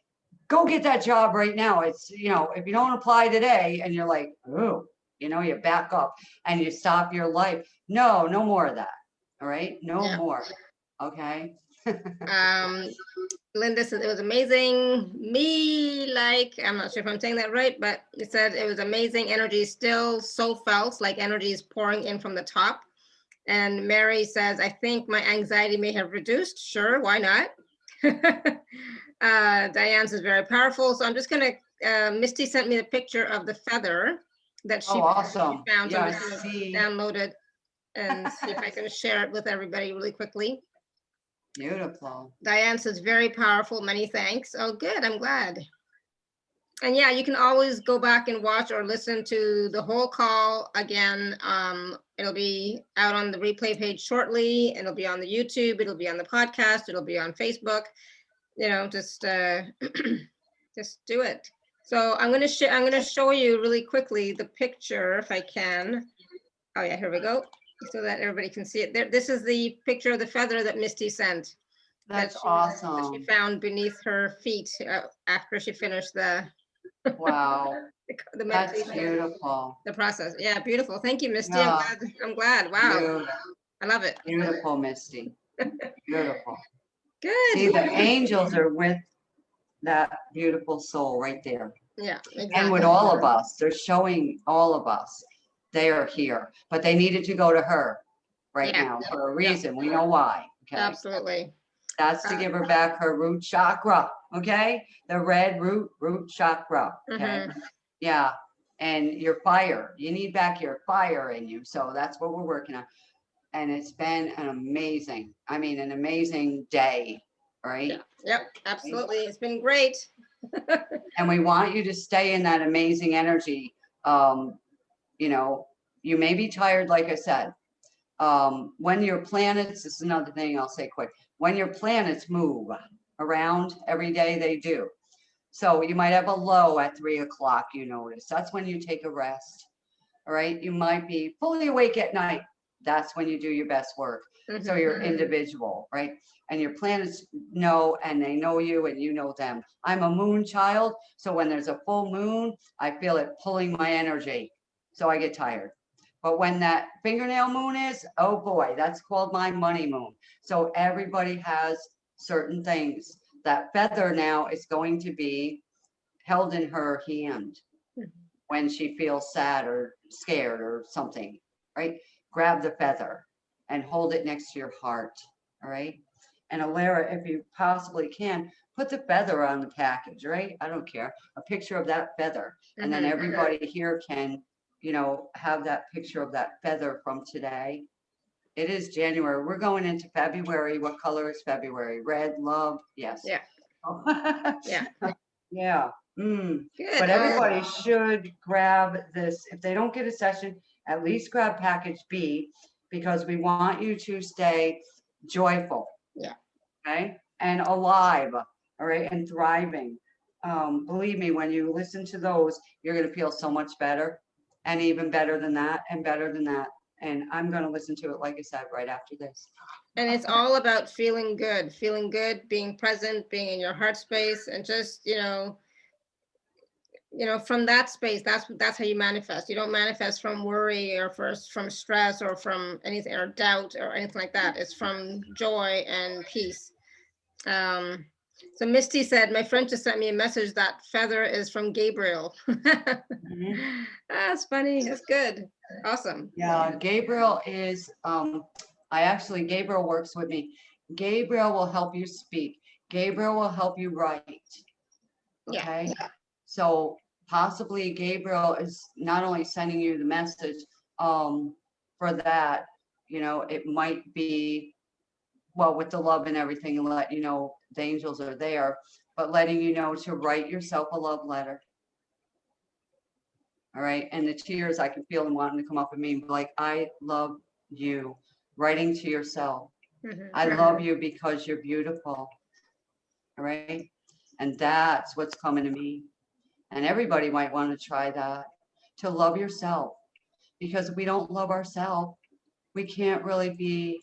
go get that job right now, it's, you know, if you don't apply today and you're like, oh, you know, you back up and you stop your life. No, no more of that. All right. No Yeah. more. Okay. Linda said it was amazing. I'm not sure if I'm saying that right, but it said it was amazing. Energy still so felt like energy is pouring in from the top. And Mary says, I think my anxiety may have reduced. Sure, why not? Diane's is very powerful. So I'm just gonna, Misty sent me the picture of the feather that she Oh, awesome. found. So Yeah, I'm just gonna see. download it and see if I can share it with everybody really quickly. Beautiful. Diane says, very powerful, many thanks. Oh, good, I'm glad. And yeah, you can always go back and watch or listen to the whole call again. It'll be out on the replay page shortly. It'll be on the YouTube, it'll be on the podcast, it'll be on Facebook. You know, just just do it. So I'm gonna show you really quickly the picture if I can. Oh yeah, here we go. So that everybody can see it. There, this is the picture of the feather that Misty sent. That's That awesome. she found beneath her feet after she finished the Wow. the That's meditation, beautiful. the process. Yeah, beautiful. Thank you, Misty. Yeah. I'm glad. Wow, Beautiful. I love it. Beautiful, Misty. Beautiful. Good. See, the angels are with that beautiful soul right there. Yeah, exactly. And with all of us, they're showing all of us they are here, but they needed to go to her right Yeah. now for a reason. We know why. Okay. Absolutely. That's to give her back her root chakra. Okay. The red root chakra. Okay. Yeah. And your fire, you need back your fire in you. So that's what we're working on. And it's been an amazing day. Right. Yeah. Yep. Absolutely. It's been great. And we want you to stay in that amazing energy. You know, you may be tired, like I said. When your planets, this is another thing I'll say quick, when your planets move around every day, they do. So you might have a low at 3 o'clock, you notice. That's when you take a rest. All right. You might be fully awake at night. That's when you do your best work. So you're individual, right? And your planets know, and they know you and you know them. I'm a moon child. So when there's a full moon, I feel it pulling my energy. So I get tired. But when that fingernail moon is, oh boy, that's called my money moon. So everybody has certain things. That feather now is going to be held in her hand when she feels sad or scared or something, right? Grab the feather and hold it next to your heart, all right? And Alara, if you possibly can, put the feather on the package, right? I don't care. A picture of that feather. And then everybody here can, you know, have that picture of that feather from today. It is January. We're going into February. What color is February? Red, love? Yes. Yeah. Yeah. Yeah. Good. But everybody should grab this. If they don't get a session, at least grab package B, because we want you to stay joyful. Yeah. Okay. And alive. All right. And thriving. Believe me, when you listen to those, you're going to feel so much better, and even better than that, and better than that. And I'm going to listen to it, like I said, right after this. And it's all about feeling good, being present, being in your heart space, and just, you know, from that space, that's how you manifest. You don't manifest from worry or from stress or from anything or doubt or anything like that. It's from joy and peace. So Misty said, my friend just sent me a message that feather is from Gabriel. That's funny. That's good. Awesome. Yeah, Gabriel is, Gabriel works with me. Gabriel will help you speak. Gabriel will help you write. Okay. Yeah. So possibly Gabriel is not only sending you the message, for that, you know, it might be, well, with the love and everything, and let you know the angels are there, but letting you know to write yourself a love letter. All right. And the tears, I can feel them wanting to come up with me, like, I love you, writing to yourself. I love you because you're beautiful. All right. And that's what's coming to me. And everybody might want to try that, to love yourself, because we don't love ourselves, we can't really be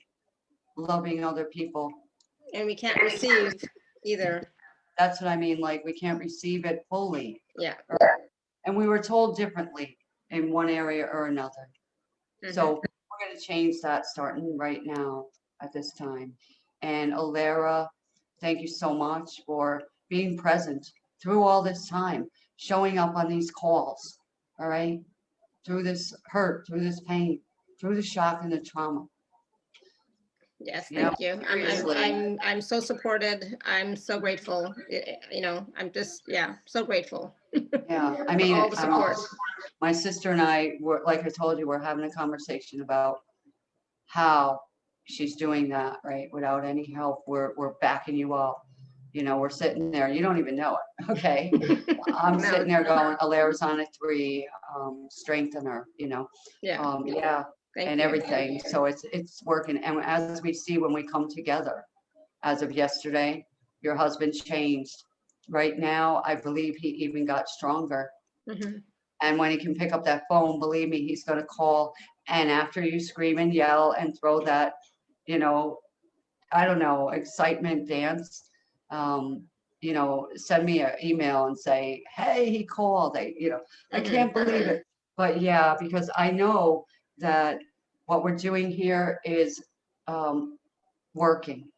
loving other people. And we can't receive either. That's what I mean, like we can't receive it fully. Yeah. And we were told differently in one area or another. So we're going to change that starting right now at this time. And Alara, thank you so much for being present through all this time, showing up on these calls, all right? Through this hurt, through this pain, through the shock and the trauma. Yes, You know, thank you. seriously. I'm so supported. I'm so grateful. You know, I'm just, yeah, so grateful. Yeah, I For mean, all the support. my sister and I were, like I told you, we're having a conversation about how she's doing that, right? Without any help, we're backing you up. You know, we're sitting there, you don't even know it, okay? I'm No, sitting there going, Alara's on a 3, strengthen her, you know? Yeah, Yeah, thank and you. everything. So it's working. And as we see when we come together, as of yesterday, your husband changed. Right now, I believe he even got stronger. Mhm. And when he can pick up that phone, believe me, he's gonna call. And after you scream and yell and throw that, you know, I don't know, excitement dance, you know, send me an email and say, hey, he called. I can't believe it. But yeah, because I know that what we're doing here is working.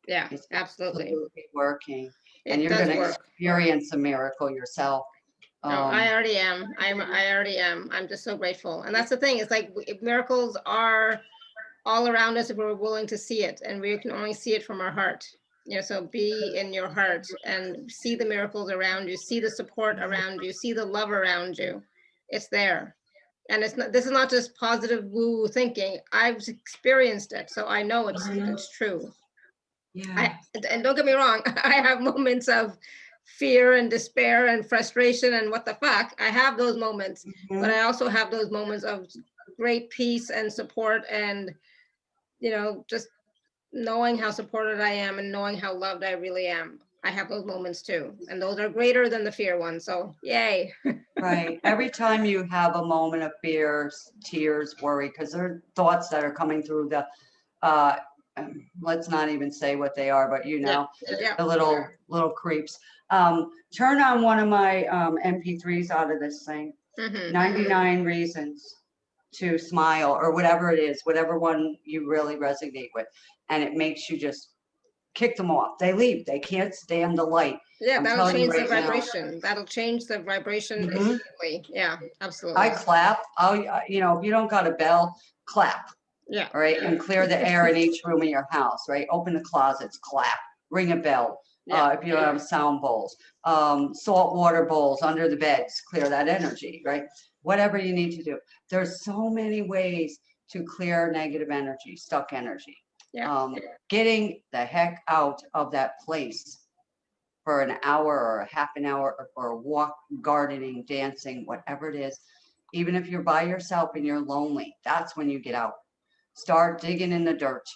Yeah, It's absolutely. working. And It you're does gonna work. experience a miracle yourself. No, I already am. I already am. I'm just so grateful. And that's the thing. It's like miracles are all around us if we're willing to see it, and we can only see it from our heart. You know, so be in your heart and see the miracles around you, see the support around you, see the love around you. It's there. And it's not, this is not just positive woo thinking. I've experienced it, so I know it's true. Yeah. And don't get me wrong, I have moments of fear and despair and frustration and what the fuck. I have those moments, but I also have those moments of great peace and support and, you know, just knowing how supported I am and knowing how loved I really am. I have those moments too. And those are greater than the fear ones. So yay. Right. Every time you have a moment of fear, tears, worry, because there are thoughts that are coming through the, let's not even say what they are, but you know, Yeah. the little creeps. Turn on one of my MP3s out of this thing. 99 reasons to smile, or whatever it is, whatever one you really resonate with. And it makes you just kick them off. They leave. They can't stand the light. Yeah, I'm that'll telling you change the right now. vibration. That'll change the vibration Mhm. immediately. Yeah, absolutely. I clap. You know, if you don't got a bell, clap. Yeah. All right. And clear the air in each room of your house, right? Open the closets, clap, ring a bell. Yeah. If you don't have sound bowls, salt water bowls under the beds, clear that energy, right? Whatever you need to do. There's so many ways to clear negative energy, stuck energy. Yeah. Getting the heck out of that place for an hour or a half an hour, or for a walk, gardening, dancing, whatever it is. Even if you're by yourself and you're lonely, that's when you get out. Start digging in the dirt.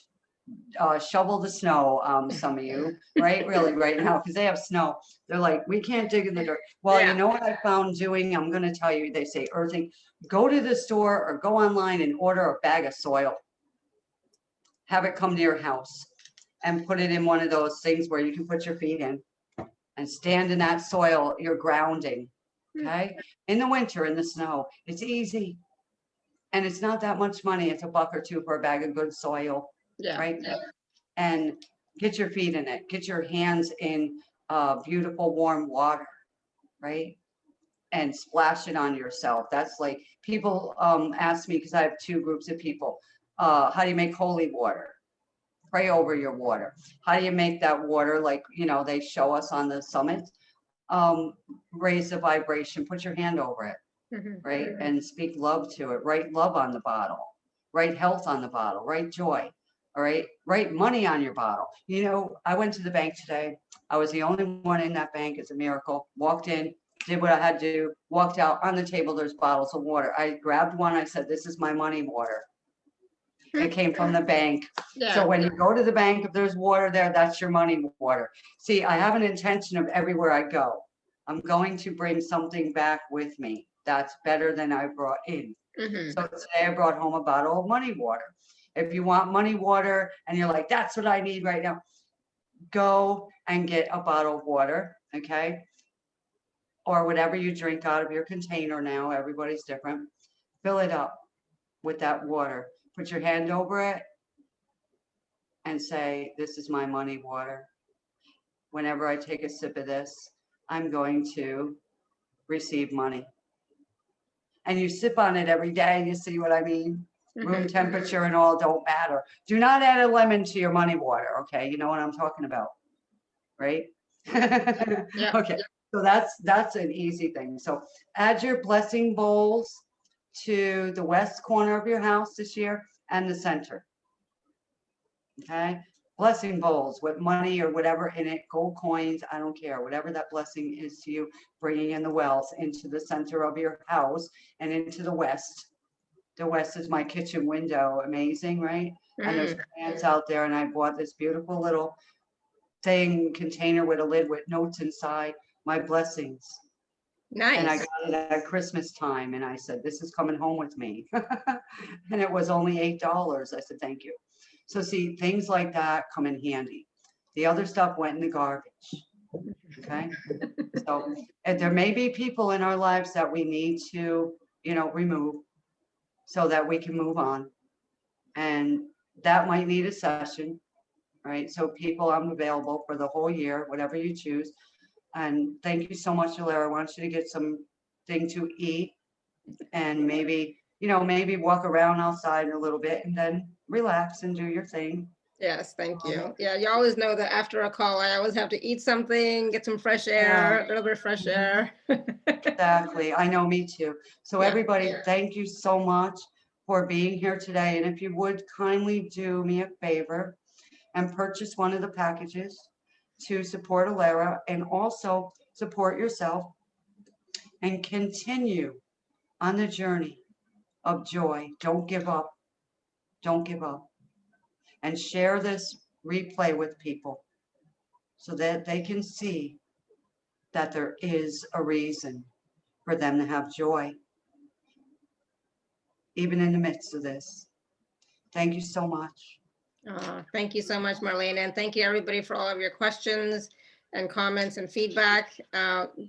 Shovel the snow, some of you, right? Really, right now, because they have snow. They're like, we can't dig in the dirt. Well, Yeah. you know what I found doing? I'm going to tell you, they say earthing. Go to the store or go online and order a bag of soil. Have it come to your house and put it in one of those things where you can put your feet in and stand in that soil. You're grounding, okay? In the winter, in the snow, it's easy. And it's not that much money. It's $1 or $2 for a bag of good soil, Yeah. right? And get your feet in it. Get your hands in beautiful warm water, right? And splash it on yourself. That's like, people ask me, because I have 2 groups of people, how do you make holy water? Pray over your water. How do you make that water, like, you know, they show us on the summit? Raise the vibration, put your hand over it, right? And speak love to it. Write love on the bottle, write health on the bottle, write joy, all right? Write money on your bottle. You know, I went to the bank today. I was the only one in that bank. It's a miracle. Walked in, did what I had to do, walked out. On the table, there's bottles of water. I grabbed one. I said, this is my money water. It came from the bank. Yeah. So when you go to the bank, if there's water there, that's your money water. See, I have an intention of everywhere I go, I'm going to bring something back with me that's better than I brought in. Mhm. So today I brought home a bottle of money water. If you want money water and you're like, that's what I need right now, go and get a bottle of water, okay? Or whatever you drink out of your container now, everybody's different. Fill it up with that water. Put your hand over it and say, this is my money water. Whenever I take a sip of this, I'm going to receive money. And you sip on it every day, you see what I mean? Room Mhm. temperature and all don't matter. Do not add a lemon to your money water, okay? You know what I'm talking about, right? Yeah. Okay, so that's an easy thing. So add your blessing bowls to the west corner of your house this year and the center. Okay, blessing bowls with money or whatever in it, gold coins, I don't care, whatever that blessing is to you, bringing in the wealth into the center of your house and into the west. The west is my kitchen window, amazing, right? And there's plants out there, and I bought this beautiful little thing container with a lid with notes inside, my blessings. And I Nice. got it at Christmas time, and I said, this is coming home with me. And it was only $8. I said, thank you. So see, things like that come in handy. The other stuff went in the garbage. Okay. So and there may be people in our lives that we need to, remove so that we can move on. And that might need a session, right? So people, I'm available for the whole year, whatever you choose. And thank you so much, Alara. I want you to get something to eat and maybe, maybe walk around outside a little bit and then relax and do your thing. Yes, thank you. Yeah, you always know that after a call, I always have to eat something, get some fresh air, a little bit of fresh air. Exactly. I know, me too. So Yeah. everybody, thank you so much for being here today. And if you would kindly do me a favor and purchase one of the packages to support Alara and also support yourself and continue on the journey of joy. Don't give up. Don't give up. And share this replay with people so that they can see that there is a reason for them to have joy, even in the midst of this. Thank you so much. Thank you so much, Marlene. And thank you everybody for all of your questions and comments and feedback.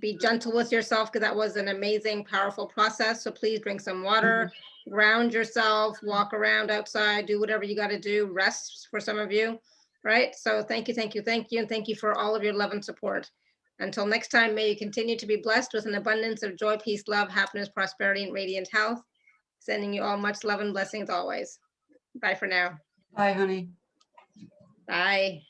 Be gentle with yourself because that was an amazing, powerful process. So please drink some water, ground yourself, walk around outside, do whatever you got to do, rest for some of you, right? So thank you, thank you, thank you. And thank you for all of your love and support. Until next time, may you continue to be blessed with an abundance of joy, peace, love, happiness, prosperity, and radiant health. Sending you all much love and blessings always. Bye for now. Bye, honey. Bye.